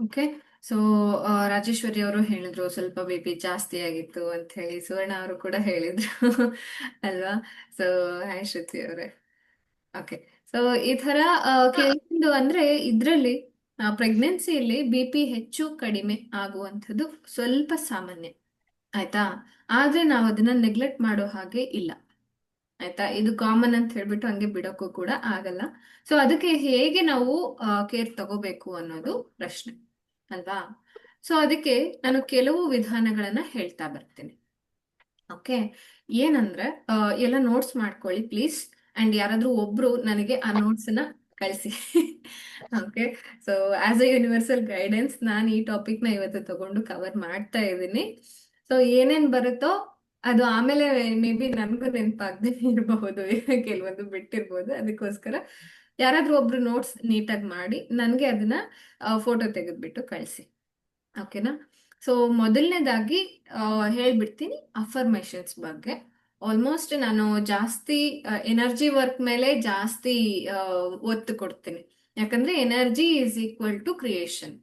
Okay. So Rajeshwari ಅವರು ಹೇಳಿದ್ರು ಸ್ವಲ್ಪ ಬಿ ಪಿ ಜಾಸ್ತಿ ಆಗಿತ್ತು ಅಂತ ಹೇಳಿ. ಸುವರ್ಣ ಅವರು ಕೂಡ ಹೇಳಿದ್ರು ಅಲ್ವಾ? ಸೊ ಹಾಯ್ ಶ್ರುತಿ ಅವರೇ. ಓಕೆ. ಸೊ ಈ ತರ ಕೆಲವೊಂದು ಅಂದ್ರೆ ಇದ್ರಲ್ಲಿ ಪ್ರೆಗ್ನೆನ್ಸಿಯಲ್ಲಿ ಬಿ ಪಿ ಹೆಚ್ಚು ಕಡಿಮೆ ಆಗುವಂಥದ್ದು ಸ್ವಲ್ಪ ಸಾಮಾನ್ಯ. ಆಯ್ತಾ? ಆದ್ರೆ ನಾವು ಅದನ್ನ ನೆಗ್ಲೆಕ್ಟ್ ಮಾಡೋ ಹಾಗೆ ಇಲ್ಲ. ಆಯ್ತಾ? ಇದು ಕಾಮನ್ ಅಂತ ಹೇಳ್ಬಿಟ್ಟು ಹಂಗೆ ಬಿಡೋಕ್ಕೂ ಕೂಡ ಆಗಲ್ಲ. ಸೊ ಅದಕ್ಕೆ ಹೇಗೆ ನಾವು ಕೇರ್ ತಗೋಬೇಕು ಅನ್ನೋದು ಪ್ರಶ್ನೆ ಅಲ್ವಾ? ಸೊ ಅದಕ್ಕೆ ನಾನು ಕೆಲವು ವಿಧಾನಗಳನ್ನ ಹೇಳ್ತಾ ಬರ್ತೀನಿ. ಓಕೆ. ಏನಂದ್ರೆ ಎಲ್ಲ ನೋಟ್ಸ್ ಮಾಡ್ಕೊಳ್ಳಿ ಪ್ಲೀಸ್. ಅಂಡ್ ಯಾರಾದ್ರೂ ಒಬ್ರು ನನಗೆ ಆ ನೋಟ್ಸ್ ನ ಕಳಿಸಿ. Okay. So as a universal guidance ನಾನು ಈ ಟಾಪಿಕ್ ನ ಇವತ್ತು ತಗೊಂಡು ಕವರ್ ಮಾಡ್ತಾ ಇದ್ದೀನಿ. ಸೊ ಏನೇನ್ ಬರುತ್ತೋ ಅದು ಆಮೇಲೆ ಮೇ ಬಿ ನನ್ಗೂ ನೆನಪಾಗದೆ ಇರಬಹುದು, ಕೆಲವೊಂದು ಬಿಟ್ಟಿರ್ಬೋದು. ಅದಕ್ಕೋಸ್ಕರ ಯಾರಾದ್ರೂ ಒಬ್ರು ನೋಟ್ಸ್ ನೀಟಾಗಿ ಮಾಡಿ ನನಗೆ ಅದನ್ನ ಫೋಟೋ ತೆಗೆದ್ಬಿಟ್ಟು ಕಳಿಸಿ. ಓಕೆನಾ? ಸೊ ಮೊದಲನೇದಾಗಿ ಹೇಳ್ಬಿಡ್ತೀನಿ ಅಫರ್ಮೇಶನ್ಸ್ ಬಗ್ಗೆ. ಆಲ್ಮೋಸ್ಟ್ ನಾನು ಜಾಸ್ತಿ ಎನರ್ಜಿ ವರ್ಕ್ ಮೇಲೆ ಜಾಸ್ತಿ ಆ, ಒತ್ತು ಕೊಡ್ತೀನಿ. ಯಾಕಂದ್ರೆ energy is equal to creation.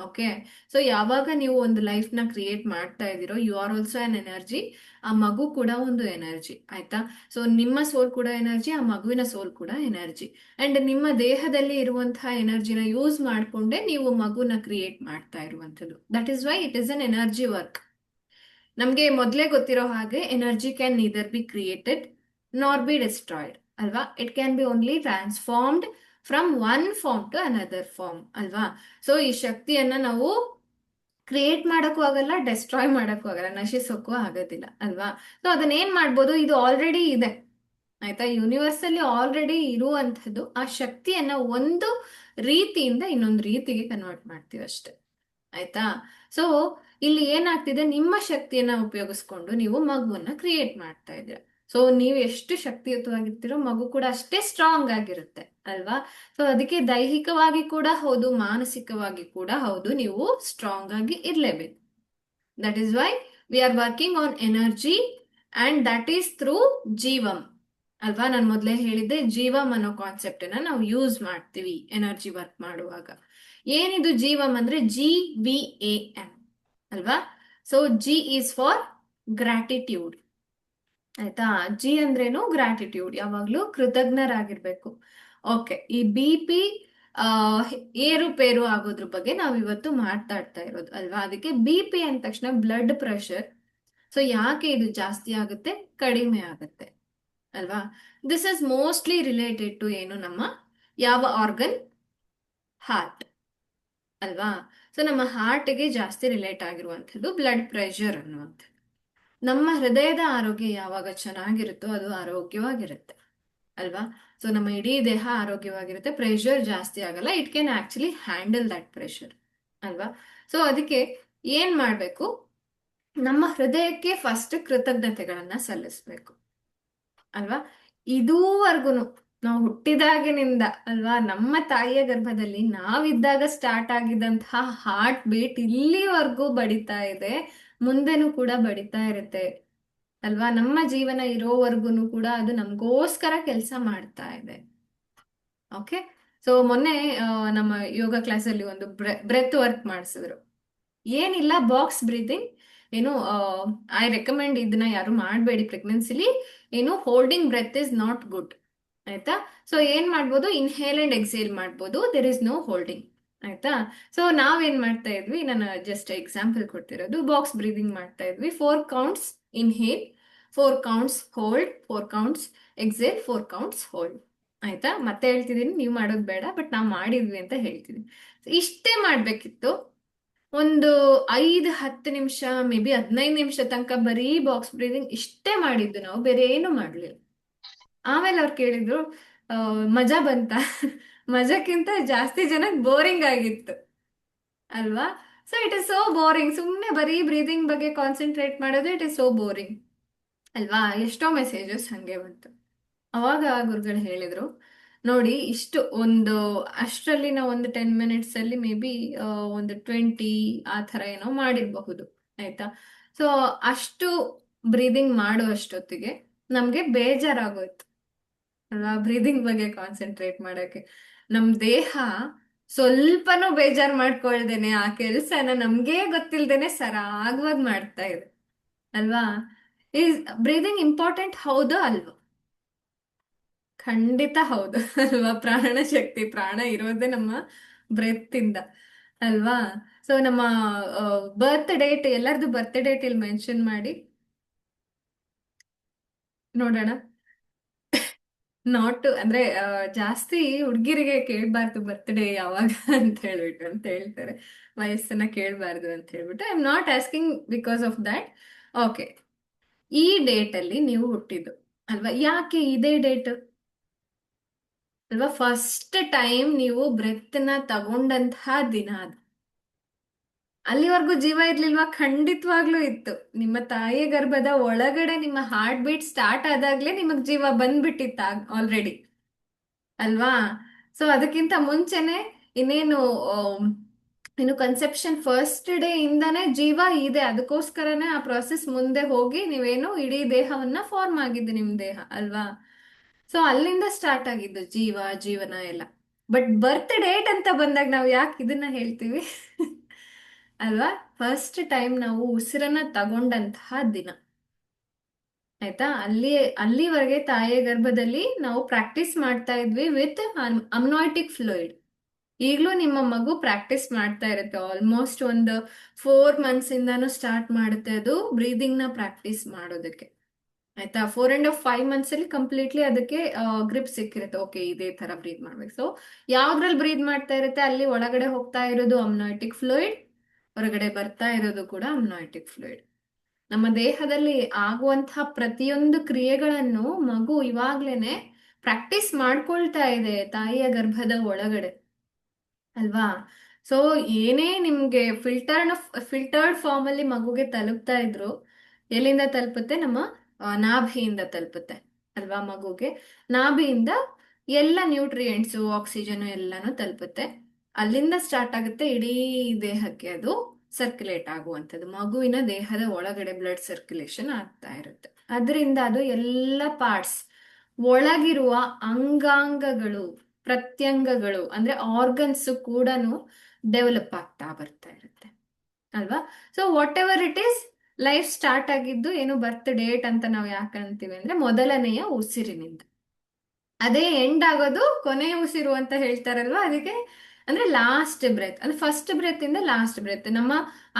Okay. So ಯಾವಾಗ ನೀವು ಒಂದು ಲೈಫ್ ನ ಕ್ರಿಯೇಟ್ ಮಾಡ್ತಾ ಇದ್ದೀರೋ you are also an energy. ಆ ಮಗು ಕೂಡ ಒಂದು ಎನರ್ಜಿ. ಆಯ್ತಾ? ಸೊ ನಿಮ್ಮ ಸೋಲ್ ಕೂಡ ಎನರ್ಜಿ, ಆ ಮಗುವಿನ ಸೋಲ್ ಕೂಡ ಎನರ್ಜಿ. ಅಂಡ್ ನಿಮ್ಮ ದೇಹದಲ್ಲಿ ಇರುವಂತಹ ಎನರ್ಜಿನ ಯೂಸ್ ಮಾಡಿಕೊಂಡೇ ನೀವು ಮಗುನ ಕ್ರಿಯೇಟ್ ಮಾಡ್ತಾ ಇರುವಂತದ್ದು. That is why it is an energy work. ನಮ್ಗೆ ಮೊದಲೇ ಗೊತ್ತಿರೋ ಹಾಗೆ energy can neither be created nor be destroyed ಅಲ್ವಾ? It can be only transformed from one form to another form ಅಲ್ವಾ? ಸೊ ಈ ಶಕ್ತಿಯನ್ನ ನಾವು ಕ್ರಿಯೇಟ್ ಮಾಡಕ್ಕೂ ಆಗಲ್ಲ, ಡೆಸ್ಟ್ರಾಯ್ ಮಾಡಕ್ಕೂ ಆಗಲ್ಲ, ನಶಿಸೋಕ್ಕೂ ಆಗೋದಿಲ್ಲ ಅಲ್ವಾ? ಸೊ ಅದನ್ನ ಏನ್ ಮಾಡ್ಬೋದು? ಇದು ಆಲ್ರೆಡಿ ಇದೆ. ಆಯ್ತಾ? ಯೂನಿವರ್ಸ್ ಅಲ್ಲಿ ಆಲ್ರೆಡಿ ಇರುವಂಥದ್ದು. ಆ ಶಕ್ತಿಯನ್ನ ಒಂದು ರೀತಿಯಿಂದ ಇನ್ನೊಂದು ರೀತಿಗೆ ಕನ್ವರ್ಟ್ ಮಾಡ್ತೀವಿ ಅಷ್ಟೇ. ಆಯ್ತಾ? ಸೊ ಇಲ್ಲಿ ಏನಾಗ್ತಿದೆ, ನಿಮ್ಮ ಶಕ್ತಿಯನ್ನ ಉಪಯೋಗಿಸ್ಕೊಂಡು ನೀವು ಮಗುವನ್ನ ಕ್ರಿಯೇಟ್ ಮಾಡ್ತಾ ಇದ್ದೀರಾ. ಸೊ ನೀವು ಎಷ್ಟು ಶಕ್ತಿಯುತವಾಗಿರ್ತೀರೋ ಮಗು ಕೂಡ ಅಷ್ಟೇ ಸ್ಟ್ರಾಂಗ್ ಆಗಿರುತ್ತೆ ಅಲ್ವಾ? ಸೊ ಅದಕ್ಕೆ ದೈಹಿಕವಾಗಿ ಕೂಡ ಹೌದು, ಮಾನಸಿಕವಾಗಿ ಕೂಡ ಹೌದು, ನೀವು ಸ್ಟ್ರಾಂಗ್ ಆಗಿ ಇರ್ಲೇಬೇಕು. That is why we are working on energy and that is through ಜೀವಂ ಅಲ್ವಾ? ನಾನು ಮೊದಲೇ ಹೇಳಿದ್ದೆ, ಜೀವಂ ಅನ್ನೋ ಕಾನ್ಸೆಪ್ಟ್ ಅನ್ನ ನಾವು ಯೂಸ್ ಮಾಡ್ತೀವಿ ಎನರ್ಜಿ ವರ್ಕ್ ಮಾಡುವಾಗ. ಏನಿದು ಜೀವಂ ಅಂದ್ರೆ GVAM ಅಲ್ವಾ? So G is for gratitude. ಆಯ್ತಾ? ಜಿ ಅಂದ್ರೇನು? ಗ್ರಾಟಿಟ್ಯೂಡ್. ಯಾವಾಗ್ಲೂ ಕೃತಜ್ಞರಾಗಿರ್ಬೇಕು. ಓಕೆ. ಈ BP ಆ ಏರುಪೇರು ಆಗೋದ್ರ ಬಗ್ಗೆ ನಾವು ಇವತ್ತು ಮಾತಾಡ್ತಾ ಇರೋದು ಅಲ್ವಾ? ಅದಕ್ಕೆ BP ಅಂದ ತಕ್ಷಣ ಬ್ಲಡ್ ಪ್ರೆಷರ್. ಸೊ ಯಾಕೆ ಇದು ಜಾಸ್ತಿ ಆಗುತ್ತೆ, ಕಡಿಮೆ ಆಗುತ್ತೆ ಅಲ್ವಾ? This is mostly related to ಏನು, ನಮ್ಮ ಯಾವ ಆರ್ಗನ್? ಹಾರ್ಟ್ ಅಲ್ವಾ? ಸೊ ನಮ್ಮ ಹಾರ್ಟ್ಗೆ ಜಾಸ್ತಿ ರಿಲೇಟ್ ಆಗಿರುವಂಥದ್ದು ಬ್ಲಡ್ ಪ್ರೆಷರ್ ಅನ್ನುವಂಥದ್ದು. ನಮ್ಮ ಹೃದಯದ ಆರೋಗ್ಯ ಯಾವಾಗ ಚೆನ್ನಾಗಿರುತ್ತೋ ಅದು ಆರೋಗ್ಯವಾಗಿರುತ್ತೆ ಅಲ್ವಾ? ಸೊ ನಮ್ಮ ಇಡೀ ದೇಹ ಆರೋಗ್ಯವಾಗಿರುತ್ತೆ, ಪ್ರೆಷರ್ ಜಾಸ್ತಿ ಆಗಲ್ಲ. It can actually handle that pressure ಅಲ್ವಾ? ಸೊ ಅದಕ್ಕೆ ಏನ್ ಮಾಡ್ಬೇಕು? ನಮ್ಮ ಹೃದಯಕ್ಕೆ ಫಸ್ಟ್ ಕೃತಜ್ಞತೆಗಳನ್ನ ಸಲ್ಲಿಸ್ಬೇಕು ಅಲ್ವಾ? ಇದುವರೆಗೂ ನಾವು ಹುಟ್ಟಿದಾಗಿನಿಂದ ಅಲ್ವಾ, ನಮ್ಮ ತಾಯಿಯ ಗರ್ಭದಲ್ಲಿ ನಾವಿದ್ದಾಗ ಸ್ಟಾರ್ಟ್ ಆಗಿದ್ದಂತಹ ಹಾರ್ಟ್ ಬೀಟ್ ಇಲ್ಲಿವರೆಗೂ ಬಡಿತಾ ಇದೆ, ಮುಂದೆನೂ ಕೂಡ ಬಡಿತಾ ಇರುತ್ತೆ ಅಲ್ವಾ? ನಮ್ಮ ಜೀವನ ಇರೋವರೆಗೂ ಕೂಡ ಅದು ನಮಗೋಸ್ಕರ ಕೆಲಸ ಮಾಡ್ತಾ ಇದೆ. ಓಕೆ. ಸೊ ಮೊನ್ನೆ ನಮ್ಮ ಯೋಗ ಕ್ಲಾಸಲ್ಲಿ ಒಂದು ಬ್ರೆತ್ ವರ್ಕ್ ಮಾಡಿಸಿದ್ರು. ಏನಿಲ್ಲ, ಬಾಕ್ಸ್ ಬ್ರೀತಿಂಗ್. ಏನು, ಐ ರೆಕಮೆಂಡ್ ಇದನ್ನ ಯಾರು ಮಾಡಬೇಡಿ ಪ್ರೆಗ್ನೆನ್ಸಿಲಿ. ಏನು, holding breath is not good. ಆಯ್ತಾ? ಸೊ ಏನ್ ಮಾಡ್ಬೋದು? ಇನ್ಹೇಲ್ ಅಂಡ್ ಎಕ್ಸೇಲ್ ಮಾಡ್ಬೋದು. There is no holding. ಆಯ್ತಾ? ಸೊ ನಾವೇನ್ ಮಾಡ್ತಾ ಇದ್ವಿ, ನಾನು ಜಸ್ಟ್ ಎಕ್ಸಾಂಪಲ್ ಕೊಡ್ತಿರೋದು, ಬಾಕ್ಸ್ ಬ್ರೀದಿಂಗ್ ಮಾಡ್ತಾ ಇದ್ವಿ. 4 counts inhale, 4 counts hold, 4 counts exhale, 4 counts hold. ಆಯ್ತಾ? ಮತ್ತೆ ಹೇಳ್ತಿದೀನಿ, ನೀವು ಮಾಡೋದು ಬೇಡ, ಬಟ್ ನಾವು ಮಾಡಿದ್ವಿ ಅಂತ ಹೇಳ್ತಿದೀನಿ. ಇಷ್ಟೇ ಮಾಡ್ಬೇಕಿತ್ತು. ಒಂದು 5-10 ನಿಮಿಷ, ಮೇ ಬಿ 15 ನಿಮಿಷ ತನಕ ಬರೀ ಬಾಕ್ಸ್ ಬ್ರೀದಿಂಗ್ ಇಷ್ಟೇ ಮಾಡಿದ್ದು ನಾವು, ಬೇರೆ ಏನು ಮಾಡ್ಲಿಲ್ಲ. ಆಮೇಲೆ ಅವ್ರು ಕೇಳಿದ್ರು, ಆ, ಮಜಾ ಬಂತ? ಮಜಕ್ಕಿಂತ ಜಾಸ್ತಿ ಜನಕ್ಕೆ ಬೋರಿಂಗ್ ಆಗಿತ್ತು ಅಲ್ವಾ? So it is so boring. ಸುಮ್ಮನೆ ಬರೀ ಬ್ರೀದಿಂಗ್ ಬಗ್ಗೆ ಕಾನ್ಸಂಟ್ರೇಟ್ ಮಾಡೋದು, ಇಟ್ ಇಸ್ ಸೋ ಬೋರಿಂಗ್ ಅಲ್ವಾ? ಎಷ್ಟೋ ಮೆಸೇಜಸ್ ಹಂಗೆ ಬಂತು. ಅವಾಗ ಗುರುಗಳು ಹೇಳಿದ್ರು, ನೋಡಿ ಇಷ್ಟು ಒಂದು ಅಷ್ಟರಲ್ಲಿ ನಾವು ಒಂದು 10 ಮಿನಿಟ್ಸ್ ಅಲ್ಲಿ ಮೇ ಬಿ ಒಂದು 20 ಆ ಥರ ಏನೋ ಮಾಡಿರಬಹುದು. ಆಯ್ತಾ? ಸೊ ಅಷ್ಟು ಬ್ರೀದಿಂಗ್ ಮಾಡುವಷ್ಟೊತ್ತಿಗೆ ನಮ್ಗೆ ಬೇಜಾರಾಗೋಯ್ತು ಅಲ್ವಾ? ಬ್ರೀದಿಂಗ್ ಬಗ್ಗೆ ಕಾನ್ಸಂಟ್ರೇಟ್ ಮಾಡಕ್ಕೆ. ನಮ್ ದೇಹ ಸ್ವಲ್ಪನೂ ಬೇಜಾರ್ ಮಾಡ್ಕೊಳ್ದೇನೆ ಆ ಕೆಲ್ಸನ ನಮ್ಗೆ ಗೊತ್ತಿಲ್ದೇನೆ ಸರಾಗವಾಗಿ ಮಾಡ್ತಾ ಇದೆ ಅಲ್ವಾ. ಈಸ್ ಬ್ರೀದಿಂಗ್ ಇಂಪಾರ್ಟೆಂಟ್ ಹೌದು ಅಲ್ವಾ? ಖಂಡಿತ ಹೌದು ಅಲ್ವಾ. ಪ್ರಾಣ ಶಕ್ತಿ, ಪ್ರಾಣ ಇರೋದೇ ನಮ್ಮ ಬ್ರೆತ್ ಇಂದ ಅಲ್ವಾ. ಸೊ ನಮ್ಮ ಬರ್ತ್ ಡೇಟ್, ಎಲ್ಲರದು ಬರ್ತ್ ಡೇಟ್ ಇಲ್ಲಿ ಮೆನ್ಷನ್ ಮಾಡಿ ನೋಡೋಣ. ನಾಟ್ ಅಂದ್ರೆ ಜಾಸ್ತಿ ಹುಡ್ಗಿರಿಗೆ ಕೇಳ್ಬಾರ್ದು ಬರ್ತ್ಡೇ ಯಾವಾಗ ಅಂತ ಹೇಳ್ಬಿಟ್ಟು ಅಂತ ಹೇಳ್ತಾರೆ. ವಯಸ್ಸನ್ನ ಕೇಳ್ಬಾರ್ದು ಅಂತ ಹೇಳ್ಬಿಟ್ಟು I am not asking because of that. Okay, ಈ ಡೇಟ್ ಅಲ್ಲಿ ನೀವು ಹುಟ್ಟಿದ್ದು ಅಲ್ವಾ? ಯಾಕೆ ಇದೇ ಡೇಟ್ ಅಲ್ವಾ? ಫಸ್ಟ್ ಟೈಮ್ ನೀವು ಬ್ರೆತ್ ನ ತಗೊಂಡಂತಹ ದಿನ ಅದು. ಅಲ್ಲಿವರೆಗೂ ಜೀವ ಇರ್ಲಿಲ್ವಾ? ಖಂಡಿತವಾಗ್ಲೂ ಇತ್ತು. ನಿಮ್ಮ ತಾಯಿಯ ಗರ್ಭದ ಒಳಗಡೆ ನಿಮ್ಮ ಹಾರ್ಟ್ ಬೀಟ್ ಸ್ಟಾರ್ಟ್ ಆದಾಗ್ಲೇ ನಿಮಗ್ ಜೀವ ಬಂದ್ಬಿಟ್ಟಿತ್ತ ಆಲ್ರೆಡಿ ಅಲ್ವಾ. ಸೊ ಅದಕ್ಕಿಂತ ಮುಂಚೆನೆ ಇನ್ನೇನು ಆಮ್, ಇನ್ನು ಕನ್ಸೆಪ್ಷನ್ ಫಸ್ಟ್ ಡೇ ಇಂದಾನೇ ಜೀವ ಇದೆ. ಅದಕ್ಕೋಸ್ಕರನೇ ಆ ಪ್ರಾಸೆಸ್ ಮುಂದೆ ಹೋಗಿ ನೀವೇನು ಇಡೀ ದೇಹವನ್ನ ಫಾರ್ಮ್ ಆಗಿದ್ದು ನಿಮ್ ದೇಹ ಅಲ್ವಾ. ಸೊ ಅಲ್ಲಿಂದ ಸ್ಟಾರ್ಟ್ ಆಗಿದ್ದು ಜೀವ, ಜೀವನ ಎಲ್ಲ. ಬಟ್ ಬರ್ತ್ ಡೇಟ್ ಅಂತ ಬಂದಾಗ ನಾವು ಯಾಕೆ ಇದನ್ನ ಹೇಳ್ತೀವಿ ಅಲ್ವಾ? ಫಸ್ಟ್ ಟೈಮ್ ನಾವು ಉಸಿರನ್ನ ತಗೊಂಡಂತಹ ದಿನ. ಆಯ್ತಾ? ಅಲ್ಲಿವರೆಗೆ ತಾಯಿಯ ಗರ್ಭದಲ್ಲಿ ನಾವು ಪ್ರಾಕ್ಟೀಸ್ ಮಾಡ್ತಾ ಇದ್ವಿ ವಿತ್ ಅಮ್ನಾಯ್ಟಿಕ್ ಫ್ಲೂಯಿಡ್. ಈಗಲೂ ನಿಮ್ಮ ಮಗು ಪ್ರಾಕ್ಟೀಸ್ ಮಾಡ್ತಾ ಇರುತ್ತೆ. ಆಲ್ಮೋಸ್ಟ್ ಒಂದು 4 ಮಂತ್ಸ್ ಇಂದಾನು ಸ್ಟಾರ್ಟ್ ಮಾಡುತ್ತೆ ಅದು ಬ್ರೀದಿಂಗ್ ನ ಪ್ರಾಕ್ಟೀಸ್ ಮಾಡೋದಕ್ಕೆ. ಆಯ್ತಾ? 4.5 ಮಂತ್ಸ್ ಅಲ್ಲಿ ಕಂಪ್ಲೀಟ್ಲಿ ಅದಕ್ಕೆ ಗ್ರಿಪ್ ಸಿಕ್ಕಿರುತ್ತೆ. ಓಕೆ, ಇದೇ ತರ ಬ್ರೀದ್ ಮಾಡ್ಬೇಕು. ಸೊ ಯಾವ್ದ್ರಲ್ಲಿ ಬ್ರೀದ್ ಮಾಡ್ತಾ ಇರುತ್ತೆ ಅಲ್ಲಿ ಒಳಗಡೆ ಹೋಗ್ತಾ ಇರೋದು ಅಮ್ನಾಯ್ಟಿಕ್ ಫ್ಲೂಯಿಡ್, ಹೊರಗಡೆ ಬರ್ತಾ ಇರೋದು ಕೂಡ ಅಮ್ನಾಯ್ಟಿಕ್ ಫ್ಲೂಯಿಡ್. ನಮ್ಮ ದೇಹದಲ್ಲಿ ಆಗುವಂತಹ ಪ್ರತಿಯೊಂದು ಕ್ರಿಯೆಗಳನ್ನು ಮಗು ಇವಾಗ್ಲೇನೆ ಪ್ರಾಕ್ಟೀಸ್ ಮಾಡ್ಕೊಳ್ತಾ ಇದೆ ತಾಯಿಯ ಗರ್ಭದ ಒಳಗಡೆ ಅಲ್ವಾ. ಸೊ ಏನೇ ನಿಮ್ಗೆ ಫಿಲ್ಟರ್ಡ್ ಫಾರ್ಮ್ ಅಲ್ಲಿ ಮಗುಗೆ ತಲುಪ್ತಾ ಇದ್ರು, ಎಲ್ಲಿಂದ ತಲುಪುತ್ತೆ? ನಮ್ಮ ನಾಭಿಯಿಂದ ತಲುಪುತ್ತೆ ಅಲ್ವಾ. ಮಗುಗೆ ನಾಭಿಯಿಂದ ಎಲ್ಲ ನ್ಯೂಟ್ರಿಯೆಂಟ್ಸು, ಆಕ್ಸಿಜನ್ ಎಲ್ಲಾನು ತಲುಪುತ್ತೆ. ಅಲ್ಲಿಂದ ಸ್ಟಾರ್ಟ್ ಆಗುತ್ತೆ ಇಡೀ ದೇಹಕ್ಕೆ ಅದು ಸರ್ಕ್ಯುಲೇಟ್ ಆಗುವಂಥದ್ದು. ಮಗುವಿನ ದೇಹದ ಒಳಗಡೆ ಬ್ಲಡ್ ಸರ್ಕ್ಯುಲೇಷನ್ ಆಗ್ತಾ ಇರುತ್ತೆ. ಅದರಿಂದ ಅದು ಎಲ್ಲ ಪಾರ್ಟ್ಸ್, ಒಳಗಿರುವ ಅಂಗಾಂಗಗಳು, ಪ್ರತ್ಯಂಗಗಳು ಅಂದ್ರೆ ಆರ್ಗನ್ಸ್ ಕೂಡ ಡೆವಲಪ್ ಆಗ್ತಾ ಬರ್ತಾ ಇರುತ್ತೆ ಅಲ್ವಾ. So what ever it is, life start ಆಗಿದ್ದು ಏನು ಬರ್ತ್ ಡೇಟ್ ಅಂತ ನಾವು ಯಾಕೆ ಅಂತೀವಿ ಅಂದ್ರೆ ಮೊದಲನೆಯ ಉಸಿರಿನಿಂದ. ಅದೇ ಎಂಡ್ ಆಗೋದು ಕೊನೆಯ ಉಸಿರು ಅಂತ ಹೇಳ್ತಾರಲ್ವಾ. ಅದಕ್ಕೆ ಅಂದ್ರೆ ಲಾಸ್ಟ್ ಬ್ರೆತ್, ಅಂದ್ರೆ ಫಸ್ಟ್ ಬ್ರೆತ್ ಇಂದ ಲಾಸ್ಟ್ ಬ್ರೆತ್. ನಮ್ಮ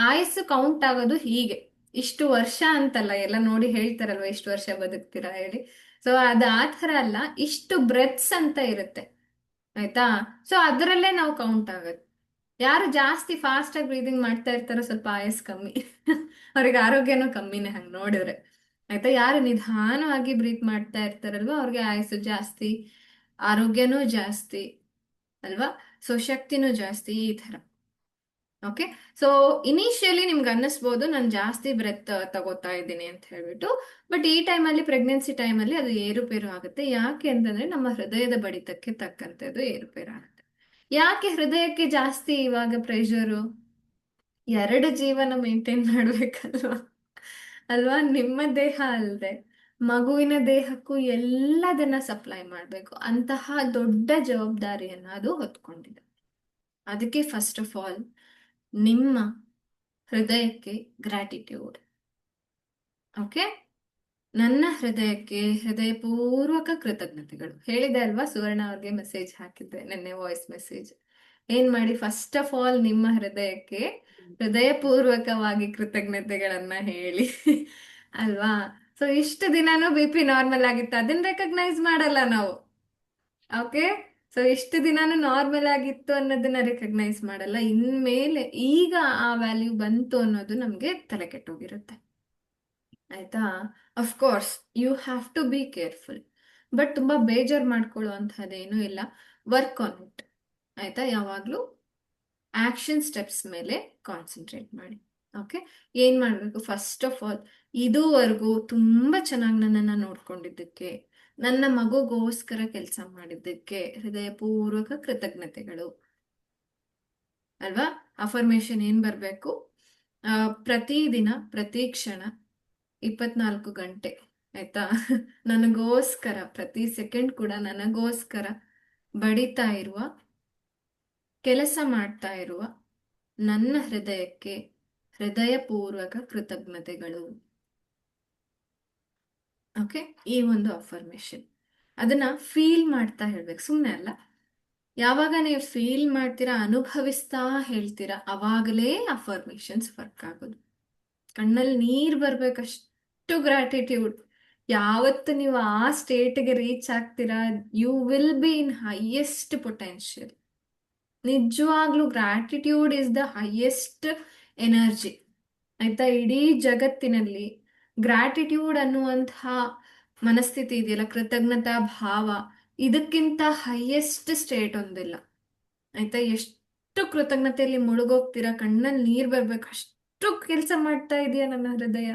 ಆಯಸ್ಸು ಕೌಂಟ್ ಆಗೋದು ಹೀಗೆ. ಇಷ್ಟು ವರ್ಷ ಅಂತಲ್ಲ, ಎಲ್ಲ ನೋಡಿ ಹೇಳ್ತಾರಲ್ವಾ ಇಷ್ಟು ವರ್ಷ ಬದುಕ್ತೀರಾ ಹೇಳಿ. ಸೊ ಅದು ಆ ಥರ ಅಲ್ಲ, ಇಷ್ಟು ಬ್ರೆತ್ಸ್ ಅಂತ ಇರುತ್ತೆ ಆಯ್ತಾ. ಸೊ ಅದರಲ್ಲೇ ನಾವು ಕೌಂಟ್ ಆಗೋದು. ಯಾರು ಜಾಸ್ತಿ ಫಾಸ್ಟ್ ಆಗಿ ಬ್ರೀದಿಂಗ್ ಮಾಡ್ತಾ ಇರ್ತಾರೋ ಸ್ವಲ್ಪ ಆಯಸ್ ಕಮ್ಮಿ ಅವ್ರಿಗೆ ಆರೋಗ್ಯನೂ ಕಮ್ಮಿನೇ ಹಂಗ್ ನೋಡಿದ್ರೆ ಆಯ್ತಾ. ಯಾರು ನಿಧಾನವಾಗಿ ಬ್ರೀತ್ ಮಾಡ್ತಾ ಇರ್ತಾರಲ್ವಾ ಅವ್ರಿಗೆ ಆಯಸ್ಸು ಜಾಸ್ತಿ, ಆರೋಗ್ಯನೂ ಜಾಸ್ತಿ ಅಲ್ವಾ. ಸೊ ಶಕ್ತಿನೂ ಜಾಸ್ತಿ ಈ ತರ. ಓಕೆ, ಸೊ ಇನಿಷಿಯಲಿ ನಿಮ್ಗೆ ಅನ್ನಿಸ್ಬೋದು ನಾನು ಜಾಸ್ತಿ ಬ್ರೆತ್ ತಗೋತಾ ಇದ್ದೀನಿ ಅಂತ ಹೇಳ್ಬಿಟ್ಟು. ಬಟ್ ಈ ಟೈಮಲ್ಲಿ, ಪ್ರೆಗ್ನೆನ್ಸಿ ಟೈಮಲ್ಲಿ ಅದು ಏರುಪೇರು ಆಗುತ್ತೆ. ಯಾಕೆ ಅಂತಂದ್ರೆ ನಮ್ಮ ಹೃದಯದ ಬಡಿತಕ್ಕೆ ತಕ್ಕಂತೆ ಅದು ಏರುಪೇರು ಆಗುತ್ತೆ. ಯಾಕೆ ಹೃದಯಕ್ಕೆ ಜಾಸ್ತಿ ಇವಾಗ ಪ್ರೆಷರು? ಎರಡು ಜೀವನ ಮೇಂಟೈನ್ ಮಾಡ್ಬೇಕಲ್ವಾ ಅಲ್ವಾ. ನಿಮ್ಮ ದೇಹ ಅಲ್ಲದೆ ಮಗುವಿನ ದೇಹಕ್ಕೂ ಎಲ್ಲದನ್ನ ಸಪ್ಲೈ ಮಾಡ್ಬೇಕು. ಅಂತಹ ದೊಡ್ಡ ಜವಾಬ್ದಾರಿಯನ್ನ ಅದು ಹೊತ್ಕೊಂಡಿದೆ. ಅದಕ್ಕೆ ಫಸ್ಟ್ ಆಫ್ ಆಲ್ ನಿಮ್ಮ ಹೃದಯಕ್ಕೆ ಗ್ರಾಟಿಟ್ಯೂಡ್. ಓಕೆ, ನನ್ನ ಹೃದಯಕ್ಕೆ ಹೃದಯಪೂರ್ವಕ ಕೃತಜ್ಞತೆಗಳು. ಹೇಳಿದೆ ಅಲ್ವಾ, ಸುವರ್ಣ ಅವ್ರಿಗೆ ಮೆಸೇಜ್ ಹಾಕಿದ್ದೆ ನಿನ್ನೆ, ವಾಯ್ಸ್ ಮೆಸೇಜ್. ಏನ್ ಮಾಡಿ, ಫಸ್ಟ್ ಆಫ್ ಆಲ್ ನಿಮ್ಮ ಹೃದಯಕ್ಕೆ ಹೃದಯಪೂರ್ವಕವಾಗಿ ಕೃತಜ್ಞತೆಗಳನ್ನ ಹೇಳಿ ಅಲ್ವಾ. ಸೊ ಇಷ್ಟು ದಿನಾನು BP ನಾರ್ಮಲ್ ಆಗಿತ್ತು, ಅದನ್ನ ರೆಕಗ್ನೈಸ್ ಮಾಡಲ್ಲ ನಾವು. ಓಕೆ, ಸೊ ಇಷ್ಟು ದಿನಾನು ನಾರ್ಮಲ್ ಆಗಿತ್ತು ಅನ್ನೋದನ್ನ ರೆಕಗ್ನೈಸ್ ಮಾಡಲ್ಲ. ಇನ್ಮೇಲೆ ಈಗ ಆ ವ್ಯಾಲ್ಯೂ ಬಂತು ಅನ್ನೋದು ನಮ್ಗೆ ತಲೆ ಕೆಟ್ಟೋಗಿರುತ್ತೆ ಆಯ್ತಾ. Of course you have to be careful, but ತುಂಬಾ ಬೇಜಾರ್ ಮಾಡ್ಕೊಳ್ಳುವಂಥದ್ದೇನೂ ಇಲ್ಲ. ವರ್ಕ್ ಆನ್ ಇಟ್ ಆಯ್ತಾ. ಯಾವಾಗ್ಲೂ ಆಕ್ಷನ್ ಸ್ಟೆಪ್ಸ್ ಮೇಲೆ ಕಾನ್ಸಂಟ್ರೇಟ್ ಮಾಡಿ. ಓಕೆ, ಏನ್ ಮಾಡ್ಬೇಕು? ಫಸ್ಟ್ ಆಫ್ ಆಲ್ ಇದುವರೆಗೂ ತುಂಬಾ ಚೆನ್ನಾಗಿ ನನ್ನನ್ನ ನೋಡ್ಕೊಂಡಿದ್ದಕ್ಕೆ, ನನ್ನ ಮಗುಗೋಸ್ಕರ ಕೆಲಸ ಮಾಡಿದ್ದಕ್ಕೆ ಹೃದಯಪೂರ್ವಕ ಕೃತಜ್ಞತೆಗಳು ಅಲ್ವಾ. ಅಫರ್ಮೇಶನ್ ಏನ್ ಬರ್ಬೇಕು? ಪ್ರತಿದಿನ, ಪ್ರತಿ ಕ್ಷಣ, 24 ಗಂಟೆ ಆಯ್ತಾ ನನಗೋಸ್ಕರ, ಪ್ರತಿ ಸೆಕೆಂಡ್ ಕೂಡ ನನಗೋಸ್ಕರ ಬಡಿತಾ ಇರುವ ಕೆಲಸ ಮಾಡ್ತಾ ಇರುವ ನನ್ನ ಹೃದಯಕ್ಕೆ ಹೃದಯಪೂರ್ವಕ ಕೃತಜ್ಞತೆಗಳು. ಓಕೆ, ಈ ಒಂದು ಅಫರ್ಮೇಶನ್ ಅದನ್ನ ಫೀಲ್ ಮಾಡ್ತಾ ಹೇಳ್ಬೇಕು, ಸುಮ್ಮನೆ ಅಲ್ಲ. ಯಾವಾಗ ನೀವು ಫೀಲ್ ಮಾಡ್ತೀರಾ, ಅನುಭವಿಸ್ತಾ ಹೇಳ್ತೀರಾ, ಅವಾಗಲೇ ಅಫರ್ಮೇಶನ್ಸ್ ವರ್ಕ್ ಆಗೋದು. ಕಣ್ಣಲ್ಲಿ ನೀರ್ ಬರ್ಬೇಕಷ್ಟು ಗ್ರಾಟಿಟ್ಯೂಡ್. ಯಾವತ್ತು ನೀವು ಆ ಸ್ಟೇಟ್ಗೆ ರೀಚ್ ಆಗ್ತೀರಾ, you will be in highest potential. ನಿಜವಾಗ್ಲೂ gratitude is the highest energy. ಆಯ್ತಾ, ಇಡೀ ಜಗತ್ತಿನಲ್ಲಿ ಗ್ರಾಟಿಟ್ಯೂಡ್ ಅನ್ನುವಂತಹ ಮನಸ್ಥಿತಿ ಇದೆಯಲ್ಲ, ಕೃತಜ್ಞತಾ ಭಾವ, ಇದಕ್ಕಿಂತ ಹೈಯೆಸ್ಟ್ ಸ್ಟೇಟ್ ಒಂದಿಲ್ಲ. ಆಯ್ತಾ, ಎಷ್ಟು ಕೃತಜ್ಞತೆಯಲ್ಲಿ ಮುಳುಗೋಗ್ತೀರಾ, ಕಣ್ಣಲ್ಲಿ ನೀರ್ ಬರ್ಬೇಕು, ಅಷ್ಟು ಕೆಲಸ ಮಾಡ್ತಾ ಇದೆಯಾ ನನ್ನ ಹೃದಯ,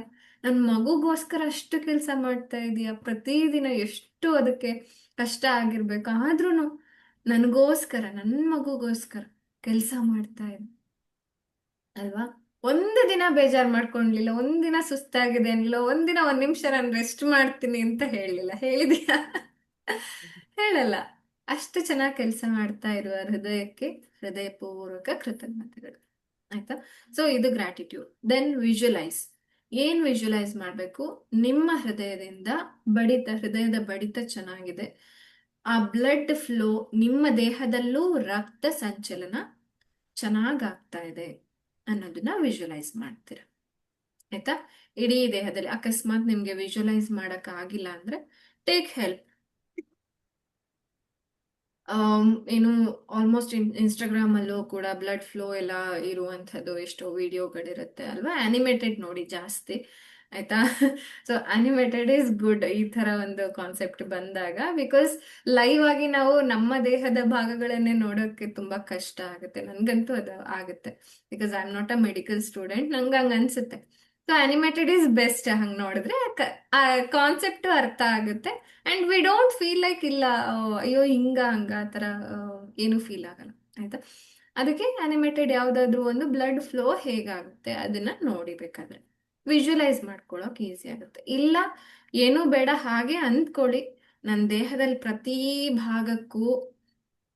ನನ್ನ ಮಗುಗೋಸ್ಕರ ಅಷ್ಟು ಕೆಲಸ ಮಾಡ್ತಾ ಇದೆಯಾ, ಪ್ರತಿದಿನ ಎಷ್ಟು ಅದಕ್ಕೆ ಕಷ್ಟ ಆಗಿರ್ಬೇಕು, ಆದ್ರೂ ನನಗೋಸ್ಕರ, ನನ್ನ ಮಗುಗೋಸ್ಕರ ಕೆಲಸ ಮಾಡ್ತಾ ಇದೆ ಅಲ್ವಾ. ಒಂದು ದಿನ ಬೇಜಾರ್ ಮಾಡ್ಕೊಂಡ್ಲಿಲ್ಲ, ಒಂದಿನ ಸುಸ್ತಾಗಿದೆ ಅನ್ಲಿಲ್ಲ, ಒಂದಿನ 1 ನಿಮಿಷ ನಾನು ರೆಸ್ಟ್ ಮಾಡ್ತೀನಿ ಅಂತ ಹೇಳಲಿಲ್ಲ. ಹೇಳಿದ್ಯಾ? ಹೇಳಲ್ಲ. ಅಷ್ಟು ಚೆನ್ನಾಗಿ ಕೆಲಸ ಮಾಡ್ತಾ ಇರುವ ಹೃದಯಕ್ಕೆ ಹೃದಯಪೂರ್ವಕ ಕೃತಜ್ಞತೆಗಳು. ಆಯ್ತಾ, ಸೊ ಇದು ಗ್ರಾಟಿಟ್ಯೂಡ್. Then visualize. ಏನ್ ವಿಜುವಲೈಸ್ ಮಾಡಬೇಕು? ನಿಮ್ಮ ಹೃದಯದ ಬಡಿತ ಚೆನ್ನಾಗಿದೆ, ಆ ಬ್ಲಡ್ ಫ್ಲೋ ನಿಮ್ಮ ದೇಹದಲ್ಲೂ ರಕ್ತ ಸಂಚಲನ ಚೆನ್ನಾಗಾಗ್ತಾ ಇದೆ ಅನ್ನೋದನ್ನ ವಿಜುವಲೈಸ್ ಮಾಡ್ತೀರ. ಆಯ್ತಾ, ಇಡೀ ದೇಹದಲ್ಲಿ ಅಕಸ್ಮಾತ್ ನಿಮ್ಗೆ ವಿಜುವಲೈಸ್ ಮಾಡಕ್ ಆಗಿಲ್ಲ ಅಂದ್ರೆ ಟೇಕ್ ಹೆಲ್ಪ್. ಏನು ಆಲ್ಮೋಸ್ಟ್ ಇನ್ಸ್ಟಾಗ್ರಾಮ್ ಅಲ್ಲೂ ಕೂಡ ಬ್ಲಡ್ ಫ್ಲೋ ಎಲ್ಲ ಇರುವಂಥದ್ದು ಎಷ್ಟೋ ವಿಡಿಯೋಗಳಿರುತ್ತೆ ಅಲ್ವಾ, ಅನಿಮೇಟೆಡ್ ನೋಡಿ ಜಾಸ್ತಿ. ಆಯ್ತಾ, ಸೊ ಅನಿಮೇಟೆಡ್ ಈಸ್ ಗುಡ್ ಈ ತರ ಒಂದು ಕಾನ್ಸೆಪ್ಟ್ ಬಂದಾಗ, ಬಿಕಾಸ್ ಲೈವ್ ಆಗಿ ನಾವು ನಮ್ಮ ದೇಹದ ಭಾಗಗಳನ್ನೇ ನೋಡೋಕೆ ತುಂಬಾ ಕಷ್ಟ ಆಗುತ್ತೆ. ನನ್ಗಂತೂ ಅದು ಆಗುತ್ತೆ, because I am not a medical student, ನಂಗೆ ಹಂಗ ಅನ್ಸುತ್ತೆ. ಸೊ ಅನಿಮೇಟೆಡ್ ಈಸ್ ಬೆಸ್ಟ್, ಹಂಗ್ ನೋಡಿದ್ರೆ ಆ ಕಾನ್ಸೆಪ್ಟ್ ಅರ್ಥ ಆಗುತ್ತೆ. And we don't feel like ಇಲ್ಲ ಅಯ್ಯೋ ಹಿಂಗ ಹಂಗ ಆ ಥರ ಏನು ಫೀಲ್ ಆಗಲ್ಲ. ಆಯ್ತಾ, ಅದಕ್ಕೆ ಅನಿಮೇಟೆಡ್ ಯಾವ್ದಾದ್ರು ಒಂದು ಬ್ಲಡ್ ಫ್ಲೋ ಹೇಗಾಗುತ್ತೆ ಅದನ್ನ ನೋಡಿಬೇಕಾದ್ರೆ ವಿಜುವಲೈಸ್ ಮಾಡ್ಕೊಳ್ಳೋಕೆ ಈಸಿ ಆಗುತ್ತೆ. ಇಲ್ಲ ಏನೂ ಬೇಡ, ಹಾಗೆ ಅಂದ್ಕೊಳ್ಳಿ, ನನ್ನ ದೇಹದಲ್ಲಿ ಪ್ರತಿ ಭಾಗಕ್ಕೂ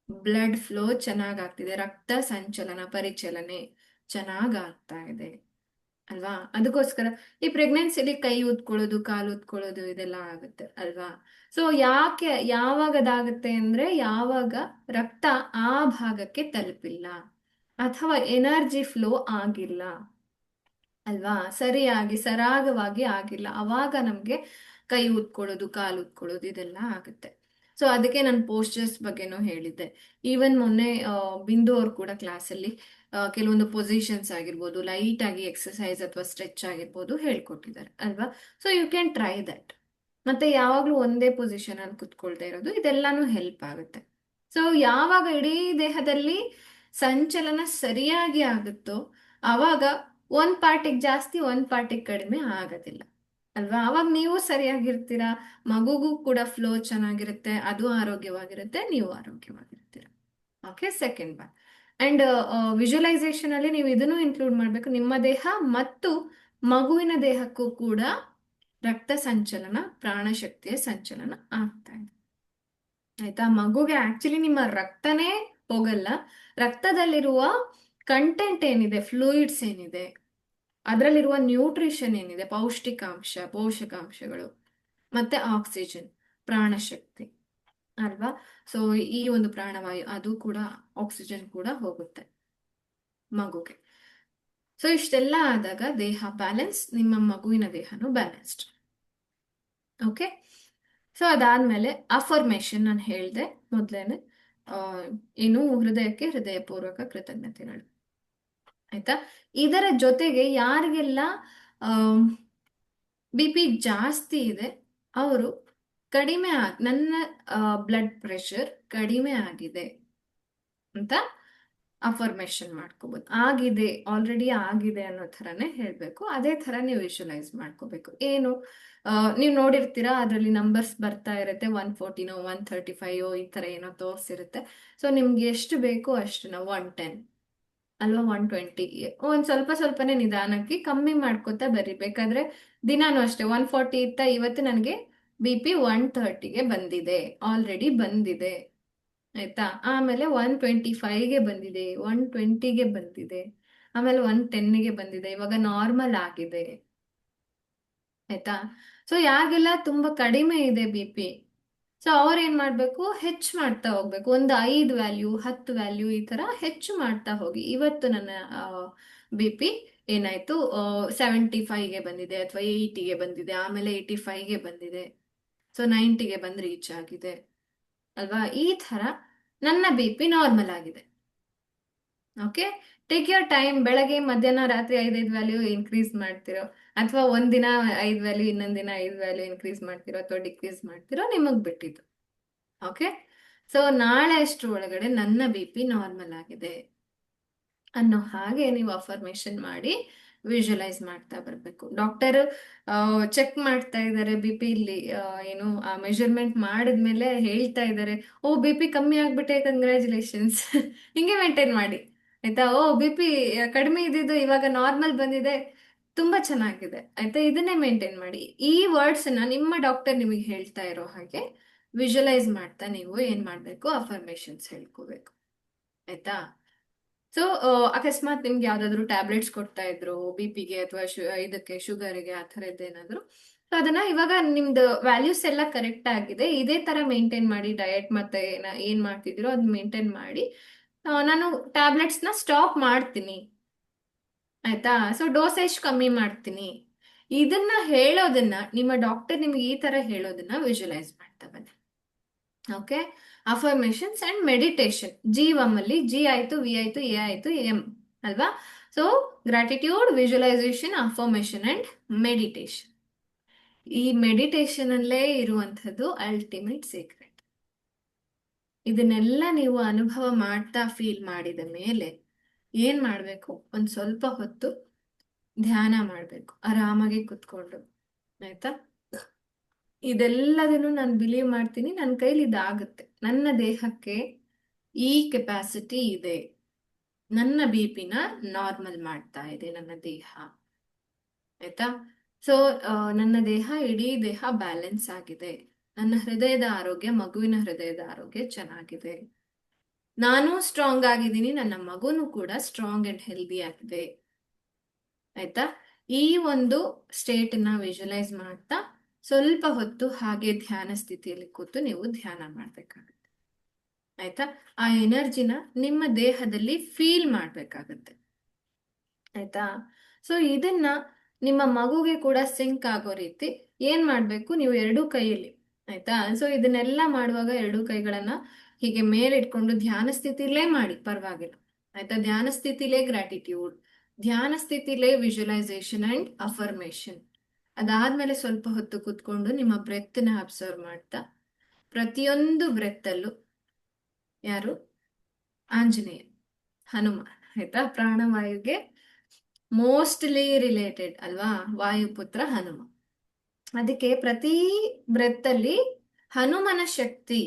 ಬ್ಲಡ್ ಫ್ಲೋ ಚೆನ್ನಾಗಾಗ್ತಿದೆ, ರಕ್ತ ಸಂಚಲನ ಪರಿಚಲನೆ ಚೆನ್ನಾಗಾಗ್ತಾ ಇದೆ ಅಲ್ವಾ. ಅದಕ್ಕೋಸ್ಕರ ಈ ಪ್ರೆಗ್ನೆನ್ಸಿಲಿ ಕೈ ಊದ್ಕೊಳ್ಳೋದು, ಕಾಲು ಊದ್ಕೊಳ್ಳೋದು ಇದೆಲ್ಲ ಆಗುತ್ತೆ ಅಲ್ವಾ. ಸೊ ಯಾವಾಗ ಅದಾಗುತ್ತೆ ಅಂದ್ರೆ, ಯಾವಾಗ ರಕ್ತ ಆ ಭಾಗಕ್ಕೆ ತಲುಪಿಲ್ಲ ಅಥವಾ ಎನರ್ಜಿ ಫ್ಲೋ ಆಗಿಲ್ಲ ಅಲ್ವಾ, ಸರಿಯಾಗಿ ಸರಾಗವಾಗಿ ಆಗಿಲ್ಲ, ಅವಾಗ ನಮ್ಗೆ ಕೈ ಊದ್ಕೊಳ್ಳೋದು, ಕಾಲು ಊದ್ಕೊಳ್ಳೋದು ಇದೆಲ್ಲ ಆಗುತ್ತೆ. ಸೊ ಅದಕ್ಕೆ ನಾನು ಪೋಸ್ಟರ್ಸ್ ಬಗ್ಗೆನೂ ಹೇಳಿದ್ದೆ. ಈವನ್ ಮೊನ್ನೆ ಬಿಂದು ಅವ್ರು ಕೂಡ ಕ್ಲಾಸಲ್ಲಿ ಕೆಲವೊಂದು ಪೊಸಿಷನ್ಸ್ ಆಗಿರ್ಬೋದು, ಲೈಟ್ ಆಗಿ ಎಕ್ಸಸೈಸ್ ಅಥವಾ ಸ್ಟ್ರೆಚ್ ಆಗಿರ್ಬೋದು ಹೇಳ್ಕೊಟ್ಟಿದ್ದಾರೆ ಅಲ್ವಾ. So you can try that. ಮತ್ತೆ ಯಾವಾಗ್ಲೂ ಒಂದೇ ಪೊಸಿಷನ್ ಅಲ್ಲಿ ಕುತ್ಕೊಳ್ತಾ ಇರೋದು, ಇದೆಲ್ಲಾನು ಹೆಲ್ಪ್ ಆಗುತ್ತೆ. ಸೊ ಯಾವಾಗ ಇಡೀ ದೇಹದಲ್ಲಿ ಸಂಚಲನ ಸರಿಯಾಗಿ ಆಗುತ್ತೋ ಆವಾಗ ಒಂದ್ ಪಾರ್ಟಿಗೆ ಜಾಸ್ತಿ ಒಂದ್ ಪಾರ್ಟಿಗೆ ಕಡಿಮೆ ಆಗೋದಿಲ್ಲ ಅಲ್ವಾ. ಅವಾಗ ನೀವು ಸರಿಯಾಗಿರ್ತೀರಾ, ಮಗುಗೂ ಕೂಡ ಫ್ಲೋ ಚೆನ್ನಾಗಿರುತ್ತೆ, ಅದು ಆರೋಗ್ಯವಾಗಿರುತ್ತೆ, ನೀವು ಆರೋಗ್ಯವಾಗಿರ್ತೀರ. Okay, second one. And visualisation ಅಲ್ಲಿ ನೀವು ಇದನ್ನು ಇನ್ಕ್ಲೂಡ್ ಮಾಡಬೇಕು, ನಿಮ್ಮ ದೇಹ ಮತ್ತು ಮಗುವಿನ ದೇಹಕ್ಕೂ ಕೂಡ ರಕ್ತ ಸಂಚಲನ, ಪ್ರಾಣಶಕ್ತಿಯ ಸಂಚಲನ ಆಗ್ತಾ ಇದೆ. ಆಯ್ತಾ, ಮಗುಗೆ ಆಕ್ಚುಲಿ ನಿಮ್ಮ ರಕ್ತನೇ ಹೋಗಲ್ಲ, ರಕ್ತದಲ್ಲಿರುವ ಕಂಟೆಂಟ್ ಏನಿದೆ, ಫ್ಲೂಯಿಡ್ಸ್ ಏನಿದೆ, ಅದರಲ್ಲಿರುವ ನ್ಯೂಟ್ರಿಷನ್ ಏನಿದೆ, ಪೋಷಕಾಂಶಗಳು ಮತ್ತೆ ಆಕ್ಸಿಜನ್, ಪ್ರಾಣಶಕ್ತಿ ಅಲ್ವಾ. ಸೊ ಈ ಒಂದು ಪ್ರಾಣವಾಯು ಅದು ಕೂಡ, ಆಕ್ಸಿಜನ್ ಕೂಡ ಹೋಗುತ್ತೆ ಮಗುಗೆ. ಸೊ ಇಷ್ಟೆಲ್ಲ ಆದಾಗ ದೇಹ ಬ್ಯಾಲೆನ್ಸ್, ನಿಮ್ಮ ಮಗುವಿನ ದೇಹನೂ ಬ್ಯಾಲೆನ್ಸ್ಡ್. ಓಕೆ, ಸೊ ಅದಾದ್ಮೇಲೆ ಅಫರ್ಮೇಶನ್ ನಾನು ಹೇಳಿದೆ ಮೊದ್ಲೇನೆ, ಏನು ಹೃದಯಕ್ಕೆ ಹೃದಯಪೂರ್ವಕ ಕೃತಜ್ಞತೆಗಳು. ಆಯ್ತಾ, ಇದರ ಜೊತೆಗೆ ಯಾರಿಗೆಲ್ಲ BP ಜಾಸ್ತಿ ಇದೆ ಅವರು ನನ್ನ ಬ್ಲಡ್ ಪ್ರೆಷರ್ ಕಡಿಮೆ ಆಗಿದೆ ಅಂತ ಅಫರ್ಮೇಶನ್ ಮಾಡ್ಕೋಬಹುದು. ಆಗಿದೆ, ಆಲ್ರೆಡಿ ಆಗಿದೆ ಅನ್ನೋ ಥರನೇ ಹೇಳ್ಬೇಕು. ಅದೇ ಥರ ನೀವು ವಿಜುವಲೈಸ್ ಮಾಡ್ಕೋಬೇಕು. ಏನು ನೀವು ನೋಡಿರ್ತೀರಾ, ಅದರಲ್ಲಿ ನಂಬರ್ಸ್ ಬರ್ತಾ ಇರುತ್ತೆ, 140 135 ಈ ಥರ ಏನೋ ತೋರಿಸಿರುತ್ತೆ. ಸೊ ನಿಮ್ಗೆ ಎಷ್ಟು ಬೇಕೋ ಅಷ್ಟನ್ನ 110 ಅಲ್ವಾ, 120 ಒಂದ್ ಸ್ವಲ್ಪನೇ ನಿಧಾನಕ್ಕೆ ಕಮ್ಮಿ ಮಾಡ್ಕೋತಾ ಬರ್ರಿ. ಬೇಕಾದ್ರೆ ದಿನಾನು ಅಷ್ಟೇ 140 ಇತ್ತ, ಇವತ್ತು ನನಗೆ BP 130ಗೆ ಬಂದಿದೆ, ಆಲ್ರೆಡಿ ಬಂದಿದೆ ಆಯ್ತಾ. ಆಮೇಲೆ 125ಗೆ ಬಂದಿದೆ, 120ಗೆ ಬಂದಿದೆ, ಆಮೇಲೆ 110ಗೆ ಬಂದಿದೆ, ಇವಾಗ ನಾರ್ಮಲ್ ಆಗಿದೆ. ಆಯ್ತಾ. ಸೊ ಯಾರಿಗೆಲ್ಲ ತುಂಬಾ ಕಡಿಮೆ ಇದೆ ಬಿ ಪಿ, ಸೊ ಅವ್ರು ಏನ್ ಮಾಡ್ಬೇಕು, ಹೆಚ್ಚು ಮಾಡ್ತಾ ಹೋಗ್ಬೇಕು. ಒಂದು 5 ವ್ಯಾಲ್ಯೂ, 10 ವ್ಯಾಲ್ಯೂ ಈ ತರ ಹೆಚ್ಚು ಮಾಡ್ತಾ ಹೋಗಿ. ಇವತ್ತು ನನ್ನ ಬಿ ಪಿ ಏನಾಯ್ತು, 75ಗೆ ಬಂದಿದೆ ಅಥವಾ 80ಗೆ ಬಂದಿದೆ, ಆಮೇಲೆ 85ಗೆ ಬಂದಿದೆ, ಸೊ 90ಗೆ ಬಂದು ರೀಚ್ ಆಗಿದೆ ಅಲ್ವಾ. ಈ ತರ ನನ್ನ ಬಿ ಪಿ ನಾರ್ಮಲ್ ಆಗಿದೆ. ಓಕೆ. Take your time. ಬೆಳಗ್ಗೆ ಮಧ್ಯಾಹ್ನ ರಾತ್ರಿ 5 ವ್ಯಾಲ್ಯೂ ಇನ್ಕ್ರೀಸ್ ಮಾಡ್ತಿರೋ, ಅಥವಾ ಒಂದಿನ 5 ವ್ಯಾಲ್ಯೂ ಇನ್ನೊಂದ್ ದಿನ 5 ವ್ಯಾಲ್ಯೂ ಇನ್ಕ್ರೀಸ್ ಮಾಡ್ತಿರೋ ಅಥವಾ ಡಿಕ್ರೀಸ್ ಮಾಡ್ತಿರೋ, ನಿಮಗ್ ಬಿಟ್ಟಿದ್ದು. ಓಕೆ. ಸೊ ನಾಳೆ ಅಷ್ಟ್ರ ಒಳಗಡೆ ನನ್ನ ಬಿ ಪಿ ನಾರ್ಮಲ್ ಆಗಿದೆ ಅನ್ನೋ ಹಾಗೆ ನೀವು ಅಫರ್ಮೇಶನ್ ಮಾಡಿ ವಿಜುವಲೈಸ್ ಮಾಡ್ತಾ ಬರ್ಬೇಕು. ಡಾಕ್ಟರ್ ಚೆಕ್ ಮಾಡ್ತಾ ಇದ್ದಾರೆ ಬಿ ಪಿ ಇಲ್ಲಿ, ಏನು ಆ ಮೆಜರ್ಮೆಂಟ್ ಮಾಡಿದ್ಮೇಲೆ ಹೇಳ್ತಾ ಇದ್ದಾರೆ, ಓ ಬಿ ಪಿ ಕಮ್ಮಿ ಆಗ್ಬಿಟ್ಟೆ, ಕಂಗ್ರ್ಯಾಚುಲೇಷನ್ಸ್. ಹಿಂಗೆ ಮೇಂಟೈನ್ ಮಾಡಿ ಆಯ್ತಾ. ಓ ಬಿ ಪಿ ಕಡಿಮೆ ಇದ್ದಿದ್ದು ಇವಾಗ ನಾರ್ಮಲ್ ಬಂದಿದೆ, ತುಂಬಾ ಚೆನ್ನಾಗಿದೆ ಆಯ್ತಾ. ಇದನ್ನೇ ಮೇಂಟೈನ್ ಮಾಡಿ. ಈ ವರ್ಡ್ಸ್ ನ ನಿಮ್ಮ ಡಾಕ್ಟರ್ ನಿಮಗೆ ಹೇಳ್ತಾ ಇರೋ ಹಾಗೆ ವಿಜುವಲೈಸ್ ಮಾಡ್ತಾ ನೀವು ಏನ್ ಮಾಡ್ಬೇಕು, ಅಫರ್ಮೇಶನ್ಸ್ ಹೇಳ್ಕೋಬೇಕು ಆಯ್ತಾ. ಸೊ ಅಕಸ್ಮಾತ್ ನಿಮ್ಗೆ ಯಾವ್ದಾದ್ರು ಟ್ಯಾಬ್ಲೆಟ್ಸ್ ಕೊಡ್ತಾ ಇದ್ರು ಬಿ ಪಿಗೆ ಅಥವಾ ಇದಕ್ಕೆ ಶುಗರ್ಗೆ, ಆ ಥರದ್ದು ಏನಾದ್ರು, ಸೊ ಅದನ್ನ ಇವಾಗ ನಿಮ್ದು ವ್ಯಾಲ್ಯೂಸ್ ಎಲ್ಲ ಕರೆಕ್ಟ್ ಆಗಿದೆ, ಇದೇ ತರ ಮೇಂಟೈನ್ ಮಾಡಿ. ಡಯಟ್ ಮತ್ತೆ ಏನ್ ಮಾಡ್ತಿದ್ದೀರೋ ಅದ್ ಮೇಂಟೈನ್ ಮಾಡಿ. ನಾನು ಟ್ಯಾಬ್ಲೆಟ್ಸ್ ನ ಸ್ಟಾಪ್ ಮಾಡ್ತೀನಿ ಆಯ್ತಾ. ಸೊ ಡೋಸೇಜ್ ಕಮ್ಮಿ ಮಾಡ್ತೀನಿ. ಇದನ್ನ ಹೇಳೋದನ್ನ, ನಿಮ್ಮ ಡಾಕ್ಟರ್ ನಿಮ್ಗೆ ಈ ತರ ಹೇಳೋದನ್ನ ವಿಜುವಲೈಸ್ ಮಾಡ್ತಾ ಬನ್ನಿ. Okay. Affirmations and meditation. G1 ಅಲ್ಲಿ ಜಿ ಆಯ್ತು, ವಿ ಆಯ್ತು, ಎ ಆಯ್ತು, ಎಂ ಅಲ್ವಾ. So gratitude, visualisation, affirmation and meditation. ಈ ಮೆಡಿಟೇಷನ್ ಅಲ್ಲೇ ಇರುವಂತದ್ದು ಅಲ್ಟಿಮೇಟ್ ಸೀಕ್ರೆಟ್. ಇದನ್ನೆಲ್ಲ ನೀವು ಅನುಭವ ಮಾಡ್ತಾ ಫೀಲ್ ಮಾಡಿದ ಮೇಲೆ ಏನ್ ಮಾಡ್ಬೇಕು, ಒಂದ್ ಸ್ವಲ್ಪ ಹೊತ್ತು ಧ್ಯಾನ ಮಾಡ್ಬೇಕು, ಆರಾಮಾಗಿ ಕುತ್ಕೊಂಡು ಆಯ್ತಾ. ಇದೆಲ್ಲದನ್ನು ನಾನು ಬಿಲೀವ್ ಮಾಡ್ತೀನಿ, ನನ್ನ ಕೈಲಿ ಇದಾಗುತ್ತೆ. ನನ್ನ ದೇಹಕ್ಕೆ ಈ ಕೆಪಾಸಿಟಿ ಇದೆ, ನನ್ನ ಬಿ ಪಿನ ನಾರ್ಮಲ್ ಮಾಡ್ತಾ ಇದೆ ನನ್ನ ದೇಹ ಆಯ್ತಾ. ಸೊ ನನ್ನ ದೇಹ, ಇಡೀ ದೇಹ ಬ್ಯಾಲೆನ್ಸ್ ಆಗಿದೆ. ನನ್ನ ಹೃದಯದ ಆರೋಗ್ಯ, ಮಗುವಿನ ಹೃದಯದ ಆರೋಗ್ಯ ಚೆನ್ನಾಗಿದೆ. ನಾನು ಸ್ಟ್ರಾಂಗ್ ಆಗಿದ್ದೀನಿ, ನನ್ನ ಮಗುನು ಕೂಡ ಸ್ಟ್ರಾಂಗ್ ಅಂಡ್ ಹೆಲ್ದಿ ಆಗಿದೆ ಆಯ್ತಾ. ಈ ಒಂದು ಸ್ಟೇಟ್ ನ ವಿಜುವಲೈಸ್ ಮಾಡ್ತಾ ಸ್ವಲ್ಪ ಹೊತ್ತು ಹಾಗೆ ಧ್ಯಾನ ಸ್ಥಿತಿಯಲ್ಲಿ ಕೂತು ನೀವು ಧ್ಯಾನ ಮಾಡ್ಬೇಕಾಗುತ್ತೆ ಆಯ್ತಾ. ಆ ಎನರ್ಜಿನ ನಿಮ್ಮ ದೇಹದಲ್ಲಿ ಫೀಲ್ ಮಾಡ್ಬೇಕಾಗತ್ತೆ ಆಯ್ತಾ. ಸೊ ಇದನ್ನ ನಿಮ್ಮ ಮಗುಗೆ ಕೂಡ ಸಿಂಕ್ ಆಗೋ ರೀತಿ ಏನ್ ಮಾಡ್ಬೇಕು, ನೀವು ಎರಡೂ ಕೈಯಲ್ಲಿ ಆಯ್ತಾ. ಸೊ ಇದನ್ನೆಲ್ಲ ಮಾಡುವಾಗ ಎರಡೂ ಕೈಗಳನ್ನ ಹೀಗೆ ಮೇಲಿಟ್ಕೊಂಡು ಧ್ಯಾನ ಸ್ಥಿತಿಲೇ ಮಾಡಿ, ಪರವಾಗಿಲ್ಲ ಆಯ್ತಾ. ಧ್ಯಾನ ಸ್ಥಿತಿಲೇ ಗ್ರಾಟಿಟ್ಯೂಡ್, ಧ್ಯಾನ ಸ್ಥಿತಿಲೇ ವಿಜುವಲೈಸೇಷನ್ ಅಂಡ್ ಅಫರ್ಮೇಶನ್. ಅದಾದ್ಮೇಲೆ ಸ್ವಲ್ಪ ಹೊತ್ತು ಕೂತ್ಕೊಂಡು ನಿಮ್ಮ ಬ್ರೆತ್ ನ ಅಬ್ಸರ್ವ್ ಮಾಡ್ತಾ, ಪ್ರತಿಯೊಂದು ಬ್ರೆತ್ ಅಲ್ಲೂ ಯಾರು, ಆಂಜನೇಯ, ಹನುಮ ಆಯ್ತಾ. ಪ್ರಾಣವಾಯುಗೆ ಮೋಸ್ಟ್ಲಿ ರಿಲೇಟೆಡ್ ಅಲ್ವಾ, ವಾಯುಪುತ್ರ ಹನುಮ. ಅದಕ್ಕೆ ಪ್ರತಿ ಬ್ರೆತ್ ಅಲ್ಲಿ ಹನುಮನ ಶಕ್ತಿ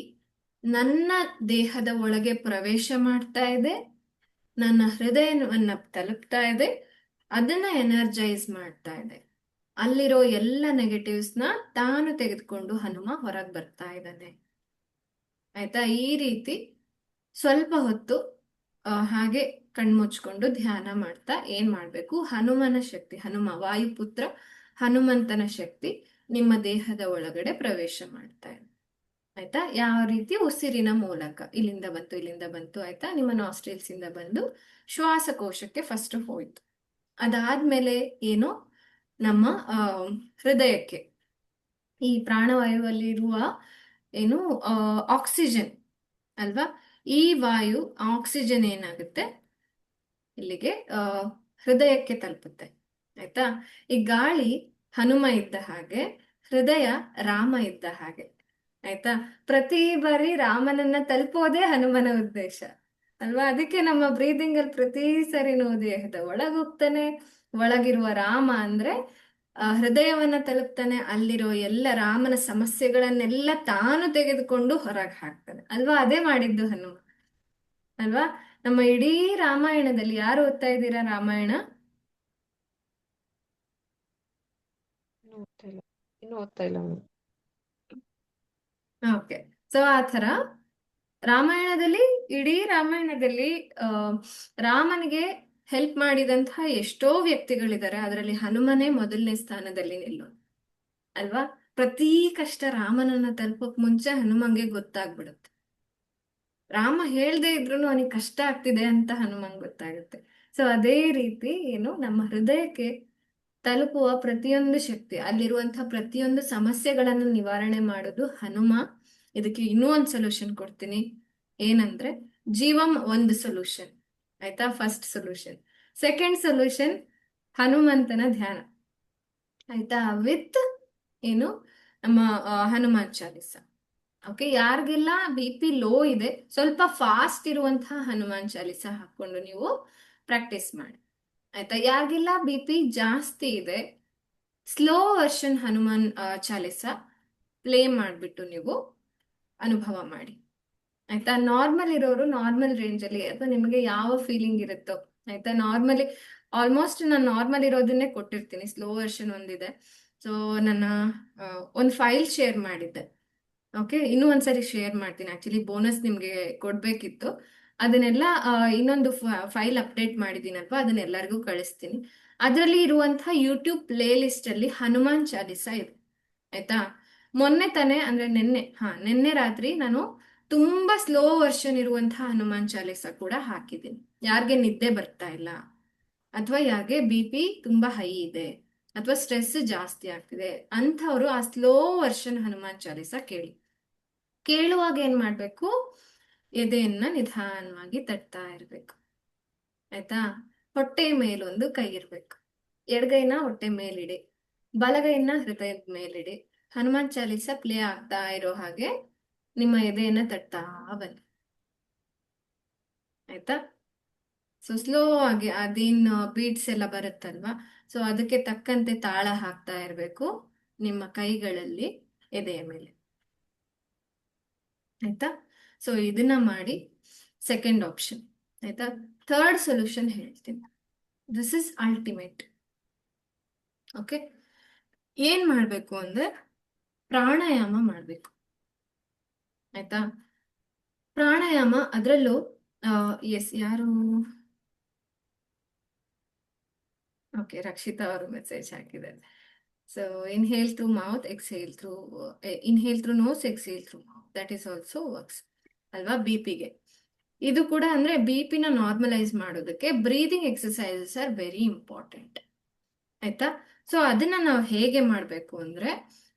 ನನ್ನ ದೇಹದ ಒಳಗೆ ಪ್ರವೇಶ ಮಾಡ್ತಾ ಇದೆ, ನನ್ನ ಹೃದಯವನ್ನ ತಲುಪ್ತಾ ಇದೆ, ಅದನ್ನ ಎನರ್ಜೈಸ್ ಮಾಡ್ತಾ ಇದೆ. ಅಲ್ಲಿರೋ ಎಲ್ಲ ನೆಗೆಟಿವ್ಸ್ನ ತಾನು ತೆಗೆದುಕೊಂಡು ಹನುಮ ಹೊರಗೆ ಬರ್ತಾ ಇದ್ದಾನೆ ಆಯ್ತಾ. ಈ ರೀತಿ ಸ್ವಲ್ಪ ಹೊತ್ತು ಹಾಗೆ ಕಣ್ಮುಚ್ಕೊಂಡು ಧ್ಯಾನ ಮಾಡ್ತಾ ಏನ್ ಮಾಡ್ಬೇಕು, ಹನುಮನ ಶಕ್ತಿ, ಹನುಮ ವಾಯುಪುತ್ರ ಹನುಮಂತನ ಶಕ್ತಿ ನಿಮ್ಮ ದೇಹದ ಒಳಗಡೆ ಪ್ರವೇಶ ಮಾಡ್ತಾ ಇದೆ ಆಯ್ತಾ. ಯಾವ ರೀತಿ, ಉಸಿರಿನ ಮೂಲಕ ಇಲ್ಲಿಂದ ಬಂತು, ಇಲ್ಲಿಂದ ಬಂತು ಆಯ್ತಾ, ನಿಮ್ಮ ನಾಸ್ಟ್ರಿಲ್ಸ್ ಇಂದ ಬಂದು ಶ್ವಾಸಕೋಶಕ್ಕೆ ಫಸ್ಟ್ ಹೋಯ್ತು. ಅದಾದ್ಮೇಲೆ ಏನು, ನಮ್ಮ ಹೃದಯಕ್ಕೆ, ಈ ಪ್ರಾಣವಾಯುವಲ್ಲಿರುವ ಏನು ಆಕ್ಸಿಜನ್ ಅಲ್ವಾ, ಈ ವಾಯು ಆಕ್ಸಿಜನ್ ಏನಾಗುತ್ತೆ ಇಲ್ಲಿಗೆ ಹೃದಯಕ್ಕೆ ತಲುಪುತ್ತೆ ಆಯ್ತಾ. ಈ ಗಾಳಿ ಹನುಮ ಇದ್ದ ಹಾಗೆ, ಹೃದಯ ರಾಮ ಇದ್ದ ಹಾಗೆ ಆಯ್ತಾ. ಪ್ರತಿ ಬಾರಿ ರಾಮನನ್ನ ತಲುಪೋದೇ ಹನುಮನ ಉದ್ದೇಶ ಅಲ್ವಾ. ಅದಕ್ಕೆ ನಮ್ಮ ಬ್ರೀದಿಂಗ್ ಅಲ್ಲಿ ಪ್ರತಿ ಸರಿನೂ ದೇಹದ ಒಳಗ್ ಹೋಗ್ತಾನೆ, ಒಳಗಿರುವ ರಾಮ ಅಂದ್ರೆ ಹೃದಯವನ್ನ ತಲುಪ್ತಾನೆ, ಅಲ್ಲಿರೋ ಎಲ್ಲ ರಾಮನ ಸಮಸ್ಯೆಗಳನ್ನೆಲ್ಲ ತಾನು ತೆಗೆದುಕೊಂಡು ಹೊರಗೆ ಹಾಕ್ತಾನೆ ಅಲ್ವಾ. ಅದೇ ಮಾಡಿದ್ದು ಹನುಮ ಅಲ್ವಾ. ನಮ್ಮ ಇಡೀ ರಾಮಾಯಣದಲ್ಲಿ ಯಾರು ಓದ್ತಾ ಇದ್ದೀರಾ ರಾಮಾಯಣ? ಇನ್ನು ಓದ್ತಾ ಇಲ್ಲ. ಇನ್ನು ಓದ್ತಾ ಇಲ್ಲ. ಓಕೆ. ಸೊ ಆ ಥರ ರಾಮಾಯಣದಲ್ಲಿ, ಇಡೀ ರಾಮಾಯಣದಲ್ಲಿ ಆ ರಾಮನಿಗೆ ಹೆಲ್ಪ್ ಮಾಡಿದಂತಹ ಎಷ್ಟೋ ವ್ಯಕ್ತಿಗಳಿದ್ದಾರೆ, ಅದರಲ್ಲಿ ಹನುಮನೇ ಮೊದಲನೇ ಸ್ಥಾನದಲ್ಲಿ ನಿಲ್ಲೋದು ಅಲ್ವಾ. ಪ್ರತಿ ಕಷ್ಟ ರಾಮನನ್ನ ತಲುಪಕ್ ಮುಂಚೆ ಹನುಮಂಗೆ ಗೊತ್ತಾಗ್ಬಿಡುತ್ತೆ. ರಾಮ ಹೇಳ್ದೇ ಇದ್ರು ಅವನಿಗೆ ಕಷ್ಟ ಆಗ್ತಿದೆ ಅಂತ ಹನುಮಂಗ್ ಗೊತ್ತಾಗುತ್ತೆ. ಸೊ ಅದೇ ರೀತಿ ಏನು ನಮ್ಮ ಹೃದಯಕ್ಕೆ ತಲುಪುವ ಪ್ರತಿಯೊಂದು ಶಕ್ತಿ, ಅಲ್ಲಿರುವಂತಹ ಪ್ರತಿಯೊಂದು ಸಮಸ್ಯೆಗಳನ್ನು ನಿವಾರಣೆ ಮಾಡೋದು ಹನುಮ. ಇದಕ್ಕೆ ಇನ್ನೂ ಒಂದು ಸೊಲ್ಯೂಷನ್ ಕೊಡ್ತೀನಿ. ಏನಂದ್ರೆ ಜೀವಂ ಒಂದು ಸೊಲ್ಯೂಷನ್, ಆಯ್ತಾ, ಫಸ್ಟ್ ಸೊಲ್ಯೂಷನ್. ಸೆಕೆಂಡ್ ಸೊಲ್ಯೂಷನ್ ಹನುಮಂತನ ಧ್ಯಾನ, ಆಯ್ತಾ, ವಿತ್ ಏನು ನಮ್ಮ ಹನುಮಾನ್ ಚಾಲಿಸ. ಓಕೆ, ಯಾರಿಗೆಲ್ಲ ಬಿ ಪಿ ಲೋ ಇದೆ, ಸ್ವಲ್ಪ ಫಾಸ್ಟ್ ಇರುವಂತಹ ಹನುಮಾನ್ ಚಾಲಿಸ ಹಾಕೊಂಡು ನೀವು ಪ್ರಾಕ್ಟೀಸ್ ಮಾಡಿ, ಆಯ್ತಾ. ಯಾರಿಗೆಲ್ಲ ಬಿ ಪಿ ಜಾಸ್ತಿ ಇದೆ, slow version Hanuman Chalisa play ಮಾಡಿಬಿಟ್ಟು ನೀವು ಅನುಭವ ಮಾಡಿ, ಆಯ್ತಾ. ನಾರ್ಮಲ್ ಇರೋರು ನಾರ್ಮಲ್ ರೇಂಜ್ ಅಲ್ಲಿ, ಅಥವಾ ನಿಮಗೆ ಯಾವ ಫೀಲಿಂಗ್ ಇರುತ್ತೋ, ಆಯ್ತಾ. ನಾರ್ಮಲಿ ಆಲ್ಮೋಸ್ಟ್ ನಾನು ನಾರ್ಮಲ್ ಇರೋದನ್ನೇ ಕೊಟ್ಟಿರ್ತೀನಿ, ಸ್ಲೋ ವರ್ಷನ್ ಒಂದಿದೆ. ಸೊ ನನ್ನ ಒಂದು ಫೈಲ್ ಶೇರ್ ಮಾಡಿದ್ದೆ. ಓಕೆ, ಇನ್ನೂ ಒಂದ್ಸರಿ ಶೇರ್ ಮಾಡ್ತೀನಿ. ಆಕ್ಚುಲಿ ಬೋನಸ್ ನಿಮ್ಗೆ ಕೊಡ್ಬೇಕಿತ್ತು, ಅದನ್ನೆಲ್ಲ ಇನ್ನೊಂದು ಫೈಲ್ ಅಪ್ಡೇಟ್ ಮಾಡಿದ್ದೀನಲ್ವಾ, ಅದನ್ನೆಲ್ಲರಿಗೂ ಕಳಿಸ್ತೀನಿ. ಅದರಲ್ಲಿ ಇರುವಂತಹ ಯೂಟ್ಯೂಬ್ ಪ್ಲೇ ಲಿಸ್ಟ್ ಅಲ್ಲಿ ಹನುಮಾನ್ ಚಾಲಿಸ ಇದೆ, ಆಯ್ತಾ. ಮೊನ್ನೆ ತಾನೇ ಅಂದ್ರೆ ನಿನ್ನೆ ರಾತ್ರಿ ನಾನು ತುಂಬಾ ಸ್ಲೋ ವರ್ಷನ್ ಇರುವಂತಹ ಹನುಮಾನ್ ಚಾಲಿಸ ಕೂಡ ಹಾಕಿದ್ದೀನಿ. ಯಾರಿಗೆ ನಿದ್ದೆ ಬರ್ತಾ ಇಲ್ಲ, ಅಥವಾ ಯಾರಿಗೆ ಬಿ ಪಿ ತುಂಬಾ ಹೈ ಇದೆ, ಅಥವಾ ಸ್ಟ್ರೆಸ್ ಜಾಸ್ತಿ ಆಗ್ತಿದೆ ಅಂಥವ್ರು ಆ ಸ್ಲೋ ವರ್ಷನ್ ಹನುಮಾನ್ ಚಾಲಿಸ ಕೇಳಿ. ಕೇಳುವಾಗ ಏನ್ ಮಾಡ್ಬೇಕು, ಎದೆಯನ್ನ ನಿಧಾನವಾಗಿ ತಟ್ತಾ ಇರ್ಬೇಕು, ಆಯ್ತಾ. ಹೊಟ್ಟೆ ಮೇಲೊಂದು ಕೈ ಇರ್ಬೇಕು, ಎಡಗೈನ ಹೊಟ್ಟೆ ಮೇಲಿಡಿ, ಬಲಗೈನ ಹೃದಯದ ಮೇಲಿಡಿ. ಹನುಮಾನ್ ಚಾಲಿಸ ಪ್ಲೇ ಆಗ್ತಾ ಇರೋ ಹಾಗೆ ನಿಮ್ಮ ಎದೆಯನ್ನ ತಟ್ತಾ ಬನ್ನಿ, ಆಯ್ತಾ. ಸೊ ಸ್ಲೋ ಆಗಿ ಅದೇನ್ ಬೀಟ್ಸ್ ಎಲ್ಲ ಬರುತ್ತಲ್ವಾ, ಸೊ ಅದಕ್ಕೆ ತಕ್ಕಂತೆ ತಾಳ ಹಾಕ್ತಾ ಇರಬೇಕು ನಿಮ್ಮ ಕೈಗಳಲ್ಲಿ ಎದೆಯ ಮೇಲೆ, ಆಯ್ತಾ. ಸೊ ಇದನ್ನ ಮಾಡಿ, ಸೆಕೆಂಡ್ ಆಪ್ಷನ್, ಆಯ್ತಾ. ಥರ್ಡ್ ಸೊಲ್ಯೂಷನ್ ಹೇಳ್ತೀನಿ, ದಿಸ್ ಇಸ್ ಅಲ್ಟಿಮೇಟ್. ಓಕೆ, ಏನ್ ಮಾಡ್ಬೇಕು ಅಂದ್ರೆ ಪ್ರಾಣಾಯಾಮ ಮಾಡ್ಬೇಕು, ಆಯ್ತಾ. ಪ್ರಾಣಾಯಾಮ, ಅದರಲ್ಲೂ ಎಸ್ ಯಾರು, ಓಕೆ, ರಕ್ಷಿತಾ ಅವರು ಮೆಸೇಜ್ ಹಾಕಿದ್ದಾರೆ. So inhale through mouth, exhale through, inhale through nose, exhale through mouth, that is also works ಅಲ್ವಾ ಬಿ ಪಿಗೆ. ಇದು ಕೂಡ ಅಂದ್ರೆ ಬಿ ಪಿನ ನಾರ್ಮಲೈಸ್ ಮಾಡೋದಕ್ಕೆ breathing exercises are very important, ಆಯ್ತಾ. ಸೊ ಅದನ್ನ ನಾವು ಹೇಗೆ ಮಾಡಬೇಕು ಅಂದ್ರೆ,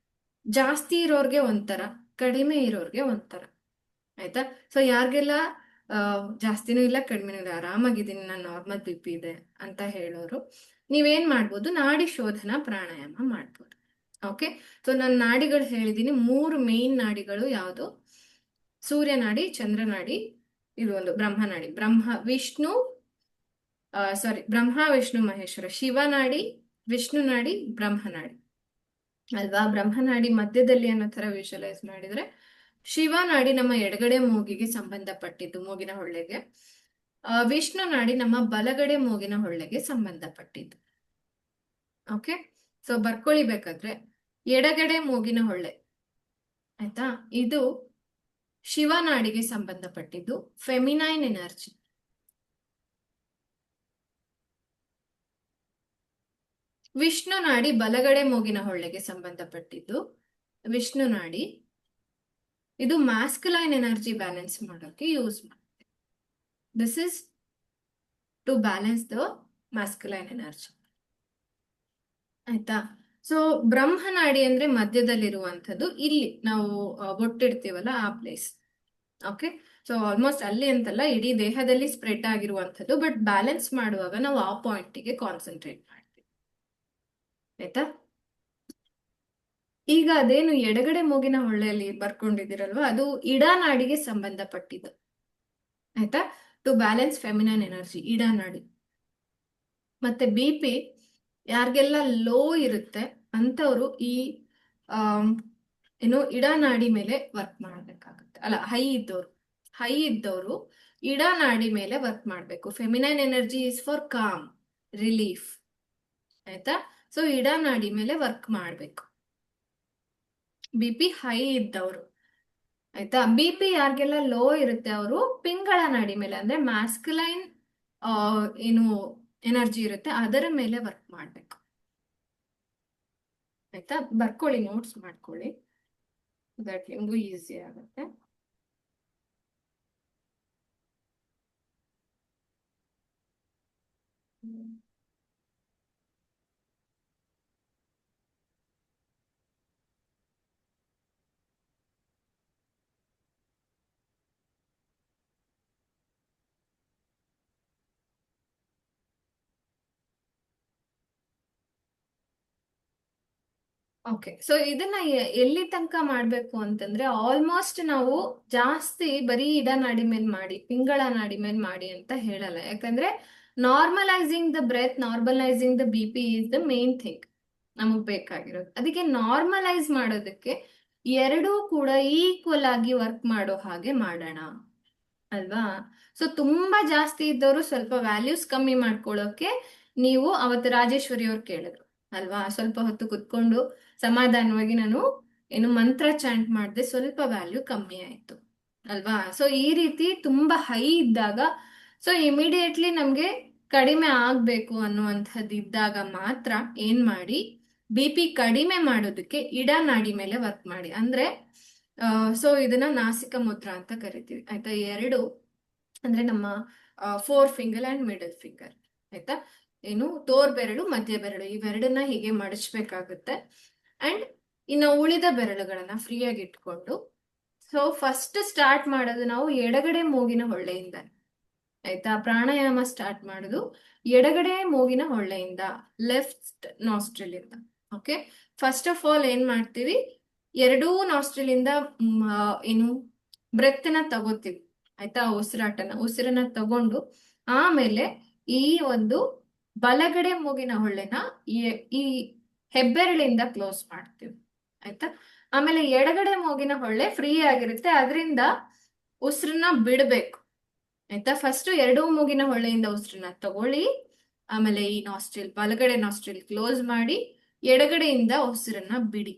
ಜಾಸ್ತಿ ಇರೋರ್ಗೆ ಒಂಥರ, ಕಡಿಮೆ ಇರೋರ್ಗೆ ಒಂಥರ, ಆಯ್ತಾ. ಸೊ ಯಾರಿಗೆಲ್ಲ ಜಾಸ್ತಿನೂ ಇಲ್ಲ ಕಡಿಮೆನೂ ಇಲ್ಲ, ಆರಾಮಾಗಿದ್ದೀನಿ, ನಾನು ನಾರ್ಮಲ್ ಬಿ ಪಿ ಇದೆ ಅಂತ ಹೇಳೋರು ನೀವೇನ್ ಮಾಡ್ಬೋದು, ನಾಡಿ ಶೋಧನಾ ಪ್ರಾಣಾಯಾಮ ಮಾಡ್ಬೋದು. ಓಕೆ, ಸೊ ನಾನು ನಾಡಿಗಳು ಹೇಳಿದ್ದೀನಿ, 3 ಮೇನ್ ನಾಡಿಗಳು ಯಾವುದು, ಸೂರ್ಯನಾಡಿ, ಚಂದ್ರನಾಡಿ, ಇದು ಒಂದು ಬ್ರಹ್ಮನಾಡಿ, ಬ್ರಹ್ಮ ವಿಷ್ಣು ಮಹೇಶ್ವರ, ಶಿವನಾಡಿ, ವಿಷ್ಣುನಾಡಿ, ಬ್ರಹ್ಮನಾಡಿ ಅಲ್ವಾ. ಬ್ರಹ್ಮನಾಡಿ ಮಧ್ಯದಲ್ಲಿ ಅನ್ನೋ ತರ ವಿಜುವಲೈಸ್ ಮಾಡಿದ್ರೆ, ಶಿವನಾಡಿ ನಮ್ಮ ಎಡಗಡೆ ಮೂಗಿಗೆ ಸಂಬಂಧಪಟ್ಟಿದ್ದು, ಮೂಗಿನ ಹೊಳ್ಳೆಗೆ. ವಿಷ್ಣು ನಾಡಿ ನಮ್ಮ ಬಲಗಡೆ ಮೂಗಿನ ಹೊಳ್ಳೆಗೆ ಸಂಬಂಧಪಟ್ಟಿದ್ದು. ಓಕೆ, ಸೊ ಬರ್ಕೊಳಿಬೇಕಾದ್ರೆ ಎಡಗಡೆ ಮೂಗಿನ ಹೊಳ್ಳೆ, ಆಯ್ತಾ, ಇದು ಶಿವನಾಡಿಗೆ ಸಂಬಂಧಪಟ್ಟಿದ್ದು, ಫೆಮಿನೈನ್ ಎನರ್ಜಿ. ವಿಷ್ಣು ನಾಡಿ ಬಲಗಡೆ ಮೂಗಿನ ಹೊಳ್ಳೆಗೆ ಸಂಬಂಧಪಟ್ಟಿದ್ದು, ವಿಷ್ಣು ನಾಡಿ ಇದು ಮ್ಯಾಸ್ಕ್ಯುಲೈನ್ ಎನರ್ಜಿ ಬ್ಯಾಲೆನ್ಸ್ ಮಾಡೋಕೆ ಯೂಸ್ ಮಾಡುತ್ತೆ. This is to balance the masculine energy, ಆಯ್ತಾ. ಸೊ ಬ್ರಹ್ಮನಾಡಿ ಅಂದ್ರೆ ಮಧ್ಯದಲ್ಲಿರುವಂಥದ್ದು, ಇಲ್ಲಿ ನಾವು ಒಟ್ಟಿಡ್ತೀವಲ್ಲ ಆ ಪ್ಲೇಸ್. ಓಕೆ, ಸೊ ಆಲ್ಮೋಸ್ಟ್ ಅಲ್ಲಿ ಅಂತಲ್ಲ, ಇಡೀ ದೇಹದಲ್ಲಿ ಸ್ಪ್ರೆಡ್ ಆಗಿರುವಂಥದ್ದು, ಬಟ್ ಬ್ಯಾಲೆನ್ಸ್ ಮಾಡುವಾಗ ನಾವು ಆ ಪಾಯಿಂಟಿಗೆ ಕಾನ್ಸಂಟ್ರೇಟ್ ಮಾಡ್ತೀವಿ, ಆಯ್ತಾ. ಈಗ ಅದೇನು ಎಡಗಡೆ ಮೂಗಿನ ಹೊಳ್ಳೆಯಲ್ಲಿ ಬರ್ಕೊಂಡಿದ್ದೀರಲ್ವಾ, ಅದು ಇಡಾನಾಡಿಗೆ ಸಂಬಂಧಪಟ್ಟಿದ್ದು, ಆಯ್ತಾ. ಟು ಬ್ಯಾಲೆನ್ಸ್ ಫೆಮಿನೈನ್ ಎನರ್ಜಿ, ಇಡಾನಾಡಿ. ಮತ್ತೆ ಬಿ ಪಿ ಯಾರಿಗೆಲ್ಲ ಲೋ ಇರುತ್ತೆ ಅಂತವರು ಈ ಏನು ಇಡಾನಾಡಿ ಮೇಲೆ ವರ್ಕ್ ಮಾಡಬೇಕಾಗುತ್ತೆ, ಅಲ್ಲ, ಹೈ ಇದ್ದವರು ಇಡಾನಾಡಿ ಮೇಲೆ ವರ್ಕ್ ಮಾಡಬೇಕು. Feminine energy is for com, relief, ಆಯ್ತಾ. ಸೊ ಇಡಾನಾಡಿ ಮೇಲೆ ವರ್ಕ್ ಮಾಡಬೇಕು ಬಿ ಪಿ ಹೈ ಇದ್ದವರು. ಆಯ್ತಾ. ಬಿ ಪಿ ಯಾರಿಗೆಲ್ಲ ಲೋ ಇರುತ್ತೆ ಅವರು ಪಿಂಗಳ ನಾಡಿ ಮೇಲೆ ಅಂದ್ರೆ ಮ್ಯಾಸ್ಕ್ಯುಲೈನ್ ಏನು ಎನರ್ಜಿ ಇರುತ್ತೆ ಅದರ ಮೇಲೆ ವರ್ಕ್ ಮಾಡ್ಬೇಕು. ಆಯ್ತಾ, ಬರ್ಕೊಳ್ಳಿ, ನೋಟ್ಸ್ ಮಾಡ್ಕೊಳ್ಳಿ, ದಟ್ ನಿಮ್ಗೂ ಈಸಿ ಆಗುತ್ತೆ. ಓಕೆ, ಸೊ ಇದನ್ನ ಎಲ್ಲಿ ತನಕ ಮಾಡ್ಬೇಕು ಅಂತಂದ್ರೆ ಆಲ್ಮೋಸ್ಟ್ ನಾವು ಜಾಸ್ತಿ ಬರೀ ಇಡ ನಾಡಿ ಮೇಲ್ ಮಾಡಿ ಪಿಂಗಳ ನಾಡಿ ಮೇಲ್ ಮಾಡಿ ಅಂತ ಹೇಳಲ್ಲ. ಯಾಕಂದ್ರೆ normalising the breath, normalising the B P is the main thing ನಮಗ್ ಬೇಕಾಗಿರೋದು. ಅದಕ್ಕೆ ನಾರ್ಮಲೈಸ್ ಮಾಡೋದಕ್ಕೆ ಎರಡೂ ಕೂಡ ಈಕ್ವಲ್ ಆಗಿ ವರ್ಕ್ ಮಾಡೋ ಹಾಗೆ ಮಾಡೋಣ ಅಲ್ವಾ. ಸೊ ತುಂಬಾ ಜಾಸ್ತಿ ಇದ್ದವರು ಸ್ವಲ್ಪ ವ್ಯಾಲ್ಯೂಸ್ ಕಮ್ಮಿ ಮಾಡ್ಕೊಳ್ಳೋಕೆ ನೀವು ಅವತ್ತು ರಾಜೇಶ್ವರಿ ಅವ್ರು ಕೇಳಿದ್ರು ಅಲ್ವಾ, ಸ್ವಲ್ಪ ಹೊತ್ತು ಕುತ್ಕೊಂಡು ಸಮಾಧಾನವಾಗಿ ನಾನು ಏನು ಮಂತ್ರ ಚಾಂಟ್ ಮಾಡಿದೆ, ಸ್ವಲ್ಪ ವ್ಯಾಲ್ಯೂ ಕಮ್ಮಿ ಆಯ್ತು ಅಲ್ವಾ. ಸೊ ಈ ರೀತಿ ತುಂಬಾ ಹೈ ಇದ್ದಾಗ, ಸೊ ಇಮಿಡಿಯೇಟ್ಲಿ ನಮ್ಗೆ ಕಡಿಮೆ ಆಗ್ಬೇಕು ಅನ್ನುವಂಥದ್ದು ಇದ್ದಾಗ ಮಾತ್ರ ಏನ್ ಮಾಡಿ, ಬಿ ಪಿ ಕಡಿಮೆ ಮಾಡೋದಕ್ಕೆ ಇಡ ನಾಡಿ ಮೇಲೆ ವರ್ಕ್ ಮಾಡಿ. ಅಂದ್ರೆ ಸೊ ಇದನ್ನ ನಾಸಿಕ ಮುದ್ರಾ ಅಂತ ಕರಿತೀವಿ ಆಯ್ತಾ. ಎರಡು ಅಂದ್ರೆ ನಮ್ಮ four finger and middle finger ಆಯ್ತಾ, ಏನು ತೋರ್ ಬೆರಳು ಮಧ್ಯ ಬೆರಳು ಇವೆರಡನ್ನ ಹೀಗೆ ಮಡಚ್ಬೇಕಾಗುತ್ತೆ. ಅಂಡ್ ಇನ್ನು ಉಳಿದ ಬೆರಳುಗಳನ್ನ ಫ್ರೀಯಾಗಿ ಇಟ್ಕೊಂಡು, ಸೊ ಫಸ್ಟ್ ಸ್ಟಾರ್ಟ್ ಮಾಡೋದು ನಾವು ಎಡಗಡೆ ಮೂಗಿನ ಹೊಳ್ಳೆಯಿಂದ ಆಯ್ತಾ. ಪ್ರಾಣಾಯಾಮ ಸ್ಟಾರ್ಟ್ ಮಾಡೋದು ಎಡಗಡೆ ಮೂಗಿನ ಹೊಳ್ಳೆಯಿಂದ, ಲೆಫ್ಟ್ ನಾಸ್ಟ್ರಿಲ್ ಇಂದ. ಓಕೆ, ಫಸ್ಟ್ ಆಫ್ ಆಲ್ ಏನ್ ಮಾಡ್ತೀವಿ, ಎರಡೂ ನಾಸ್ಟ್ರಿಲ್ ಇಂದ ಏನು ಬ್ರೆತ್ನ ತಗೋತೀವಿ ಆಯ್ತಾ, ಉಸಿರನ್ನ ತಗೊಂಡು ಆಮೇಲೆ ಈ ಒಂದು ಬಲಗಡೆ ಮೂಗಿನ ಹೊಳ್ಳೆನ ಈ ಹೆಬ್ಬೆರಳಿಂದ ಕ್ಲೋಸ್ ಮಾಡ್ತೀವಿ ಆಯ್ತಾ. ಆಮೇಲೆ ಎಡಗಡೆ ಮೂಗಿನ ಹೊಳ್ಳೆ ಫ್ರೀ ಆಗಿರುತ್ತೆ, ಅದರಿಂದ ಉಸಿರನ್ನ ಬಿಡಬೇಕು ಆಯ್ತಾ. ಫಸ್ಟ್ ಎರಡೂ ಮೂಗಿನ ಹೊಳ್ಳೆಯಿಂದ ಉಸಿರನ್ನ ತಗೊಳ್ಳಿ, ಆಮೇಲೆ ಈ ನಾಸ್ಟ್ರಿಲ್ ಬಲಗಡೆ ನಾಸ್ಟ್ರಿಲ್ ಕ್ಲೋಸ್ ಮಾಡಿ ಎಡಗಡೆಯಿಂದ ಉಸಿರನ್ನ ಬಿಡಿ.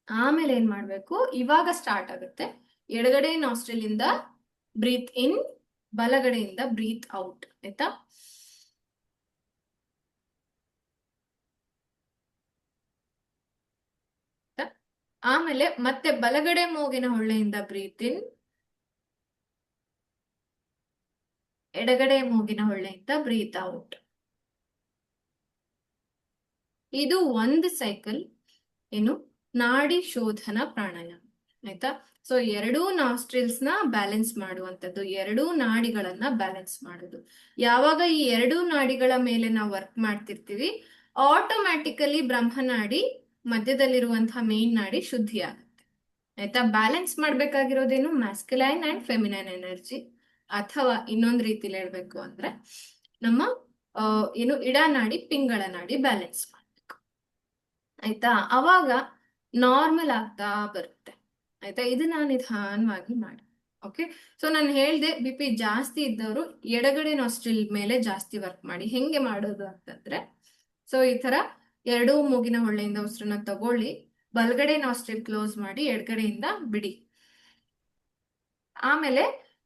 ಆಮೇಲೆ ಏನ್ ಮಾಡ್ಬೇಕು, ಇವಾಗ ಸ್ಟಾರ್ಟ್ ಆಗುತ್ತೆ. ಎಡಗಡೆ ನಾಸ್ಟ್ರಿಲ್ ಇಂದ ಬ್ರೀತ್ ಇನ್, ಬಲಗಡೆಯಿಂದ ಬ್ರೀತ್ ಔಟ್ ಆಯ್ತಾ. ಆಮೇಲೆ ಮತ್ತೆ ಬಲಗಡೆ ಮೂಗಿನ ಹೊಳ್ಳೆಯಿಂದ ಬ್ರೀತ್ ಇನ್, ಎಡಗಡೆ ಮೂಗಿನ ಹೊಳ್ಳೆಯಿಂದ ಬ್ರೀತ್ ಔಟ್. ಇದು ಒಂದು ಸೈಕಲ್ ಏನು ನಾಡಿ ಶೋಧನ ಪ್ರಾಣಾಯಾಮ ಆಯ್ತಾ. ಸೊ ಎರಡೂ ನಾಸ್ಟ್ರಿಲ್ಸ್ ನ ಬ್ಯಾಲೆನ್ಸ್ ಮಾಡುವಂಥದ್ದು, ಎರಡೂ ನಾಡಿಗಳನ್ನ ಬ್ಯಾಲೆನ್ಸ್ ಮಾಡೋದು. ಯಾವಾಗ ಈ ಎರಡೂ ನಾಡಿಗಳ ಮೇಲೆ ನಾವು ವರ್ಕ್ ಮಾಡ್ತಿರ್ತೀವಿ, ಆಟೋಮ್ಯಾಟಿಕಲಿ ಬ್ರಹ್ಮನಾಡಿ ಮಧ್ಯದಲ್ಲಿರುವಂತಹ ಮೇನ್ ನಾಡಿ ಶುದ್ಧಿ ಆಗುತ್ತೆ ಆಯ್ತಾ. ಬ್ಯಾಲೆನ್ಸ್ ಮಾಡ್ಬೇಕಾಗಿರೋದೇನು, ಮ್ಯಾಸ್ಕ್ಯುಲೈನ್ ಅಂಡ್ ಫೆಮಿನೈನ್ ಎನರ್ಜಿ, ಅಥವಾ ಇನ್ನೊಂದು ರೀತಿಲಿ ಹೇಳ್ಬೇಕು ಅಂದ್ರೆ ನಮ್ಮ ಏನು ಇಡ ನಾಡಿ ಪಿಂಗಳ ನಾಡಿ ಬ್ಯಾಲೆನ್ಸ್ ಮಾಡ್ಬೇಕು ಆಯ್ತಾ. ಅವಾಗ ನಾರ್ಮಲ್ ಆಗ್ತಾ ಬರುತ್ತೆ ಆಯ್ತಾ. ಇದನ್ನ ನಿಧಾನವಾಗಿ ಮಾಡಿ. ಓಕೆ, ಸೊ ನಾನು ಹೇಳ್ದೆ ಬಿ ಪಿ ಜಾಸ್ತಿ ಇದ್ದವರು ಎಡಗಡೆ ನಾಸ್ಟ್ರಿಲ್ ಮೇಲೆ ಜಾಸ್ತಿ ವರ್ಕ್ ಮಾಡಿ. ಹೆಂಗೆ ಮಾಡೋದು ಅಂತಂದ್ರೆ, ಸೊ ಈ ತರ ಎರಡೂ ಮೂಗಿನ ಹೊಳ್ಳೆಯಿಂದ ಉಸಿರನ್ನ ತಗೊಳ್ಳಿ, ಬಲಗಡೆ ನಾಸ್ಟ್ರಿಲ್ ಕ್ಲೋಸ್ ಮಾಡಿ ಎಡಗಡೆಯಿಂದ ಬಿಡಿ. ಆಮೇಲೆ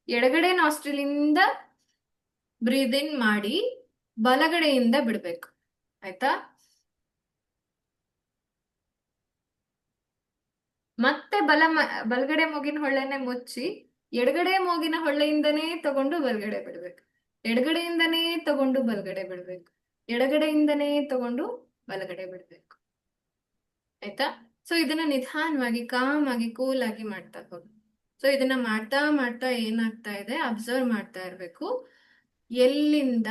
ಎಡಗಡೆ ನಾಸ್ಟ್ರಿಲ್ ಇಂದ ಬ್ರೀದ್ ಇನ್ ಮಾಡಿ ಬಲಗಡೆಯಿಂದ ಬಿಡ್ಬೇಕು ಆಯ್ತಾ. ಮತ್ತೆ ಬಲಗಡೆ ಮೂಗಿನ ಹೊಳ್ಳೆನೆ ಮುಚ್ಚಿ ಎಡಗಡೆ ಮೂಗಿನ ಹೊಳ್ಳೆಯಿಂದನೇ ತಗೊಂಡು ಬಲಗಡೆ ಬಿಡ್ಬೇಕು, ಎಡಗಡೆಯಿಂದನೇ ತಗೊಂಡು ಬಲಗಡೆ ಬಿಡ್ಬೇಕು, ಎಡಗಡೆಯಿಂದನೇ ತಗೊಂಡು ಬಲಗಡೆ ಬಿಡ್ಬೇಕು ಆಯ್ತಾ. ಸೊ ಇದನ್ನ ನಿಧಾನವಾಗಿ ಕಾಮ್ ಆಗಿ ಕೂಲ್ ಆಗಿ ಮಾಡ್ತಾ ಹೋಗಿ. ಸೊ ಇದನ್ನ ಮಾಡ್ತಾ ಮಾಡ್ತಾ ಏನಾಗ್ತಾ ಇದೆ ಅಬ್ಸರ್ವ್ ಮಾಡ್ತಾ ಇರ್ಬೇಕು. ಎಲ್ಲಿಂದ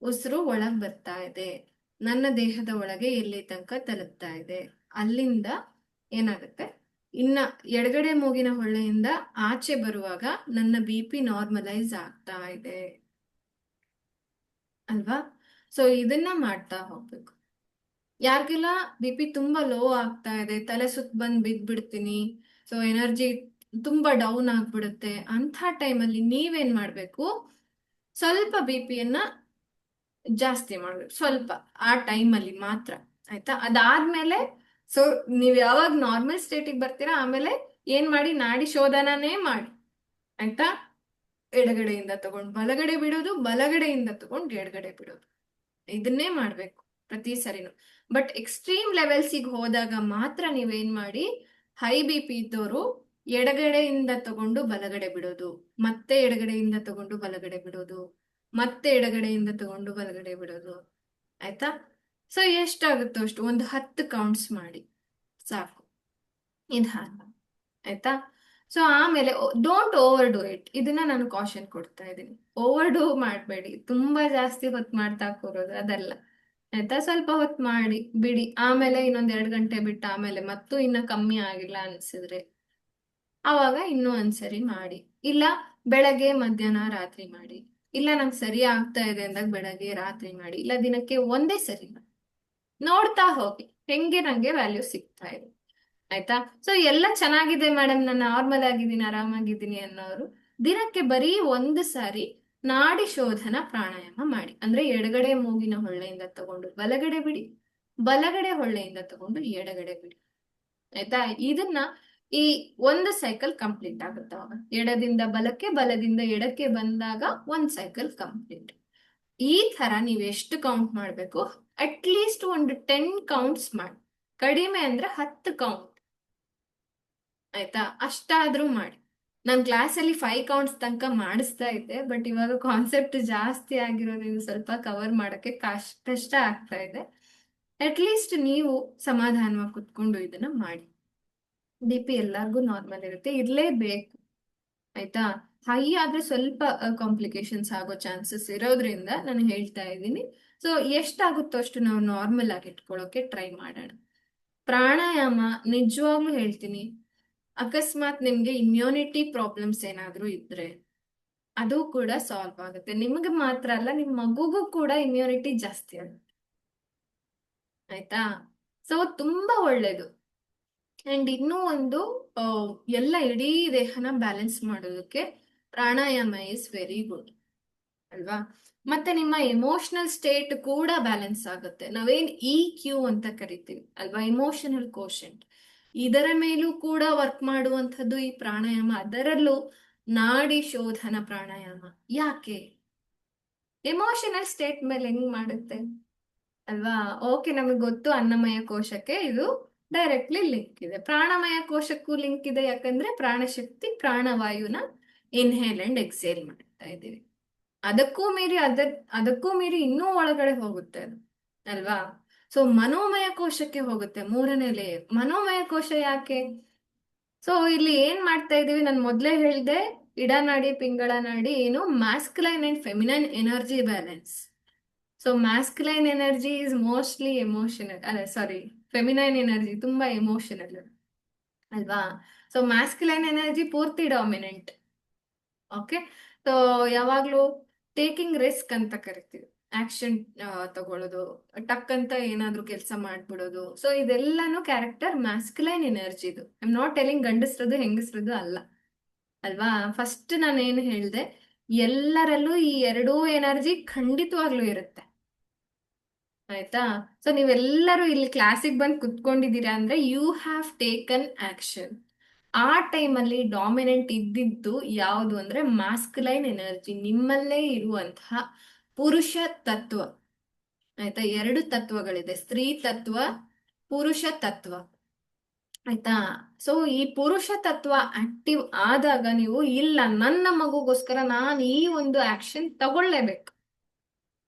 ಉಸಿರು ಒಳಗ್ ಬರ್ತಾ ಇದೆ, ನನ್ನ ದೇಹದ ಒಳಗೆ ಎಲ್ಲಿ ತನಕ ತಲುಪ್ತಾ ಇದೆ, ಅಲ್ಲಿಂದ ಏನಾಗುತ್ತೆ, ಇನ್ನ ಎಡಗಡೆ ಮೂಗಿನ ಹೊಳ್ಳೆಯಿಂದ ಆಚೆ ಬರುವಾಗ ನನ್ನ ಬಿ ಪಿ ನಾರ್ಮಲೈಸ್ ಆಗ್ತಾ ಇದೆ ಅಲ್ವಾ. ಸೊ ಇದನ್ನ ಮಾಡ್ತಾ ಹೋಗ್ಬೇಕು. ಯಾರಿಗೆಲ್ಲ ಬಿ ಪಿ ತುಂಬಾ ಲೋ ಆಗ್ತಾ ಇದೆ, ತಲೆ ಸುತ್ತ ಬಂದ್ ಬಿದ್ಬಿಡ್ತೀನಿ, ಸೊ ಎನರ್ಜಿ ತುಂಬಾ ಡೌನ್ ಆಗ್ಬಿಡುತ್ತೆ, ಅಂಥ ಟೈಮಲ್ಲಿ ನೀವೇನ್ ಮಾಡ್ಬೇಕು, ಸ್ವಲ್ಪ ಬಿ ಪಿಯನ್ನ ಜಾಸ್ತಿ ಮಾಡ್ಬೇಕು, ಸ್ವಲ್ಪ ಆ ಟೈಮಲ್ಲಿ ಮಾತ್ರ ಆಯ್ತಾ. ಅದಾದ್ಮೇಲೆ ಸೊ ನೀವ್ ಯಾವಾಗ ನಾರ್ಮಲ್ ಸ್ಟೇಟಿಗೆ ಬರ್ತೀರಾ ಆಮೇಲೆ ಏನ್ ಮಾಡಿ, ನಾಡಿ ಶೋಧನನೇ ಮಾಡಿ. ಆಯ್ತಾ? ಎಡಗಡೆಯಿಂದ ತಗೊಂಡು ಬಲಗಡೆ ಬಿಡೋದು, ಬಲಗಡೆಯಿಂದ ತಗೊಂಡು ಎಡಗಡೆ ಬಿಡೋದು, ಇದನ್ನೇ ಮಾಡ್ಬೇಕು ಪ್ರತಿ ಸರಿನು. ಬಟ್ ಎಕ್ಸ್ಟ್ರೀಮ್ ಲೆವೆಲ್ಸಿಗೆ ಹೋದಾಗ ಮಾತ್ರ ನೀವೇನ್ ಮಾಡಿ, ಹೈ ಬಿ ಪಿ ಇದ್ದವರು ಎಡಗಡೆಯಿಂದ ತಗೊಂಡು ಬಲಗಡೆ ಬಿಡೋದು, ಮತ್ತೆ ಎಡಗಡೆಯಿಂದ ತಗೊಂಡು ಬಲಗಡೆ ಬಿಡೋದು, ಮತ್ತೆ ಎಡಗಡೆಯಿಂದ ತಗೊಂಡು ಬಲಗಡೆ ಬಿಡೋದು. ಆಯ್ತಾ? ಸೊ ಎಷ್ಟಾಗುತ್ತೋ ಅಷ್ಟು ಒಂದು 10 ಕೌಂಟ್ಸ್ ಮಾಡಿ ಸಾಕು. ಇದು ಹಾಗೆ. ಆಯ್ತಾ? ಸೊ ಆಮೇಲೆ ಡೋಂಟ್ ಓವರ್ ಡೂ ಇಟ್, ಇದನ್ನ ನಾನು ಕಾಷನ್ ಕೊಡ್ತಾ ಇದ್ದೀನಿ. ಓವರ್ ಡೂ ಮಾಡಬೇಡಿ, ತುಂಬಾ ಜಾಸ್ತಿ ಹೊತ್ತು ಮಾಡ್ತಾ ಕೂರೋದು ಅದಲ್ಲ. ಆಯ್ತಾ? ಸ್ವಲ್ಪ ಹೊತ್ತು ಮಾಡಿ ಬಿಡಿ, ಆಮೇಲೆ ಇನ್ನೊಂದ್ 2 ಗಂಟೆ ಬಿಟ್ಟು ಆಮೇಲೆ ಮತ್ತು ಇನ್ನ ಕಮ್ಮಿ ಆಗಿಲ್ಲ ಅನ್ಸಿದ್ರೆ ಆವಾಗ ಇನ್ನೂ ಒಂದ್ಸರಿ ಮಾಡಿ. ಇಲ್ಲ ಬೆಳಗ್ಗೆ ಮಧ್ಯಾಹ್ನ ರಾತ್ರಿ ಮಾಡಿ. ಇಲ್ಲ ನಂಗೆ ಸರಿ ಆಗ್ತಾ ಇದೆ ಅಂದಾಗ ಬೆಳಗ್ಗೆ ರಾತ್ರಿ ಮಾಡಿ. ಇಲ್ಲ ದಿನಕ್ಕೆ ಒಂದೇ ಸರಿ ಮಾಡಿ. ನೋಡ್ತಾ ಹೋಗಿ ಹೆಂಗೆ ನಂಗೆ ವ್ಯಾಲ್ಯೂ ಸಿಗ್ತಾ ಇದೆ. ಆಯ್ತಾ? ಸೊ ಎಲ್ಲ ಚೆನ್ನಾಗಿದೆ ಮೇಡಮ್, ನಾನು ನಾರ್ಮಲ್ ಆಗಿದ್ದೀನಿ, ಆರಾಮಾಗಿದ್ದೀನಿ ಅನ್ನೋರು ದಿನಕ್ಕೆ ಬರೀ 1 ಸಾರಿ ನಾಡಿ ಶೋಧನ ಪ್ರಾಣಾಯಾಮ ಮಾಡಿ. ಅಂದ್ರೆ ಎಡಗಡೆ ಮೂಗಿನ ಹೊಳ್ಳೆಯಿಂದ ತಗೊಂಡು ಬಲಗಡೆ ಬಿಡಿ, ಬಲಗಡೆ ಹೊಳ್ಳೆಯಿಂದ ತಗೊಂಡು ಎಡಗಡೆ ಬಿಡಿ. ಆಯ್ತಾ? ಇದನ್ನ ಈ 1 ಸೈಕಲ್ ಕಂಪ್ಲೀಟ್ ಆಗುತ್ತೆ. ಅವಾಗ ಎಡದಿಂದ ಬಲಕ್ಕೆ, ಬಲದಿಂದ ಎಡಕ್ಕೆ ಬಂದಾಗ 1 ಸೈಕಲ್ ಕಂಪ್ಲೀಟ್. ಈ ತರ ನೀವು ಎಷ್ಟು ಕೌಂಟ್ ಮಾಡ್ಬೇಕು, ಅಟ್ ಲೀಸ್ಟ್ ಒಂದು 10 ಕೌಂಟ್ಸ್ ಮಾಡಿ. ಕಡಿಮೆ ಅಂದ್ರೆ 10 ಕೌಂಟ್. ಆಯ್ತಾ? ಅಷ್ಟಾದ್ರೂ ಮಾಡಿ. ನಾನು ಕ್ಲಾಸಲ್ಲಿ 5 ಕೌಂಟ್ಸ್ ತನಕ ಮಾಡಿಸ್ತಾ ಇದ್ದೆ, ಬಟ್ ಇವಾಗ ಕಾನ್ಸೆಪ್ಟ್ ಜಾಸ್ತಿ ಆಗಿರೋದ್ರಿಂದ ಸ್ವಲ್ಪ ಕವರ್ ಮಾಡಕ್ಕೆ ಕಷ್ಟ ಆಗ್ತಾ ಇದೆ. ಅಟ್ ಲೀಸ್ಟ್ ನೀವು ಸಮಾಧಾನವಾಗಿ ಕುತ್ಕೊಂಡು ಇದನ್ನ ಮಾಡಿ. ಬಿ ಪಿ ಎಲ್ಲರಿಗೂ ನಾರ್ಮಲ್ ಇರುತ್ತೆ, ಇರ್ಲೇಬೇಕು. ಆಯ್ತಾ? ಹೈ ಆದ್ರೆ ಸ್ವಲ್ಪ ಕಾಂಪ್ಲಿಕೇಶನ್ಸ್ ಆಗೋ ಚಾನ್ಸಸ್ ಇರೋದ್ರಿಂದ ನಾನು ಹೇಳ್ತಾ ಇದ್ದೀನಿ. ಸೊ ಎಷ್ಟಾಗುತ್ತೋ ಅಷ್ಟು ನಾವು ನಾರ್ಮಲ್ ಆಗಿ ಇಟ್ಕೊಳ್ಳೋಕೆ ಟ್ರೈ ಮಾಡೋಣ. ಪ್ರಾಣಾಯಾಮ ನಿಜವಾಗ್ಲೂ ಹೇಳ್ತೀನಿ, ಅಕಸ್ಮಾತ್ ನಿಮ್ಗೆ ಇಮ್ಯುನಿಟಿ ಪ್ರಾಬ್ಲಮ್ಸ್ ಏನಾದ್ರೂ ಇದ್ರೆ ಅದು ಕೂಡ ಸಾಲ್ವ್ ಆಗುತ್ತೆ. ನಿಮ್ಗೆ ಮಾತ್ರ ಅಲ್ಲ, ನಿಮ್ ಮಗುಗೂ ಕೂಡ ಇಮ್ಯುನಿಟಿ ಜಾಸ್ತಿ ಆಗುತ್ತೆ. ಆಯ್ತಾ? ಸೊ ತುಂಬಾ ಒಳ್ಳೇದು. ಅಂಡ್ ಇನ್ನೂ ಒಂದು, ಎಲ್ಲ ಇಡೀ ದೇಹನ ಬ್ಯಾಲೆನ್ಸ್ ಮಾಡೋದಕ್ಕೆ ಪ್ರಾಣಾಯಾಮ ಇಸ್ ವೆರಿ ಗುಡ್ ಅಲ್ವಾ? ಮತ್ತೆ ನಿಮ್ಮ ಎಮೋಷನಲ್ ಸ್ಟೇಟ್ ಕೂಡ ಬ್ಯಾಲೆನ್ಸ್ ಆಗುತ್ತೆ. ನಾವೇನ್ EQ ಅಂತ ಕರಿತೀವಿ ಅಲ್ವಾ, ಇಮೋಷನಲ್ ಕೋಶೆಂಟ್, ಇದರ ಮೇಲೂ ಕೂಡ ವರ್ಕ್ ಮಾಡುವಂಥದ್ದು ಈ ಪ್ರಾಣಾಯಾಮ. ಅದರಲ್ಲೂ ನಾಡಿ ಶೋಧನ ಪ್ರಾಣಾಯಾಮ. ಯಾಕೆ? ಎಮೋಷನಲ್ ಸ್ಟೇಟ್ ಮೇಲೆ ಹೆಂಗ್ ಮಾಡುತ್ತೆ ಅಲ್ವಾ? ಓಕೆ, ನಮಗೆ ಗೊತ್ತು ಅನ್ನಮಯ ಕೋಶಕ್ಕೆ ಇದು ಡೈರೆಕ್ಟ್ಲಿ ಲಿಂಕ್ ಇದೆ, ಪ್ರಾಣಮಯ ಕೋಶಕ್ಕೂ ಲಿಂಕ್ ಇದೆ. ಯಾಕಂದ್ರೆ ಪ್ರಾಣಶಕ್ತಿ ಪ್ರಾಣವಾಯುನ ಇನ್ಹೇಲ್ ಅಂಡ್ ಎಕ್ಸೇಲ್ ಮಾಡ್ತಾ ಇದ್ದೀವಿ. ಅದಕ್ಕೂ ಮೀರಿ ಇನ್ನೂ ಒಳಗಡೆ ಹೋಗುತ್ತೆ ಅದು ಅಲ್ವಾ? ಸೊ ಮನೋಮಯ ಕೋಶಕ್ಕೆ ಹೋಗುತ್ತೆ, 3ನೇ ಲೇಯರ್ ಮನೋಮಯ ಕೋಶ. ಯಾಕೆ? ಸೊ ಇಲ್ಲಿ ಏನ್ ಮಾಡ್ತಾ ಇದೀವಿ, ನಾನು ಮೊದ್ಲೇ ಹೇಳಿದೆ, ಇಡನಾಡಿ ಪಿಂಗಳ ನಾಡಿ ಏನು, masculine and feminine energy balance. So masculine energy is mostly emotional, ಅಲ್ಲ ಸಾರಿ, ಫೆಮಿನೈನ್ ಎನರ್ಜಿ ತುಂಬಾ ಎಮೋಷನಲ್ ಅಲ್ವಾ? ಸೊ ಮ್ಯಾಸ್ಕ್ಲೈನ್ ಎನರ್ಜಿ ಪೂರ್ತಿ ಡಾಮಿನೆಂಟ್. ಓಕೆ, ಸೊ ಯಾವಾಗ್ಲೂ ಟೇಕಿಂಗ್ ರಿಸ್ಕ್ ಅಂತ ಕರಿತೀವಿ, ಆಕ್ಷನ್ ತಗೊಳ್ಳೋದು, ಟಕ್ ಅಂತ ಏನಾದ್ರೂ ಕೆಲಸ ಮಾಡ್ಬಿಡೋದು. ಸೊ ಇದೆಲ್ಲಾನು ಕ್ಯಾರೆಕ್ಟರ್ ಮ್ಯಾಸ್ಕ್ಲೈನ್ ಎನರ್ಜಿದು. ಐ ಆಮ್ ನಾಟ್ ಟೆಲಿಂಗ್ ಗಂಡಸ್ರದ್ದು ಹೆಂಗಸ್ರದ್ದು ಅಲ್ಲ ಅಲ್ವಾ? ಫಸ್ಟ್ ನಾನು ಏನು ಹೇಳಿದೆ, ಎಲ್ಲರಲ್ಲೂ ಈ 2 ಎನರ್ಜಿ ಖಂಡಿತವಾಗ್ಲೂ ಇರುತ್ತೆ. ಆಯ್ತಾ? ಸೊ ನೀವೆಲ್ಲರೂ ಇಲ್ಲಿ ಕ್ಲಾಸಿಗೆ ಬಂದು ಕುತ್ಕೊಂಡಿದ್ದೀರಾ ಅಂದ್ರೆ ಯು ಹ್ಯಾವ್ ಟೇಕನ್ ಆಕ್ಷನ್. ಆ ಟೈಮಲ್ಲಿ ಡಾಮಿನೆಂಟ್ ಇದ್ದಿದ್ದು ಯಾವುದು ಅಂದ್ರೆ ಮಾಸ್ಕ್ಲೈನ್ ಎನರ್ಜಿ, ನಿಮ್ಮಲ್ಲೇ ಇರುವಂತಹ ಪುರುಷ ತತ್ವ. ಆಯ್ತಾ? 2 ತತ್ವಗಳಿದೆ, ಸ್ತ್ರೀ ತತ್ವ, ಪುರುಷ ತತ್ವ. ಆಯ್ತಾ? ಸೊ ಈ ಪುರುಷ ತತ್ವ ಆಕ್ಟಿವ್ ಆದಾಗ ನೀವು, ಇಲ್ಲ ನನ್ನ ಮಗುಗೋಸ್ಕರ ನಾನು ಈ ಒಂದು ಆಕ್ಷನ್ ತಗೊಳ್ಳೇಬೇಕು,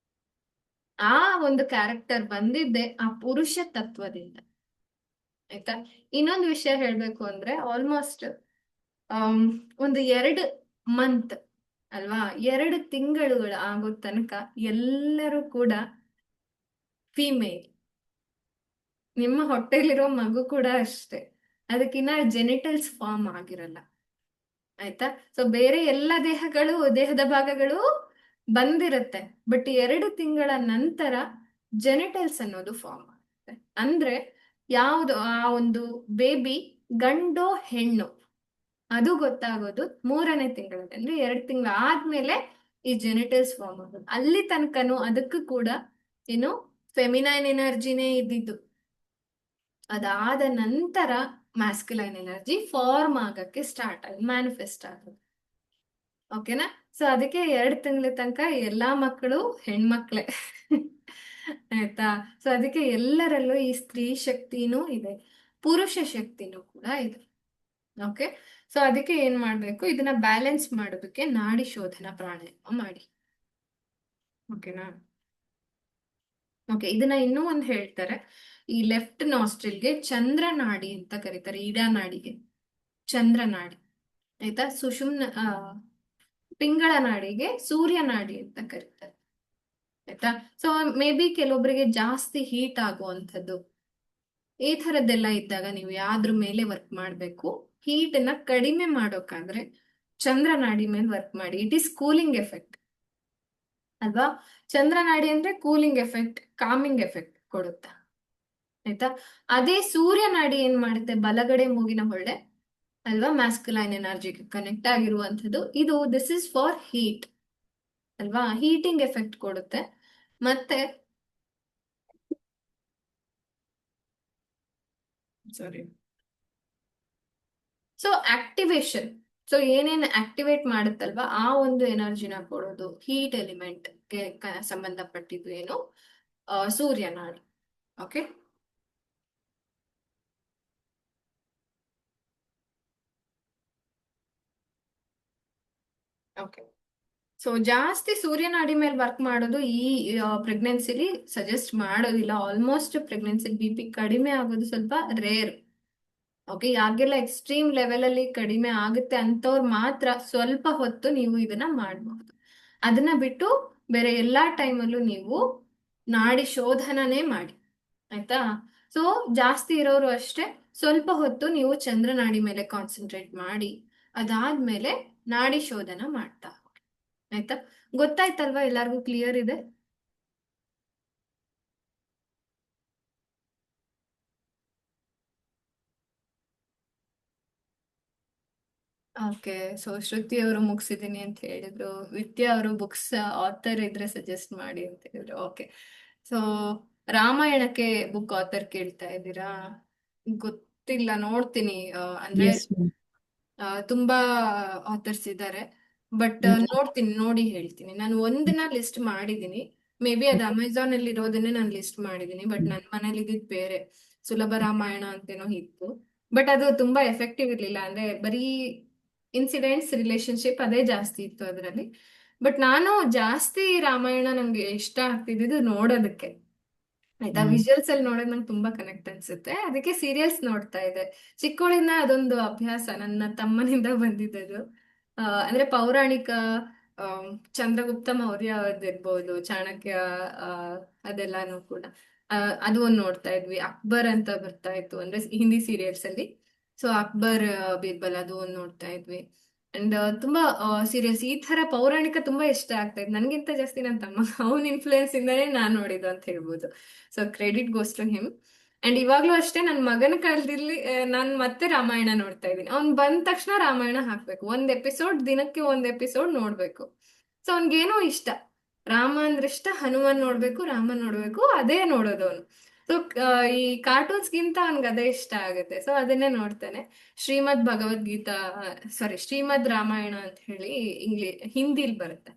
ಆ ಒಂದು ಕ್ಯಾರೆಕ್ಟರ್ ಬಂದಿದ್ದೆ ಆ ಪುರುಷ ತತ್ವದಿಂದ. ಆಯ್ತಾ? ಇನ್ನೊಂದು ವಿಷಯ ಹೇಳ್ಬೇಕು ಅಂದ್ರೆ, ಆಲ್ಮೋಸ್ಟ್ ಒಂದು 2 ಮಂತ್ ಅಲ್ವಾ, 2 ತಿಂಗಳುಗಳು ಆಗೋ ತನಕ ಎಲ್ಲರೂ ಕೂಡ ಫೀಮೇಲ್. ನಿಮ್ಮ ಹೊಟ್ಟೆಲಿರೋ ಮಗು ಕೂಡ ಅಷ್ಟೇ, ಅದಕ್ಕಿನ್ನ ಜೆನಿಟಲ್ಸ್ ಫಾರ್ಮ್ ಆಗಿರಲ್ಲ. ಆಯ್ತಾ? ಸೊ ಬೇರೆ ಎಲ್ಲ ದೇಹದ ಭಾಗಗಳು ಬಂದಿರುತ್ತೆ, ಬಟ್ 2 ತಿಂಗಳ ನಂತರ ಜೆನಿಟಲ್ಸ್ ಅನ್ನೋದು ಫಾರ್ಮ್ ಆಗುತ್ತೆ. ಅಂದ್ರೆ ಯಾವುದು ಆ ಒಂದು ಬೇಬಿ ಗಂಡೋ ಹೆಣ್ಣು ಅದು ಗೊತ್ತಾಗೋದು 3ನೇ ತಿಂಗಳಲ್ಲಿ. ಅಂದ್ರೆ 2 ತಿಂಗಳು ಆದ್ಮೇಲೆ ಈ ಜೆನಿಟಲ್ಸ್ ಫಾರ್ಮ್ ಆಗೋದು. ಅಲ್ಲಿ ತನಕನೂ ಅದಕ್ಕೂ ಕೂಡ ಏನು ಫೆಮಿನೈನ್ ಎನರ್ಜಿನೇ ಇದ್ದಿದ್ದು. ಅದಾದ ನಂತರ ಮ್ಯಾಸ್ಕ್ಯುಲೈನ್ ಎನರ್ಜಿ ಫಾರ್ಮ್ ಆಗಕ್ಕೆ ಸ್ಟಾರ್ಟ್ ಆಗಿ ಮ್ಯಾನಿಫೆಸ್ಟ್ ಆಗುತ್ತೆ. ಓಕೆನಾ? ಸೊ ಅದಕ್ಕೆ 2 ತಿಂಗಳ ತನಕ ಎಲ್ಲಾ ಮಕ್ಕಳು ಹೆಣ್ಮಕ್ಳೇ. ಆಯ್ತಾ? ಸೊ ಅದಕ್ಕೆ ಎಲ್ಲರಲ್ಲೂ ಈ ಸ್ತ್ರೀ ಶಕ್ತಿನೂ ಇದೆ, ಪುರುಷ ಶಕ್ತಿನೂ ಕೂಡ ಇದೆ. ಓಕೆ. ಸೊ ಅದಕ್ಕೆ ಏನ್ ಮಾಡ್ಬೇಕು, ಇದನ್ನ ಬ್ಯಾಲೆನ್ಸ್ ಮಾಡೋದಕ್ಕೆ ನಾಡಿ ಶೋಧನ ಪ್ರಾಣಾಯಾಮ ಮಾಡಿ. ಓಕೆನಾ? ಓಕೆ, ಇದನ್ನ ಇನ್ನೂ ಒಂದು ಹೇಳ್ತಾರೆ. ಈ ಲೆಫ್ಟ್ ನಾಸ್ಟ್ರಿಲ್ಗೆ ಚಂದ್ರ ನಾಡಿ ಅಂತ ಕರೀತಾರೆ, ಈಡಾ ನಾಡಿಗೆ ಚಂದ್ರ ನಾಡಿ. ಆಯ್ತಾ? ಪಿಂಗಳ ನಾಡಿಗೆ ಸೂರ್ಯ ನಾಡಿ ಅಂತ ಕರೀತಾರೆ. ಆಯ್ತಾ? ಸೊ ಮೇ ಬಿ ಕೆಲವೊಬ್ಬರಿಗೆ ಜಾಸ್ತಿ ಹೀಟ್ ಆಗುವಂಥದ್ದು, ಈ ಥರದ್ದೆಲ್ಲ ಇದ್ದಾಗ ನೀವು ಯಾವ್ದ್ರ ಮೇಲೆ ವರ್ಕ್ ಮಾಡಬೇಕು, ಹೀಟ್ ಅನ್ನ ಕಡಿಮೆ ಮಾಡೋಕಾದ್ರೆ ಚಂದ್ರ ನಾಡಿ ಮೇಲೆ ವರ್ಕ್ ಮಾಡಿ. ಇಟ್ ಈಸ್ ಕೂಲಿಂಗ್ ಎಫೆಕ್ಟ್ ಅಲ್ವಾ? ಚಂದ್ರ ನಾಡಿ ಅಂದ್ರೆ ಕೂಲಿಂಗ್ ಎಫೆಕ್ಟ್, ಕಾಮಿಂಗ್ ಎಫೆಕ್ಟ್ ಕೊಡುತ್ತೆ. ಆಯ್ತಾ? ಅದೇ ಸೂರ್ಯ ನಾಡಿ ಏನ್ ಮಾಡುತ್ತೆ, ಬಲಗಡೆ ಮೂಗಿನ ಹೊಳ್ಳೆ ಅಲ್ವಾ, ಮ್ಯಾಸ್ಕ್ಯುಲೈನ್ ಎನರ್ಜಿಗೆ ಕನೆಕ್ಟ್ ಆಗಿರುವಂಥದ್ದು. ಇದು ದಿಸ್ ಇಸ್ ಫಾರ್ ಹೀಟ್ ಅಲ್ವಾ, ಹೀಟಿಂಗ್ ಎಫೆಕ್ಟ್ ಕೊಡುತ್ತೆ. ಮತ್ತೆ ಸಾರಿ, ಸೊ ಆಕ್ಟಿವೇಶನ್, ಸೊ ಏನೇನು ಆಕ್ಟಿವೇಟ್ ಮಾಡುತ್ತಲ್ವಾ ಆ ಒಂದು ಎನರ್ಜಿನ ಕೊಡೋದು ಹೀಟ್ ಎಲಿಮೆಂಟ್ಗೆ ಸಂಬಂಧಪಟ್ಟಿದ್ದು ಏನು, ಸೂರ್ಯನಾಡಿ. ಓಕೆ. ಓಕೆ. ಸೊ ಜಾಸ್ತಿ ಸೂರ್ಯನಾಡಿ ಮೇಲೆ ವರ್ಕ್ ಮಾಡೋದು ಈ ಪ್ರೆಗ್ನೆನ್ಸಿಲಿ ಸಜೆಸ್ಟ್ ಮಾಡೋದಿಲ್ಲ. ಆಲ್ಮೋಸ್ಟ್ ಪ್ರೆಗ್ನೆನ್ಸಿ ಬಿ ಪಿ ಕಡಿಮೆ ಆಗೋದು ಸ್ವಲ್ಪ ರೇರ್. ಓಕೆ, ಯಾರಿಗೆಲ್ಲ ಎಕ್ಸ್ಟ್ರೀಮ್ ಲೆವೆಲ್ ಅಲ್ಲಿ ಕಡಿಮೆ ಆಗುತ್ತೆ ಅಂತವ್ರು ಮಾತ್ರ ಸ್ವಲ್ಪ ಹೊತ್ತು ನೀವು ಇದನ್ನ ಮಾಡಬಹುದು. ಅದನ್ನ ಬಿಟ್ಟು ಬೇರೆ ಎಲ್ಲಾ ಟೈಮಲ್ಲೂ ನೀವು ನಾಡಿ ಶೋಧನನೇ ಮಾಡಿ. ಆಯ್ತಾ? ಸೊ ಜಾಸ್ತಿ ಇರೋರು ಅಷ್ಟೇ ಸ್ವಲ್ಪ ಹೊತ್ತು ನೀವು ಚಂದ್ರನಾಡಿ ಮೇಲೆ ಕಾನ್ಸಂಟ್ರೇಟ್ ಮಾಡಿ, ಅದಾದ್ಮೇಲೆ ನಾಡಿ ಶೋಧನ ಮಾಡ್ತಾ ಹೋಗಿ. ಆಯ್ತಾ? ಗೊತ್ತಾಯ್ತಲ್ವಾ? ಎಲ್ಲಾರ್ಗೂ ಕ್ಲಿಯರ್ ಇದೆ? ಓಕೆ. ಸೊ ಶ್ರುತಿ ಅವರು ಮುಗಿಸಿದೀನಿ ಅಂತ ಹೇಳಿದ್ರು, ವಿದ್ಯಾ ಅವರು ಬುಕ್ಸ್ ಆಥರ್ ಇದ್ರೆ ಸಜೆಸ್ಟ್ ಮಾಡಿ ಅಂತ ಹೇಳಿದ್ರು. ಓಕೆ. ಸೊ ರಾಮಾಯಣಕ್ಕೆ ಬುಕ್ ಆಥರ್ ಕೇಳ್ತಾ ಇದ್ದೀರಾ? ಗೊತ್ತಿಲ್ಲ, ನೋಡ್ತೀನಿ. ಅಂದ್ರೆ Yes, ma'am. ತುಂಬಾ ಆಥರ್ಸ್ ಇದ್ದಾರೆ, ಬಟ್ Mm. ನೋಡ್ತೀನಿ, ನೋಡಿ ಹೇಳ್ತೀನಿ. ನಾನು ಒಂದನ್ನ ಲಿಸ್ಟ್ ಮಾಡಿದ್ದೀನಿ, ಮೇ ಬಿ ಅದು ಅಮೆಝಾನ್ ಅಲ್ಲಿ ಇರೋದನ್ನೇ ನಾನು ಲಿಸ್ಟ್ ಮಾಡಿದ್ದೀನಿ, ಬಟ್ ನನ್ನ ಮನೇಲಿ ಇದ್ದಿದ್ ಬೇರೆ ಸುಲಭ ರಾಮಾಯಣ ಅಂತೇನೋ ಇತ್ತು. ಬಟ್ ಅದು ತುಂಬಾ ಎಫೆಕ್ಟಿವ್ ಇರ್ಲಿಲ್ಲ, ಅಂದ್ರೆ ಬರೀ ಇನ್ಸಿಡೆಂಟ್ಸ್ ರಿಲೇಶನ್ಶಿಪ್ ಅದೇ ಜಾಸ್ತಿ ಇತ್ತು ಅದರಲ್ಲಿ. ಬಟ್ ನಾನು ಜಾಸ್ತಿ ರಾಮಾಯಣ ನಂಗೆ ಇಷ್ಟ ಆಗ್ತಿದ್ದು ನೋಡೋದಕ್ಕೆ. ಆಯ್ತಾ? Mm. ವಿಜುವಲ್ಸ್ ಅಲ್ಲಿ ನೋಡೋದು ನಂಗೆ ತುಂಬಾ ಕನೆಕ್ಟ್ ಅನ್ಸುತ್ತೆ, ಅದಕ್ಕೆ ಸೀರಿಯಲ್ಸ್ ನೋಡ್ತಾ ಇದ್ದೆ. ಚಿಕ್ಕವಳಿಂದ ಅದೊಂದು ಅಭ್ಯಾಸ, ನನ್ನ ತಮ್ಮನಿಂದ ಬಂದಿದ್ದದು. ಅಂದ್ರೆ ಪೌರಾಣಿಕ, ಆಮ್, ಚಂದ್ರಗುಪ್ತ ಮೌರ್ಯ ಅವ್ರದ್ದಿರ್ಬೋದು, ಚಾಣಕ್ಯ, ಆ, ಅದೆಲ್ಲಾನು ಕೂಡ ಅದು ಒಂದು ನೋಡ್ತಾ ಇದ್ವಿ. ಅಕ್ಬರ್ ಅಂತ ಬರ್ತಾ ಇತ್ತು ಅಂದ್ರೆ ಹಿಂದಿ ಸೀರಿಯಲ್ಸ್ ಅಲ್ಲಿ. ಸೊ ಅಕ್ಬರ್, ಬೀರ್ಬಲ್ ಅದು ಒಂದು ನೋಡ್ತಾ ಇದ್ವಿ. ಅಂಡ್ ತುಂಬಾ ಸೀರಿಯಲ್ಸ್ ಈ ತರ ಪೌರಾಣಿಕ ತುಂಬಾ ಇಷ್ಟ ಆಗ್ತಾ ಇತ್ತು. ನನ್ಗಿಂತ ಜಾಸ್ತಿ ನನ್ನ ತಮ್ಮ, ಅವನ್ ಇನ್ಫ್ಲೂಯೆನ್ಸ್ ಇಂದಾನೇ ನಾನ್ ನೋಡಿದ್ದು ಅಂತ ಹೇಳ್ಬೋದು. So credit goes to him. And ಇವಾಗ್ಲೂ ಅಷ್ಟೇ ನನ್ನ ಮಗನ ಕಾಲದಲ್ಲಿ ನಾನು ಮತ್ತೆ ರಾಮಾಯಣ ನೋಡ್ತಾ ಇದ್ದೀನಿ. ಅವ್ನ್ ಬಂದ ತಕ್ಷಣ ರಾಮಾಯಣ ಹಾಕ್ಬೇಕು, ಒಂದ್ ಎಪಿಸೋಡ್ ದಿನಕ್ಕೆ, ಒಂದ್ ಎಪಿಸೋಡ್ ನೋಡ್ಬೇಕು. ಸೊ ಅವ್ನ್ಗೇನೋ ಇಷ್ಟ, ರಾಮ ಅಂದ್ರೆ ಇಷ್ಟ, ಹನುಮಾನ್ ನೋಡ್ಬೇಕು, ರಾಮನ್ ನೋಡ್ಬೇಕು, ಅದೇ ನೋಡೋದು ಅವನು. ಸೊ ಈ ಕಾರ್ಟೂನ್ಸ್ಗಿಂತ ಅವ್ನ್ಗೆ ಅದೇ ಇಷ್ಟ ಆಗುತ್ತೆ, ಸೊ ಅದನ್ನೇ ನೋಡ್ತಾನೆ. ಶ್ರೀಮದ್ ಭಗವದ್ಗೀತಾ, ಸಾರಿ ಶ್ರೀಮದ್ ರಾಮಾಯಣ ಅಂತ ಹೇಳಿ ಹಿಂದಿಲ್ ಬರುತ್ತೆ.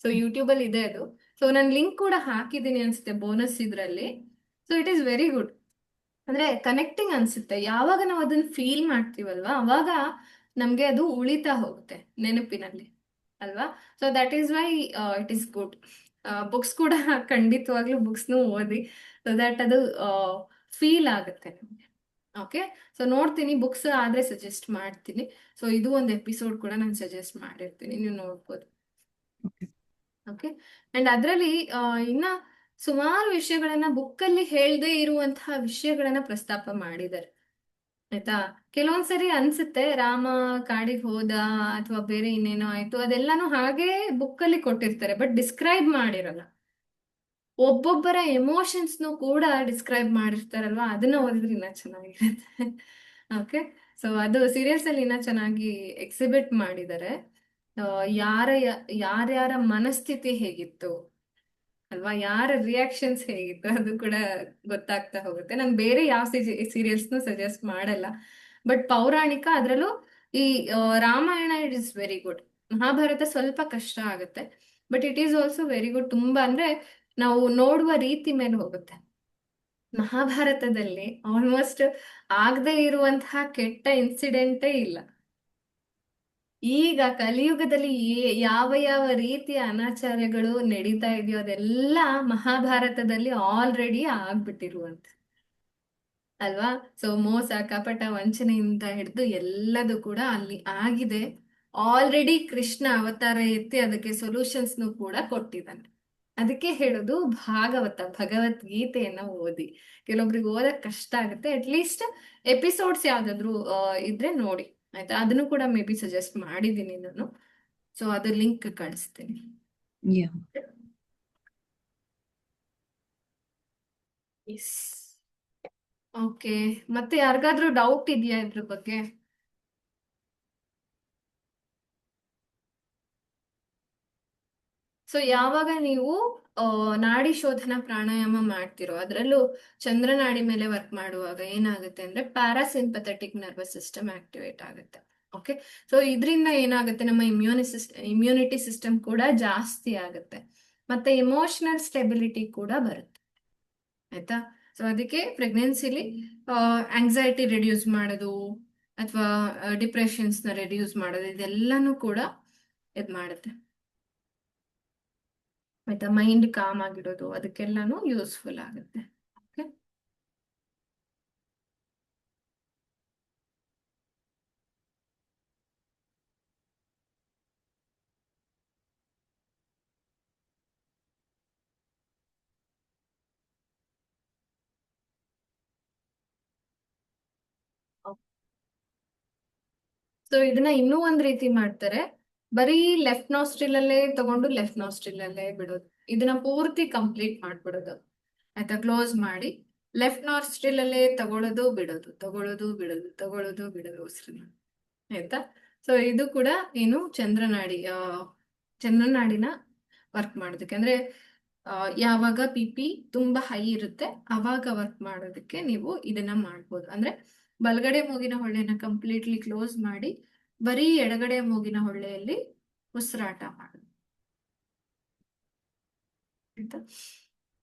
ಸೊ ಯೂಟ್ಯೂಬ್ ಅಲ್ಲಿ ಇದೆ ಅದು. ಸೊ ನಾನು ಲಿಂಕ್ ಕೂಡ ಹಾಕಿದ್ದೀನಿ ಅನ್ಸುತ್ತೆ ಬೋನಸ್ ಇದ್ರಲ್ಲಿ. So it is very good. ಅಂದ್ರೆ ಕನೆಕ್ಟಿಂಗ್ ಅನ್ಸುತ್ತೆ, ಯಾವಾಗ ನಾವು ಅದನ್ನ ಫೀಲ್ ಮಾಡ್ತೀವಲ್ವಾ ಅವಾಗ ನಮ್ಗೆ ಅದು ಉಳಿತಾ ಹೋಗುತ್ತೆ ನೆನಪಿನಲ್ಲಿ ಅಲ್ವಾ. So that is why it is good. Books ಕೂಡ ಖಂಡಿತವಾಗ್ಲೂ ಬುಕ್ಸ್ನು ಓದಿ, ಸೊ ದಟ್ ಅದು ಫೀಲ್ ಆಗುತ್ತೆ ನಮ್ಗೆ. ಓಕೆ. ಸೊ ನೋಡ್ತೀನಿ, ಬುಕ್ಸ್ ಆದ್ರೆ ಸಜೆಸ್ಟ್ ಮಾಡ್ತೀನಿ. ಸೊ ಇದು ಒಂದು ಎಪಿಸೋಡ್ ಕೂಡ ನಾನು ಸಜೆಸ್ಟ್ ಮಾಡಿರ್ತೀನಿ, ನೀವು ನೋಡ್ಬೋದು. Okay. ಓಕೆ. ಅಂಡ್ ಅದರಲ್ಲಿ ಇನ್ನ ಸುಮಾರು ವಿಷಯಗಳನ್ನ ಬುಕ್ಕಲ್ಲಿ ಹೇಳದೇ ಇರುವಂತಹ ವಿಷಯಗಳನ್ನ ಪ್ರಸ್ತಾಪ ಮಾಡಿದ್ದಾರೆ. ಆಯ್ತಾ? ಕೆಲವೊಂದ್ಸರಿ ಅನ್ಸುತ್ತೆ ರಾಮ ಕಾಡಿಗೆ ಹೋದ ಅಥವಾ ಬೇರೆ ಇನ್ನೇನೋ ಆಯ್ತು, ಅದೆಲ್ಲಾನು ಹಾಗೆ ಬುಕ್ಕಲ್ಲಿ ಕೊಟ್ಟಿರ್ತಾರೆ, ಬಟ್ ಡಿಸ್ಕ್ರೈಬ್ ಮಾಡಿರಲ್ಲ. ಒಬ್ಬೊಬ್ಬರ ಎಮೋಷನ್ಸ್ನು ಕೂಡ ಡಿಸ್ಕ್ರೈಬ್ ಮಾಡಿರ್ತಾರಲ್ವಾ, ಅದನ್ನ ಓದಿದ್ರೆ ಇನ್ನ ಚೆನ್ನಾಗಿರುತ್ತೆ. ಓಕೆ. ಸೊ ಅದು ಸೀರಿಯಲ್ಸ್ ಅಲ್ಲಿ ಇನ್ನ ಚೆನ್ನಾಗಿ ಎಕ್ಸಿಬಿಟ್ ಮಾಡಿದ್ದಾರೆ. ಆ, ಯಾರ್ಯಾರ ಮನಸ್ಥಿತಿ ಹೇಗಿತ್ತು ಅಲ್ವಾ, ಯಾರ ರಿಯಾಕ್ಷನ್ಸ್ ಹೇಗಿತ್ತು ಅದು ಕೂಡ ಗೊತ್ತಾಗ್ತಾ ಹೋಗುತ್ತೆ. ನಾನು ಬೇರೆ ಯಾವ ಸೀರಿಯಲ್ಸ್ನು ಸಜೆಸ್ಟ್ ಮಾಡಲ್ಲ, ಬಟ್ ಪೌರಾಣಿಕ ಅದರಲ್ಲೂ ಈ Ramayana it is very good. Mahabharata ಸ್ವಲ್ಪ ಕಷ್ಟ ಆಗುತ್ತೆ, but it is also very good. ತುಂಬಾ ಅಂದ್ರೆ ನಾವು ನೋಡುವ ರೀತಿ ಮೇಲೆ ಹೋಗುತ್ತೆ. ಮಹಾಭಾರತದಲ್ಲಿ ಆಲ್ಮೋಸ್ಟ್ ಆಗದೆ ಇರುವಂತಹ ಕೆಟ್ಟ ಇನ್ಸಿಡೆಂಟೇ ಇಲ್ಲ. ಈಗ ಕಲಿಯುಗದಲ್ಲಿ ಯಾವ ಯಾವ ರೀತಿಯ ಅನಾಚಾರಗಳು ನಡೀತಾ ಇದೆಯೋ ಅದೆಲ್ಲ ಮಹಾಭಾರತದಲ್ಲಿ ಆಲ್ರೆಡಿ ಆಗ್ಬಿಟ್ಟಿರುವಂತ ಅಲ್ವಾ. ಸೊ ಮೋಸ ಕಪಟ ವಂಚನೆಯಿಂದ ಹಿಡಿದು ಎಲ್ಲದೂ ಕೂಡ ಅಲ್ಲಿ ಆಗಿದೆ. ಆಲ್ರೆಡಿ ಕೃಷ್ಣ ಅವತಾರ ಎತ್ತಿ ಅದಕ್ಕೆ ಸೊಲ್ಯೂಷನ್ಸ್ನು ಕೂಡ ಕೊಟ್ಟಿದ್ದಾನೆ. ಅದಕ್ಕೆ ಹೇಳೋದು ಭಾಗವತ ಭಗವದ್ಗೀತೆಯನ್ನ ಓದಿ. ಕೆಲವೊಬ್ರಿಗೆ ಓದಕ್ ಕಷ್ಟ ಆಗುತ್ತೆ, ಅಟ್ಲೀಸ್ಟ್ ಎಪಿಸೋಡ್ಸ್ ಯಾವ್ದಾದ್ರು ಇದ್ರೆ ನೋಡಿ ಆಯ್ತಾ. ಅದನ್ನು ಕೂಡ ಮೇ ಬಿ ಸಜೆಸ್ಟ್ ಮಾಡಿದ್ದೀನಿ ನಾನು. ಸೊ ಅದ್ರ ಲಿಂಕ್ ಕಳಿಸ್ತೀನಿ. Yeah. ಎಸ್. ಓಕೆ, ಮತ್ತೆ ಯಾರಿಗಾದ್ರೂ ಡೌಟ್ ಇದೆಯಾ ಇದ್ರ ಬಗ್ಗೆ? ಸೊ ಯಾವಾಗ ನೀವು ನಾಡಿ ಶೋಧನ ಪ್ರಾಣಾಯಾಮ ಮಾಡ್ತಿರೋ, ಅದರಲ್ಲೂ ಚಂದ್ರನಾಡಿ ಮೇಲೆ ವರ್ಕ್ ಮಾಡುವಾಗ ಏನಾಗುತ್ತೆ ಅಂದ್ರೆ ಪ್ಯಾರಾಸಿಂಪಥೆಟಿಕ್ ನರ್ವಸ್ ಸಿಸ್ಟಮ್ ಆಕ್ಟಿವೇಟ್ ಆಗುತ್ತೆ. ಓಕೆ, ಸೊ ಇದರಿಂದ ಏನಾಗುತ್ತೆ, ನಮ್ಮ ಇಮ್ಯುನಿಟಿ ಸಿಸ್ಟಮ್ ಕೂಡ ಜಾಸ್ತಿ ಆಗುತ್ತೆ, ಮತ್ತೆ ಎಮೋಷನಲ್ ಸ್ಟೆಬಿಲಿಟಿ ಕೂಡ ಬರುತ್ತೆ ಆಯ್ತಾ. ಸೊ ಅದಕ್ಕೆ ಪ್ರೆಗ್ನೆನ್ಸಿಲಿ ಆಂಗ್ಸೈಟಿ ರಿಡ್ಯೂಸ್ ಮಾಡೋದು ಅಥವಾ ಡಿಪ್ರೆಷನ್ಸ್ನ ರಿಡ್ಯೂಸ್ ಮಾಡೋದು ಇದೆಲ್ಲಾನು ಕೂಡ ಇದು ಮಾಡುತ್ತೆ ಆಯ್ತಾ. ಮೈಂಡ್ ಕಾಮ್ ಆಗಿಡೋದು ಅದಕ್ಕೆಲ್ಲಾನು ಯೂಸ್ಫುಲ್ ಆಗುತ್ತೆ. ಓಕೆ, ಸೊ ಇದನ್ನ ಇನ್ನೂ ಒಂದ್ ರೀತಿ ಮಾಡ್ತಾರೆ. ಬರೀ ಲೆಫ್ಟ್ ನಾಸ್ಟ್ರಿಲ್ ಅಲ್ಲೇ ತಗೊಂಡು ಲೆಫ್ಟ್ ನಾಸ್ಟ್ರಿಲ್ ಅಲ್ಲೇ ಬಿಡೋದು. ಇದನ್ನ ಪೂರ್ತಿ ಕಂಪ್ಲೀಟ್ ಮಾಡ್ಬಿಡೋದು ಆಯ್ತಾ. ಕ್ಲೋಸ್ ಮಾಡಿ ಲೆಫ್ಟ್ ನಾಸ್ಟ್ರಿಲ್ ಅಲ್ಲೇ ತಗೊಳ್ಳೋದು ಬಿಡೋದು, ತಗೊಳ್ಳೋದು ಬಿಡೋದು, ತಗೊಳ್ಳೋದು ಬಿಡೋದು ಉಸಿರನ್ನ ಆಯ್ತಾ. ಸೊ ಇದು ಕೂಡ ಏನು ಚಂದ್ರನಾಡಿನ ವರ್ಕ್ ಮಾಡೋದಕ್ಕೆ ಅಂದ್ರೆ ಯಾವಾಗ ಪಿ ತುಂಬಾ ಹೈ ಇರುತ್ತೆ ಅವಾಗ ವರ್ಕ್ ಮಾಡೋದಕ್ಕೆ ನೀವು ಇದನ್ನ ಮಾಡ್ಬೋದು. ಅಂದ್ರೆ ಬಲಗಡೆ ಮೂಗಿನ ಹೊಳ್ಳೆನ ಕಂಪ್ಲೀಟ್ಲಿ ಕ್ಲೋಸ್ ಮಾಡಿ ಬರೀ ಎಡಗಡೆ ಮೂಗಿನ ಹೊಳ್ಳೆಯಲ್ಲಿ ಉಸಿರಾಟ ಮಾಡೋದು ಆಯ್ತಾ.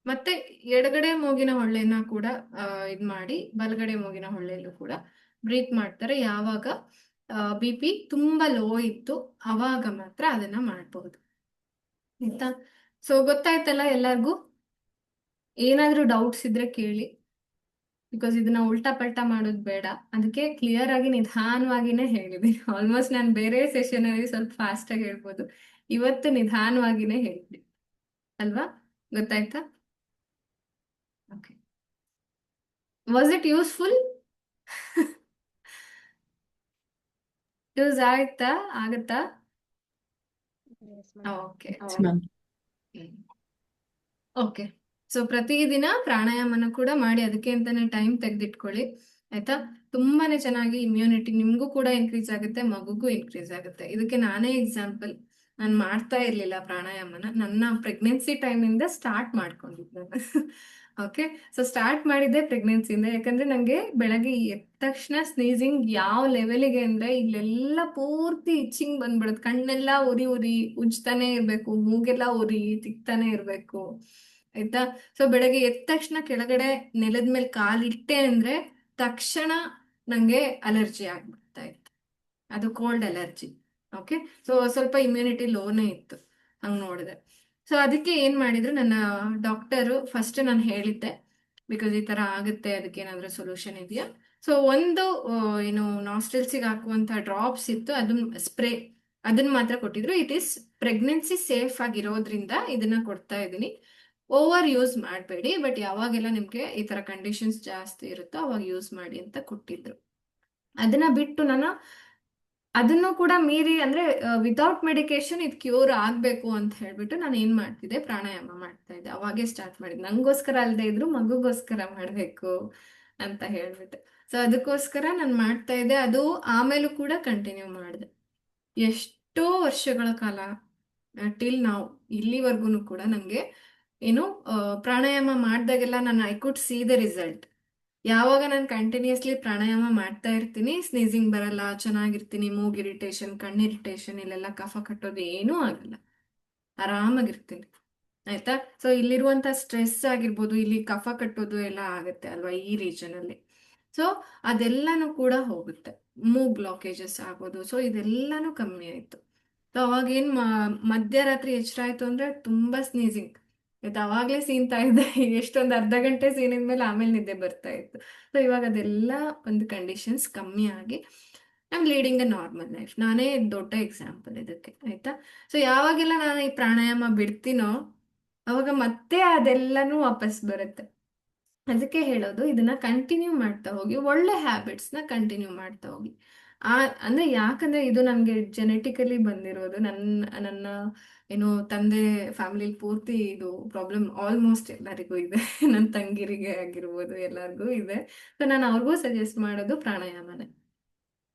ಮತ್ತೆ ಎಡಗಡೆ ಮೂಗಿನ ಹೊಳ್ಳೆನ ಕೂಡ ಇದ್ ಮಾಡಿ ಬಲಗಡೆ ಮೂಗಿನ ಹೊಳ್ಳೆಯಲ್ಲೂ ಕೂಡ ಬ್ರೀತ್ ಮಾಡ್ತಾರೆ. ಯಾವಾಗ ಪಿ ತುಂಬಾ ಲೋ ಇತ್ತು ಅವಾಗ ಮಾತ್ರ ಅದನ್ನ ಮಾಡ್ಬಹುದು ಆಯ್ತಾ. ಸೊ ಗೊತ್ತಾಯ್ತಲ್ಲ ಎಲ್ಲರಿಗೂ? ಏನಾದ್ರೂ ಡೌಟ್ಸ್ ಇದ್ರೆ ಕೇಳಿ, ಬಿಕಾಸ್ ಇದನ್ನ ಉಲ್ಟಾ ಪಲ್ಟಾ ಮಾಡೋದು ಬೇಡ. ಅದಕ್ಕೆ ಕ್ಲಿಯರ್ ಆಗಿ ನಿಧಾನವಾಗಿನೇ ಹೇಳಿದೆ. ಆಲ್ಮೋಸ್ಟ್ ನಾನು ಬೇರೆ ಸೆಷನ್ ಅಲ್ಲಿ ಸ್ವಲ್ಪ ಫಾಸ್ಟ್ ಆಗಿ ಹೇಳ್ಬೋದು, ಇವತ್ತು ನಿಧಾನವಾಗಿನೇ ಹೇಳಿದೆ ಅಲ್ವಾ. ಗೊತ್ತಾಯ್ತಾ? Okay, was it useful? Use ಆಯ್ತಾ? ಆಗತ್ತಾ? Yes, ma'am. Okay Yes, ma'am. Okay. So ಪ್ರತಿದಿನ ಪ್ರಾಣಾಯಾಮನ ಕೂಡ ಮಾಡಿ, ಅದಕ್ಕೆ ಅಂತಾನೆ ಟೈಮ್ ತೆಗೆದಿಟ್ಕೊಳ್ಳಿ ಆಯ್ತಾ. ತುಂಬಾನೇ ಚೆನ್ನಾಗಿ ಇಮ್ಯುನಿಟಿ ನಿಮ್ಗೂ ಕೂಡ ಇನ್ಕ್ರೀಸ್ ಆಗುತ್ತೆ, ಮಗುಗೂ ಇನ್ಕ್ರೀಸ್ ಆಗುತ್ತೆ. ಇದಕ್ಕೆ ನಾನೇ ಎಕ್ಸಾಂಪಲ್. ನಾನು ಮಾಡ್ತಾ ಇರ್ಲಿಲ್ಲ ಪ್ರಾಣಾಯಾಮನ, ನನ್ನ ಪ್ರೆಗ್ನೆನ್ಸಿ ಟೈಮಿಂದ ಸ್ಟಾರ್ಟ್ ಮಾಡ್ಕೊಂಡಿದ್ದೆ ನಾನು. ಓಕೆ, ಸೊ ಸ್ಟಾರ್ಟ್ ಮಾಡಿದ್ದೆ ಪ್ರೆಗ್ನೆನ್ಸಿಯಿಂದ. ಯಾಕಂದ್ರೆ ನಂಗೆ ಬೆಳಗ್ಗೆ ಎದ್ದ ತಕ್ಷಣ ಸ್ನೀಸಿಂಗ್ ಯಾವ ಲೆವೆಲಿಗೆ ಅಂದ್ರೆ ಇಲ್ಲೆಲ್ಲ ಪೂರ್ತಿ ಇಚ್ಚಿಂಗ್ ಬಂದ್ಬಿಡುತ್ತೆ. ಕಣ್ಣೆಲ್ಲ ಉರಿ ಉರಿ ಉಜ್ತಾನೆ ಇರ್ಬೇಕು, ಮೂಗೆಲ್ಲ ಉರಿ ತಿಕ್ತಾನೆ ಇರ್ಬೇಕು ಆಯ್ತಾ. ಸೊ ಬೆಳಗ್ಗೆ ಎದ್ದ ತಕ್ಷಣ ಕೆಳಗಡೆ ನೆಲದ ಮೇಲೆ ಕಾಲಿಟ್ಟೆ ಅಂದ್ರೆ ತಕ್ಷಣ ನಂಗೆ ಅಲರ್ಜಿ ಆಗ್ಬಿಡ್ತಾ ಇತ್ತು. ಅದು ಕೋಲ್ಡ್ ಅಲರ್ಜಿ. ಓಕೆ, ಸೊ ಸ್ವಲ್ಪ ಇಮ್ಯುನಿಟಿ ಲೋನೇ ಇತ್ತು ಹಂಗ್ ನೋಡಿದೆ. ಸೊ ಅದಕ್ಕೆ ಏನ್ ಮಾಡಿದ್ರು ನನ್ನ ಡಾಕ್ಟರು, ಫಸ್ಟ್ ನಾನು ಹೇಳಿದ್ದೆ ಬಿಕಾಸ್ ಈ ತರ ಆಗುತ್ತೆ, ಅದಕ್ಕೆ ಏನಾದ್ರೂ ಸೊಲ್ಯೂಷನ್ ಇದೆಯಾ. ಸೊ ಒಂದು ಏನು ನಾಸ್ಟ್ರಿಲ್ಸಿಗೆ ಹಾಕುವಂತ ಡ್ರಾಪ್ಸ್ ಇತ್ತು, ಅದನ್ನ ಸ್ಪ್ರೇ ಅದನ್ನ ಮಾತ್ರ ಕೊಟ್ಟಿದ್ರು. ಇಟ್ ಈಸ್ ಪ್ರೆಗ್ನೆನ್ಸಿ ಸೇಫ್ ಆಗಿರೋದ್ರಿಂದ ಇದನ್ನ ಕೊಡ್ತಾ ಇದ್ದೀನಿ. ಓವರ್ ಯೂಸ್ ಮಾಡಬೇಡಿ, ಬಟ್ ಯಾವಾಗೆಲ್ಲ ನಿಮ್ಗೆ ಈ ತರ ಕಂಡೀಷನ್ಸ್ ಜಾಸ್ತಿ ಇರುತ್ತೋ ಅವಾಗ ಯೂಸ್ ಮಾಡಿ ಅಂತ ಕೊಟ್ಟಿದ್ರು. ಅದನ್ನ ಬಿಟ್ಟು ನಾನು ಅದನ್ನು ಕೂಡ ಮೀರಿ ಅಂದ್ರೆ ವಿತೌಟ್ ಮೆಡಿಕೇಶನ್ ಇದು ಕ್ಯೂರ್ ಆಗ್ಬೇಕು ಅಂತ ಹೇಳ್ಬಿಟ್ಟು ನಾನು ಏನ್ ಮಾಡ್ತಿದ್ದೆ, ಪ್ರಾಣಾಯಾಮ ಮಾಡ್ತಾ ಇದ್ದೆ. ಅವಾಗೇ ಸ್ಟಾರ್ಟ್ ಮಾಡಿದ್ದೆ. ನಂಗೋಸ್ಕರ ಅಲ್ಲದೆ ಇದ್ರು ಮಗುಗೋಸ್ಕರ ಮಾಡ್ಬೇಕು ಅಂತ ಹೇಳ್ಬಿಟ್ಟು. ಸೊ ಅದಕ್ಕೋಸ್ಕರ ನಾನು ಮಾಡ್ತಾ ಇದ್ದೆ. ಅದು ಆಮೇಲೂ ಕೂಡ ಕಂಟಿನ್ಯೂ ಮಾಡಿದೆ ಎಷ್ಟೋ ವರ್ಷಗಳ ಕಾಲ, ಟಿಲ್ ನಾವು ಇಲ್ಲಿವರೆಗೂ ಕೂಡ ನಂಗೆ ಏನು ಪ್ರಾಣಾಯಾಮ ಮಾಡಿದಾಗೆಲ್ಲ ನಾನು I could see the result ಯಾವಾಗ ನಾನು ಕಂಟಿನ್ಯೂಸ್ಲಿ ಪ್ರಾಣಾಯಾಮ ಮಾಡ್ತಾ ಇರ್ತೀನಿ, ಸ್ನೀಸಿಂಗ್ ಬರಲ್ಲ, ಚೆನ್ನಾಗಿರ್ತೀನಿ, ಮೂಗ್ ಇರಿಟೇಷನ್, ಕಣ್ಣು ಇರಿಟೇಷನ್, ಇಲ್ಲೆಲ್ಲ ಕಫ ಕಟ್ಟೋದು ಏನೂ ಆಗಲ್ಲ, ಆರಾಮಾಗಿರ್ತೀನಿ. ಆಯ್ತಾ? ಸೊ ಇಲ್ಲಿರುವಂತ ಸ್ಟ್ರೆಸ್ ಆಗಿರ್ಬೋದು, ಇಲ್ಲಿ ಕಫ ಕಟ್ಟೋದು ಎಲ್ಲ ಆಗುತ್ತೆ ಅಲ್ವಾ ಈ ರೀಜನ್ ಅಲ್ಲಿ. ಸೊ ಅದೆಲ್ಲಾನು ಕೂಡ ಹೋಗುತ್ತೆ. ಮೂಗ್ ಬ್ಲಾಕೇಜಸ್ ಆಗೋದು, ಸೊ ಇದೆಲ್ಲಾನು ಕಮ್ಮಿ ಆಯ್ತು. ಸೊ ಅವಾಗ ಮಧ್ಯರಾತ್ರಿ ಎಚ್ಚರ ಆಯ್ತು ಅಂದ್ರೆ ತುಂಬಾ ಸ್ನೀಸಿಂಗ್ ಇದು ಅವಾಗ್ಲೇ ಸೀನ್ತಾ ಇದ್ದೆ. ಎಷ್ಟೊಂದು ಅರ್ಧ ಗಂಟೆ ಸೀನಿದ್ಮೇಲೆ ಆಮೇಲೆ ನಿದ್ದೆ ಬರ್ತಾ ಇತ್ತು. ಸೊ ಇವಾಗ ಅದೆಲ್ಲ ಒಂದು ಕಂಡೀಷನ್ಸ್ ಕಮ್ಮಿ ಆಗಿ I am leading a normal life. ನಾನೇ ದೊಡ್ಡ ಎಕ್ಸಾಂಪಲ್ ಇದಕ್ಕೆ. ಆಯ್ತಾ? ಸೊ ಯಾವಾಗೆಲ್ಲ ನಾನು ಈ ಪ್ರಾಣಾಯಾಮ ಬಿಡ್ತೀನೋ ಅವಾಗ ಮತ್ತೆ ಅದೆಲ್ಲನೂ ವಾಪಸ್ ಬರುತ್ತೆ. ಅದಕ್ಕೆ ಹೇಳೋದು, ಇದನ್ನ ಕಂಟಿನ್ಯೂ ಮಾಡ್ತಾ ಹೋಗಿ, ಒಳ್ಳೆ ಹ್ಯಾಬಿಟ್ಸ್ನ ಕಂಟಿನ್ಯೂ ಮಾಡ್ತಾ ಹೋಗಿ. ಆ ಅಂದ್ರೆ ಯಾಕಂದ್ರೆ ಇದು ನಮ್ಗೆ ಜೆನೆಟಿಕಲಿ ಬಂದಿರೋದು. ನನ್ನ ಏನು ತಂದೆ ಫ್ಯಾಮಿಲಿ ಪೂರ್ತಿ ಇದು ಪ್ರಾಬ್ಲಮ್ ಆಲ್ಮೋಸ್ಟ್ ಎಲ್ಲರಿಗೂ ಇದೆ. ನನ್ನ ತಂಗಿರಿಗೆ ಆಗಿರ್ಬೋದು, ಎಲ್ಲರಿಗೂ ಇದೆ. ಸೊ ನಾನು ಅವ್ರಿಗೂ ಸಜೆಸ್ಟ್ ಮಾಡೋದು ಪ್ರಾಣಾಯಾಮನೇ.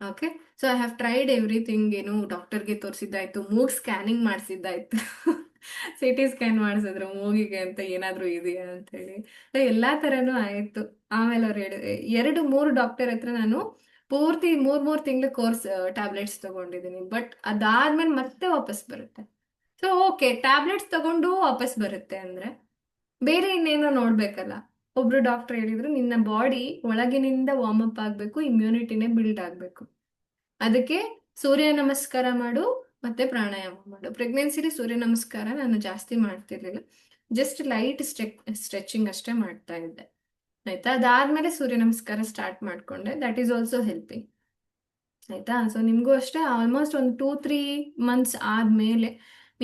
Okay. So I have tried everything. ಏನು ಡಾಕ್ಟರ್ಗೆ ತೋರಿಸಿದ್ದಾಯ್ತು, ಮೂಗ್ ಸ್ಕ್ಯಾನಿಂಗ್ ಮಾಡಿಸಿದ್ದಾಯ್ತು, ಸಿ ಟಿ ಸ್ಕ್ಯಾನ್ ಮಾಡಿಸಿದ್ರು ಮೂಗಿಗೆ ಅಂತ ಏನಾದರೂ ಇದೆಯಾ ಅಂತ ಹೇಳಿ. ಸೊ ಎಲ್ಲಾ ಥರನೂ ಆಯಿತು. ಆಮೇಲೆ ಅವ್ರು ಹೇಳಿದ್ರು, 2-3 ಡಾಕ್ಟರ್ ಹತ್ರ ನಾನು ಪೂರ್ತಿ 3-3 ತಿಂಗಳು ಕೋರ್ಸ್ ಟ್ಯಾಬ್ಲೆಟ್ಸ್ ತಗೊಂಡಿದ್ದೀನಿ. ಬಟ್ ಅದಾದ್ಮೇಲೆ ಮತ್ತೆ ವಾಪಸ್ ಬರುತ್ತೆ. ಸೊ ಓಕೆ, ಟ್ಯಾಬ್ಲೆಟ್ಸ್ ತಗೊಂಡು ವಾಪಸ್ ಬರುತ್ತೆ ಅಂದ್ರೆ ಬೇರೆ ಇನ್ನೇನೋ ನೋಡ್ಬೇಕಲ್ಲ. ಒಬ್ರು ಡಾಕ್ಟರ್ ಹೇಳಿದ್ರು, ನಿನ್ನ ಬಾಡಿ ಒಳಗಿನಿಂದ ವಾರ್ಮ್ ಅಪ್ ಆಗಬೇಕು, ಇಮ್ಯುನಿಟಿನೇ ಬಿಲ್ಡ್ ಆಗಬೇಕು. ಅದಕ್ಕೆ ಸೂರ್ಯ ನಮಸ್ಕಾರ ಮಾಡು, ಮತ್ತೆ ಪ್ರಾಣಾಯಾಮ ಮಾಡು. ಪ್ರೆಗ್ನೆನ್ಸಿಲಿ ಸೂರ್ಯ ನಮಸ್ಕಾರ ನಾನು ಜಾಸ್ತಿ ಮಾಡ್ತಿರ್ಲಿಲ್ಲ, ಜಸ್ಟ್ ಲೈಟ್ ಸ್ಟ್ರೆಚಿಂಗ್ ಅಷ್ಟೇ ಮಾಡ್ತಾ ಇದ್ದೆ. ಆಯ್ತಾ? ಅದಾದ್ಮೇಲೆ ಸೂರ್ಯ ನಮಸ್ಕಾರ ಸ್ಟಾರ್ಟ್ ಮಾಡ್ಕೊಂಡೆ. That is also helping. ಆಯ್ತಾ? ಸೊ ನಿಮಗೂ ಅಷ್ಟೇ ಆಲ್ಮೋಸ್ಟ್ ಒಂದು 2-3 ಮಂತ್ಸ್ ಆದ್ಮೇಲೆ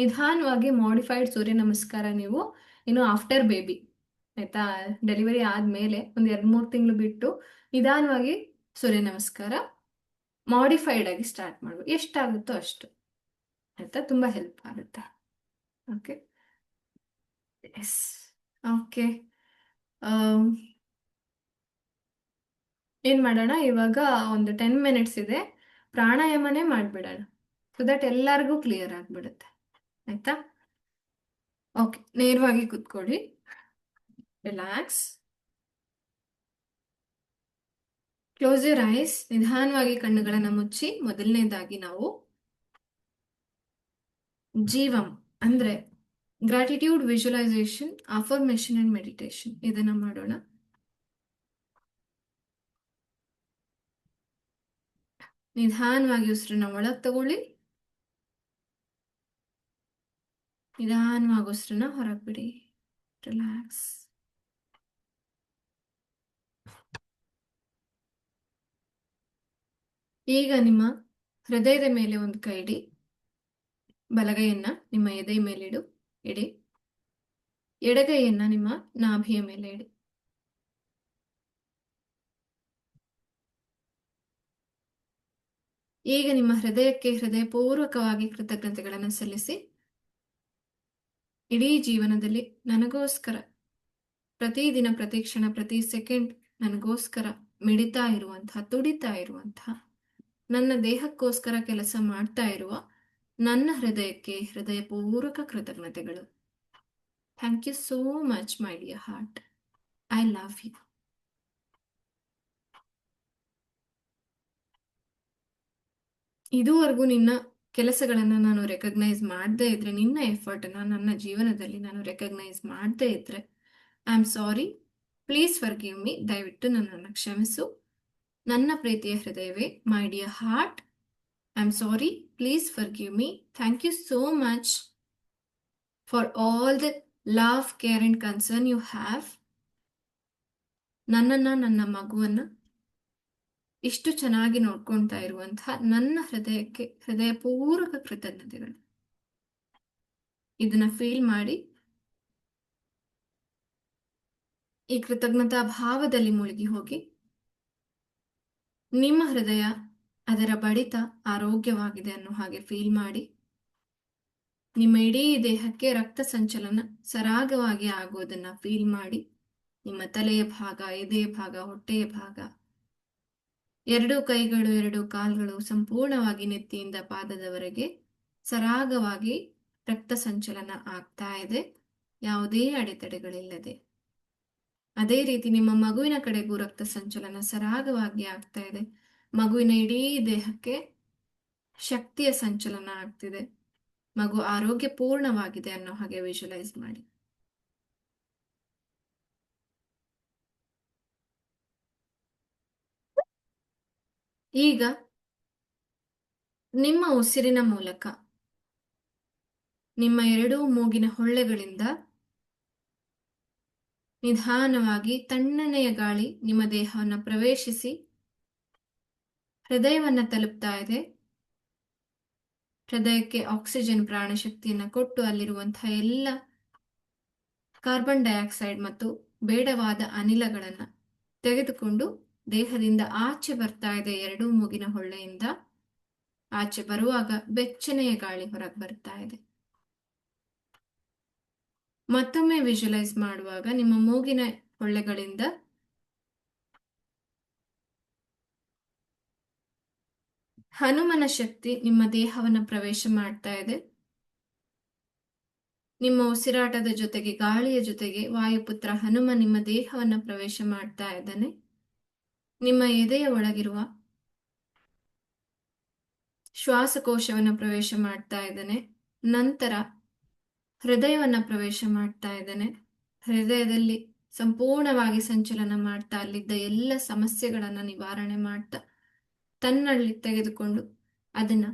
ನಿಧಾನವಾಗಿ ಮಾಡಿಫೈಡ್ ಸೂರ್ಯ ನಮಸ್ಕಾರ ನೀವು ಇನ್ನು ಆಫ್ಟರ್ ಬೇಬಿ, ಆಯ್ತಾ, ಡೆಲಿವರಿ ಆದ್ಮೇಲೆ ಒಂದು 2-3 ತಿಂಗಳು ಬಿಟ್ಟು ನಿಧಾನವಾಗಿ ಸೂರ್ಯ ನಮಸ್ಕಾರ ಮಾಡಿಫೈಡ್ ಆಗಿ ಸ್ಟಾರ್ಟ್ ಮಾಡ್ಬೋದು. ಎಷ್ಟಾಗುತ್ತೋ ಅಷ್ಟು. ಆಯ್ತಾ? ತುಂಬಾ ಹೆಲ್ಪ್ ಆಗುತ್ತೆ. ಓಕೆ. ಎಸ್. ಓಕೆ. ಏನ್ ಮಾಡೋಣ ಇವಾಗ, ಒಂದು 10 ಮಿನಿಟ್ಸ್ ಇದೆ, ಪ್ರಾಣಾಯಾಮನೇ ಮಾಡ್ಬಿಡೋಣ. ಸೊ ದಟ್ ಎಲ್ಲರಿಗೂ ಕ್ಲಿಯರ್ ಆಗ್ಬಿಡುತ್ತೆ. ಆಯ್ತಾ? ಓಕೆ, ನೇರವಾಗಿ ಕೂತ್ಕೊಳ್ಳಿ, ರಿಲ್ಯಾಕ್ಸ್, ಕ್ಲೋಸ್ ಯುವರ್ ಐಸ್. ನಿಧಾನವಾಗಿ ಕಣ್ಣುಗಳನ್ನ ಮುಚ್ಚಿ ಮೊದಲನೇದಾಗಿ ನಾವು ಜೀವಂ ಅಂದ್ರೆ gratitude visualisation, affirmation and meditation ಇದನ್ನ ಮಾಡೋಣ. ನಿಧಾನವಾಗಿ ಉಸಿರನ್ನ ಒಳಗೆ ತಗೊಳ್ಳಿ, ನಿಧಾನವಾಗಿ ಉಸಿರನ್ನ ಹೊರಗೆ ಬಿಡಿ. ರಿಲ್ಯಾಕ್ಸ್. ಈಗ ನಿಮ್ಮ ಹೃದಯದ ಮೇಲೆ ಒಂದು ಕೈ ಇಡಿ, ಬಲಗೈಯನ್ನ ನಿಮ್ಮ ಎದೆ ಮೇಲೆ ಇಡಿ, ಎಡಗೈಯನ್ನ ನಿಮ್ಮ ನಾಭಿಯ ಮೇಲೆ ಇಡಿ. ಈಗ ನಿಮ್ಮ ಹೃದಯಕ್ಕೆ ಹೃದಯಪೂರ್ವಕವಾಗಿ ಕೃತಜ್ಞತೆಗಳನ್ನು ಸಲ್ಲಿಸಿ. ಇಡೀ ಜೀವನದಲ್ಲಿ ನನಗೋಸ್ಕರ ಪ್ರತಿದಿನ, ಪ್ರತಿ ಕ್ಷಣ, ಪ್ರತಿ ಸೆಕೆಂಡ್ ನನಗೋಸ್ಕರ ಮಿಡಿತಾ ಇರುವಂತಹ, ತುಡಿತಾ ಇರುವಂತಹ, ನನ್ನ ದೇಹಕ್ಕೋಸ್ಕರ ಕೆಲಸ ಮಾಡ್ತಾ ಇರುವ ನನ್ನ ಹೃದಯಕ್ಕೆ ಹೃದಯಪೂರ್ವಕ ಕೃತಜ್ಞತೆಗಳು. Thank you so much my dear heart. I love you. ಇದುವರೆಗೂ ನಿನ್ನ ಕೆಲಸಗಳನ್ನು ನಾನು ರೆಕಗ್ನೈಸ್ ಮಾಡದೇ ಇದ್ರೆ, ನಿನ್ನ ಎಫರ್ಟನ್ನು ನನ್ನ ಜೀವನದಲ್ಲಿ ನಾನು ರೆಕಗ್ನೈಸ್ ಮಾಡದೇ ಇದ್ರೆ, I am sorry, please forgive me. ದಯವಿಟ್ಟು ನನ್ನನ್ನು ಕ್ಷಮಿಸು. ನನ್ನ ಪ್ರೀತಿಯ ಹೃದಯವೇ, my dear heart, I am sorry, please forgive me. Thank you so much for all the love, care and concern you have. ನನ್ನ ಮಗುವನ್ನ ಇಷ್ಟು ಚೆನ್ನಾಗಿ ನೋಡ್ಕೊಳ್ತಾ ಇರುವಂತಹ ನನ್ನ ಹೃದಯಕ್ಕೆ ಹೃದಯಪೂರ್ವಕ ಕೃತಜ್ಞತೆಗಳು. ಇದನ್ನ ಫೀಲ್ ಮಾಡಿ ಈ ಕೃತಜ್ಞತಾ ಭಾವದಲ್ಲಿ ಮುಳುಗಿ ಹೋಗಿ, ನಿಮ್ಮ ಹೃದಯ, ಅದರ ಬಡಿತ ಆರೋಗ್ಯವಾಗಿದೆ ಅನ್ನೋ ಹಾಗೆ ಫೀಲ್ ಮಾಡಿ. ನಿಮ್ಮ ಇಡೀ ದೇಹಕ್ಕೆ ರಕ್ತ ಸಂಚಲನ ಸರಾಗವಾಗಿ ಆಗೋದನ್ನ ಫೀಲ್ ಮಾಡಿ. ನಿಮ್ಮ ತಲೆಯ ಭಾಗ, ಎದೆಯ ಭಾಗ, ಹೊಟ್ಟೆಯ ಭಾಗ, 2 ಕೈಗಳು, 2 ಕಾಲ್ಗಳು ಸಂಪೂರ್ಣವಾಗಿ ನೆತ್ತಿಯಿಂದ ಪಾದದವರೆಗೆ ಸರಾಗವಾಗಿ ರಕ್ತ ಸಂಚಲನ ಆಗ್ತಾ ಇದೆ, ಯಾವುದೇ ಅಡೆತಡೆಗಳಿಲ್ಲದೆ. ಅದೇ ರೀತಿ ನಿಮ್ಮ ಮಗುವಿನ ಕಡೆಗೂ ರಕ್ತ ಸಂಚಲನ ಸರಾಗವಾಗಿ ಆಗ್ತಾ ಇದೆ. ಮಗುವಿನ ಇಡೀ ದೇಹಕ್ಕೆ ಶಕ್ತಿಯ ಸಂಚಲನ ಆಗ್ತಿದೆ. ಮಗು ಆರೋಗ್ಯ ಪೂರ್ಣವಾಗಿದೆ ಅನ್ನೋ ಹಾಗೆ ವಿಜುವಲೈಸ್ ಮಾಡಿ. ಈಗ ನಿಮ್ಮ ಉಸಿರಿನ ಮೂಲಕ ನಿಮ್ಮ ಎರಡೂ ಮೂಗಿನ ಹೊಳ್ಳೆಗಳಿಂದ ನಿಧಾನವಾಗಿ ತಣ್ಣನೆಯ ಗಾಳಿ ನಿಮ್ಮ ದೇಹವನ್ನು ಪ್ರವೇಶಿಸಿ ಹೃದಯವನ್ನ ತಲುಪ್ತಾ ಇದೆ. ಹೃದಯಕ್ಕೆ ಆಕ್ಸಿಜನ್ ಪ್ರಾಣಶಕ್ತಿಯನ್ನು ಕೊಟ್ಟು ಅಲ್ಲಿರುವಂತಹ ಎಲ್ಲ ಕಾರ್ಬನ್ ಡೈಆಕ್ಸೈಡ್ ಮತ್ತು ಬೇಡವಾದ ಅನಿಲಗಳನ್ನು ತೆಗೆದುಕೊಂಡು ದೇಹದಿಂದ ಆಚೆ ಬರ್ತಾ ಇದೆ. ಎರಡೂ ಮೂಗಿನ ಹೊಳ್ಳೆಯಿಂದ ಆಚೆ ಬರುವಾಗ ಬೆಚ್ಚನೆಯ ಗಾಳಿ ಹೊರಗೆ ಬರ್ತಾ ಇದೆ. ಮತ್ತೊಮ್ಮೆ ವಿಜುವಲೈಸ್ ಮಾಡುವಾಗ ನಿಮ್ಮ ಮೂಗಿನ ಹೊಳ್ಳೆಗಳಿಂದ ಹನುಮನ ಶಕ್ತಿ ನಿಮ್ಮ ದೇಹವನ್ನು ಪ್ರವೇಶ ಮಾಡ್ತಾ ಇದೆ. ನಿಮ್ಮ ಉಸಿರಾಟದ ಜೊತೆಗೆ ಗಾಳಿಯ ಜೊತೆಗೆ ವಾಯುಪುತ್ರ ಹನುಮ ನಿಮ್ಮ ದೇಹವನ್ನು ಪ್ರವೇಶ ಮಾಡ್ತಾ ಇದ್ದಾನೆ. ನಿಮ್ಮ ಎದೆಯ ಒಳಗಿರುವ ಶ್ವಾಸಕೋಶವನ್ನು ಪ್ರವೇಶ ಮಾಡ್ತಾ ಇದ್ದಾನೆ. ನಂತರ ಹೃದಯವನ್ನ ಪ್ರವೇಶ ಮಾಡ್ತಾ ಇದ್ದಾನೆ. ಹೃದಯದಲ್ಲಿ ಸಂಪೂರ್ಣವಾಗಿ ಸಂಚಲನ ಮಾಡ್ತಾ ಅಲ್ಲಿದ್ದ ಎಲ್ಲ ಸಮಸ್ಯೆಗಳನ್ನ ನಿವಾರಣೆ ಮಾಡ್ತಾ ತನ್ನಲ್ಲಿ ತೆಗೆದುಕೊಂಡು ಅದನ್ನ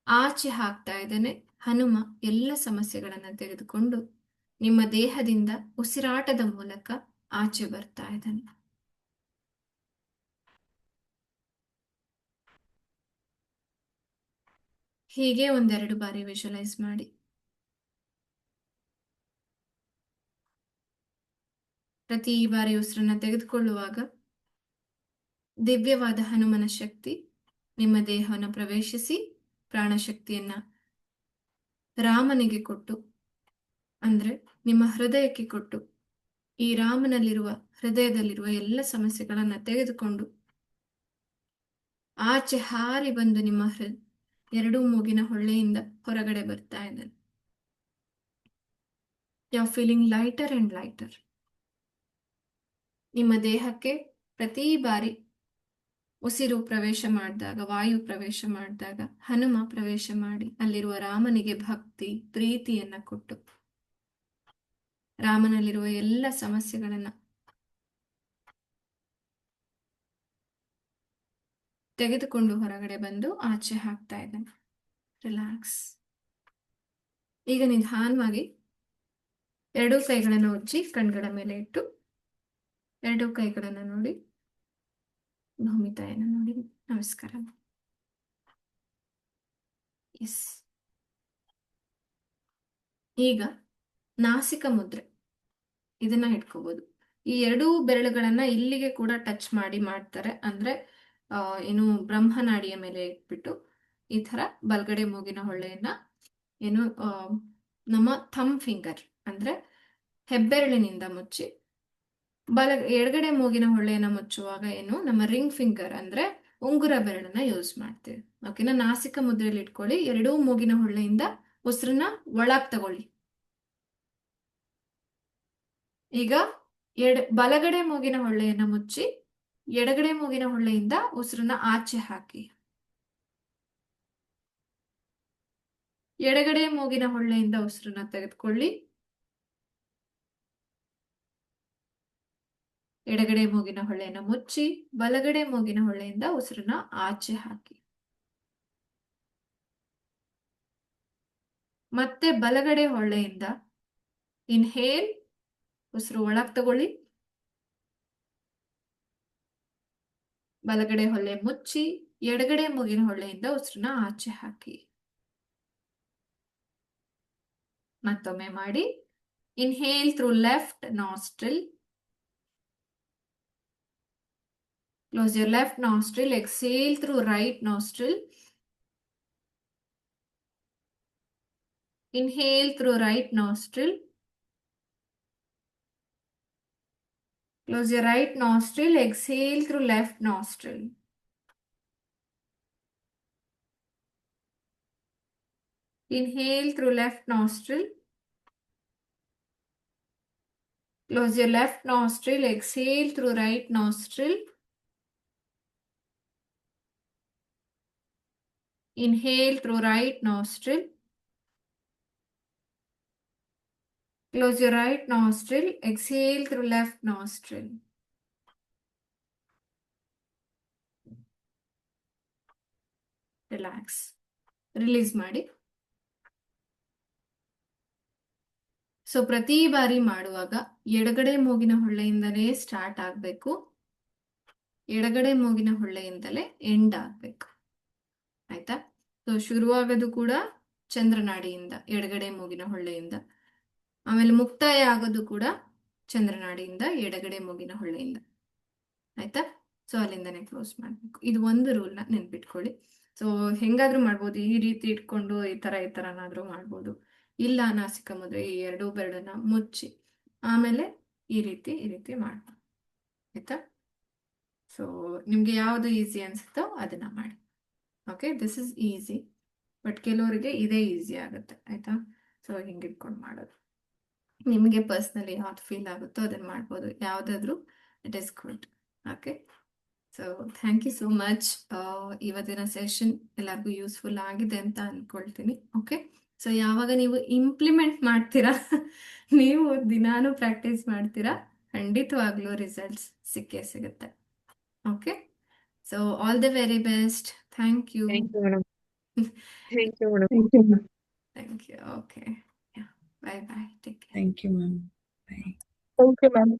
ಆಚೆ ಹಾಕ್ತಾ ಇದ್ದಾನೆ. ಹನುಮ ಎಲ್ಲ ಸಮಸ್ಯೆಗಳನ್ನ ತೆಗೆದುಕೊಂಡು ನಿಮ್ಮ ದೇಹದಿಂದ ಉಸಿರಾಟದ ಮೂಲಕ ಆಚೆ ಬರ್ತಾ ಇದ್ದಾನೆ. ಹೀಗೆ ಒಂದೆರಡು ಬಾರಿ ವಿಜುವಲೈಸ್ ಮಾಡಿ. ಪ್ರತಿ ಬಾರಿ ಉಸಿರನ್ನ ತೆಗೆದುಕೊಳ್ಳುವಾಗ ದಿವ್ಯವಾದ ಹನುಮನ ಶಕ್ತಿ ನಿಮ್ಮ ದೇಹವನ್ನು ಪ್ರವೇಶಿಸಿ ಪ್ರಾಣಶಕ್ತಿಯನ್ನ ರಾಮನಿಗೆ ಕೊಟ್ಟು, ಅಂದ್ರೆ ನಿಮ್ಮ ಹೃದಯಕ್ಕೆ ಕೊಟ್ಟು, ಈ ರಾಮನಲ್ಲಿರುವ ಹೃದಯದಲ್ಲಿರುವ ಎಲ್ಲ ಸಮಸ್ಯೆಗಳನ್ನ ತೆಗೆದುಕೊಂಡು ಆಚೆ ಹಾರಿ ಬಂದು ನಿಮ್ಮ ಎರಡೂ ಮೂಗಿನ ಹೊಳ್ಳೆಯಿಂದ ಹೊರಗಡೆ ಬರ್ತಾ ಇದ್ದಾನೆ. You are feeling lighter and lighter. ನಿಮ್ಮ ದೇಹಕ್ಕೆ ಪ್ರತಿ ಬಾರಿ ಉಸಿರು ಪ್ರವೇಶ ಮಾಡಿದಾಗ, ವಾಯು ಪ್ರವೇಶ ಮಾಡಿದಾಗ ಹನುಮ ಪ್ರವೇಶ ಮಾಡಿ ಅಲ್ಲಿರುವ ರಾಮನಿಗೆ ಭಕ್ತಿ ಪ್ರೀತಿಯನ್ನ ಕೊಟ್ಟು ರಾಮನಲ್ಲಿರುವ ಎಲ್ಲ ಸಮಸ್ಯೆಗಳನ್ನ ತೆಗೆದುಕೊಂಡು ಹೊರಗಡೆ ಬಂದು ಆಚೆ ಹಾಕ್ತಾ ಇದ್ದಾನೆ. ರಿಲ್ಯಾಕ್ಸ್. ಈಗ ನಿಧಾನವಾಗಿ ಎರಡೂ ಕೈಗಳನ್ನು ಉಜ್ಜಿ ಕಣ್ಗಳ ಮೇಲೆ ಇಟ್ಟು ಎರಡೂ ಕೈಗಳನ್ನು ನೋಡಿ ಭೂಮಿ ತಾಯಿಯನ್ನು ನೋಡಿ ನಮಸ್ಕಾರ. ಎಸ್. ಈಗ ನಾಸಿಕ ಮುದ್ರೆ ಇದನ್ನ ಇಟ್ಕೋಬಹುದು. ಈ ಎರಡೂ ಬೆರಳುಗಳನ್ನ ಇಲ್ಲಿಗೆ ಕೂಡ ಟಚ್ ಮಾಡಿ ಮಾಡ್ತಾರೆ. ಅಂದ್ರೆ ಏನು ಬ್ರಹ್ಮನಾಡಿಯ ಮೇಲೆ ಇಟ್ಬಿಟ್ಟು ಈ ತರ ಬಲಗಡೆ ಮೂಗಿನ ಹೊಳ್ಳೆಯನ್ನ ಏನು ನಮ್ಮ ಥಂಬ್ ಫಿಂಗರ್ ಅಂದ್ರೆ ಹೆಬ್ಬೆರಳಿನಿಂದ ಮುಚ್ಚಿ ಎಡಗಡೆ ಮೂಗಿನ ಹೊಳ್ಳೆಯನ್ನ ಮುಚ್ಚುವಾಗ ಏನು ನಮ್ಮ ರಿಂಗ್ ಫಿಂಗರ್ ಅಂದ್ರೆ ಉಂಗುರ ಬೆರಳನ್ನ ಯೂಸ್ ಮಾಡ್ತೀವಿ. ಓಕೆನಾ? ನಾಸಿಕ ಮುದ್ರೆಯಲ್ಲಿ ಇಟ್ಕೊಳ್ಳಿ. ಎರಡೂ ಮೂಗಿನ ಹೊಳ್ಳೆಯಿಂದ ಉಸಿರನ್ನ ಒಳಗ್ ತಗೊಳ್ಳಿ. ಈಗ ಬಲಗಡೆ ಮೂಗಿನ ಹೊಳ್ಳೆಯನ್ನ ಮುಚ್ಚಿ ಎಡಗಡೆ ಮೂಗಿನ ಹೊಳ್ಳೆಯಿಂದ ಉಸಿರನ್ನ ಆಚೆ ಹಾಕಿ. ಎಡಗಡೆ ಮೂಗಿನ ಹೊಳ್ಳೆಯಿಂದ ಉಸಿರನ್ನ ತೆಗೆದುಕೊಳ್ಳಿ. ಎಡಗಡೆ ಮೂಗಿನ ಹೊಳ್ಳೆಯನ್ನ ಮುಚ್ಚಿ ಬಲಗಡೆ ಮೂಗಿನ ಹೊಳ್ಳೆಯಿಂದ ಉಸಿರನ್ನ ಆಚೆ ಹಾಕಿ. ಮತ್ತೆ ಬಲಗಡೆ ಹೊಳ್ಳೆಯಿಂದ ಇನ್ಹೇಲ್, ಉಸಿರು ಒಳಗ್ ತಗೊಳ್ಳಿ. ಬಲಗಡೆ ಹೊಳ್ಳೆ ಮುಚ್ಚಿ ಎಡಗಡೆ ಮೂಗಿನ ಹೊಳ್ಳೆಯಿಂದ ಉಸಿರನ್ನ ಆಚೆ ಹಾಕಿ. ಮತ್ತೊಮ್ಮೆ ಮಾಡಿ. Inhale through left nostril. Close your left nostril. Exhale through right nostril. Inhale through right nostril. Close your right nostril. Exhale through left nostril. Inhale through left nostril. Close your left nostril. Exhale through right nostril. Inhale through right nostril. Close your right nostril. Exhale through left nostril. Relax. Release ಮಾಡಿ. So ಪ್ರತಿ ಬಾರಿ ಮಾಡುವಾಗ ಎಡಗಡೆ ಮೂಗಿನ ಹೊಳ್ಳೆಯಿಂದಲೇ start ಆಗಬೇಕು. ಎಡಗಡೆ ಮೂಗಿನ ಹೊಳ್ಳೆಯಿಂದಲೇ end ಆಗಬೇಕು. ಆಯ್ತಾ? ಸೊ ಶುರುವಾಗೋದು ಕೂಡ ಚಂದ್ರನಾಡಿಯಿಂದ, ಎಡಗಡೆ ಮೂಗಿನ ಹೊಳ್ಳೆಯಿಂದ. ಆಮೇಲೆ ಮುಕ್ತಾಯ ಆಗೋದು ಕೂಡ ಚಂದ್ರನಾಡಿಯಿಂದ, ಎಡಗಡೆ ಮೂಗಿನ ಹೊಳ್ಳೆಯಿಂದ. ಆಯ್ತಾ? ಸೊ ಅಲ್ಲಿಂದನೇ ಕ್ಲೋಸ್ ಮಾಡಬೇಕು. ಇದು ಒಂದು ರೂಲ್ನ ನೆನ್ಪಿಟ್ಕೊಳ್ಳಿ. ಸೊ ಹೆಂಗಾದ್ರೂ ಮಾಡ್ಬೋದು, ಈ ರೀತಿ ಇಟ್ಕೊಂಡು ಈ ಥರನಾದ್ರೂ ಮಾಡ್ಬೋದು. ಇಲ್ಲ ನಾಸಿಕ ಮುದ್ರೆ ಈ ಎರಡೂ ಬೆರಳನ್ನ ಮುಚ್ಚಿ ಆಮೇಲೆ ಈ ರೀತಿ ಮಾಡ್ಬೋದು. ಆಯ್ತಾ? ಸೊ ನಿಮ್ಗೆ ಯಾವುದು ಈಸಿ ಅನ್ಸುತ್ತೋ ಅದನ್ನ ಮಾಡಿ. Okay, this is easy. But ಕೆಲವರಿಗೆ ಇದೇ ಈಸಿ ಆಗುತ್ತೆ. ಆಯ್ತಾ? ಸೊ ಹಿಂಗೆ ಇಟ್ಕೊಂಡು ಮಾಡೋದು. ನಿಮಗೆ ಪರ್ಸ್ನಲಿ ಯಾವ್ದು ಫೀಲ್ ಆಗುತ್ತೋ ಅದನ್ನ ಮಾಡ್ಬೋದು. ಯಾವುದಾದ್ರೂ it is good. Okay, so thank you so much. ಇವತ್ತಿನ ಸೆಷನ್ ಎಲ್ಲರಿಗೂ ಯೂಸ್ಫುಲ್ ಆಗಿದೆ ಅಂತ ಅನ್ಕೊಳ್ತೀನಿ. ಓಕೆ, ಸೊ ಯಾವಾಗ ನೀವು ಇಂಪ್ಲಿಮೆಂಟ್ ಮಾಡ್ತೀರಾ, ನೀವು ದಿನಾನು ಪ್ರಾಕ್ಟೀಸ್ ಮಾಡ್ತೀರಾ, ಖಂಡಿತವಾಗ್ಲೂ ರಿಸಲ್ಟ್ಸ್ ಸಿಕ್ಕೇ ಸಿಗುತ್ತೆ. Okay, so all the very best. Thank you. Thank you, madam. Thank you, madam. Thank you, ma'am. Thank you. Okay, bye bye, take care. Thank you, ma'am. Bye. Thank you, ma'am.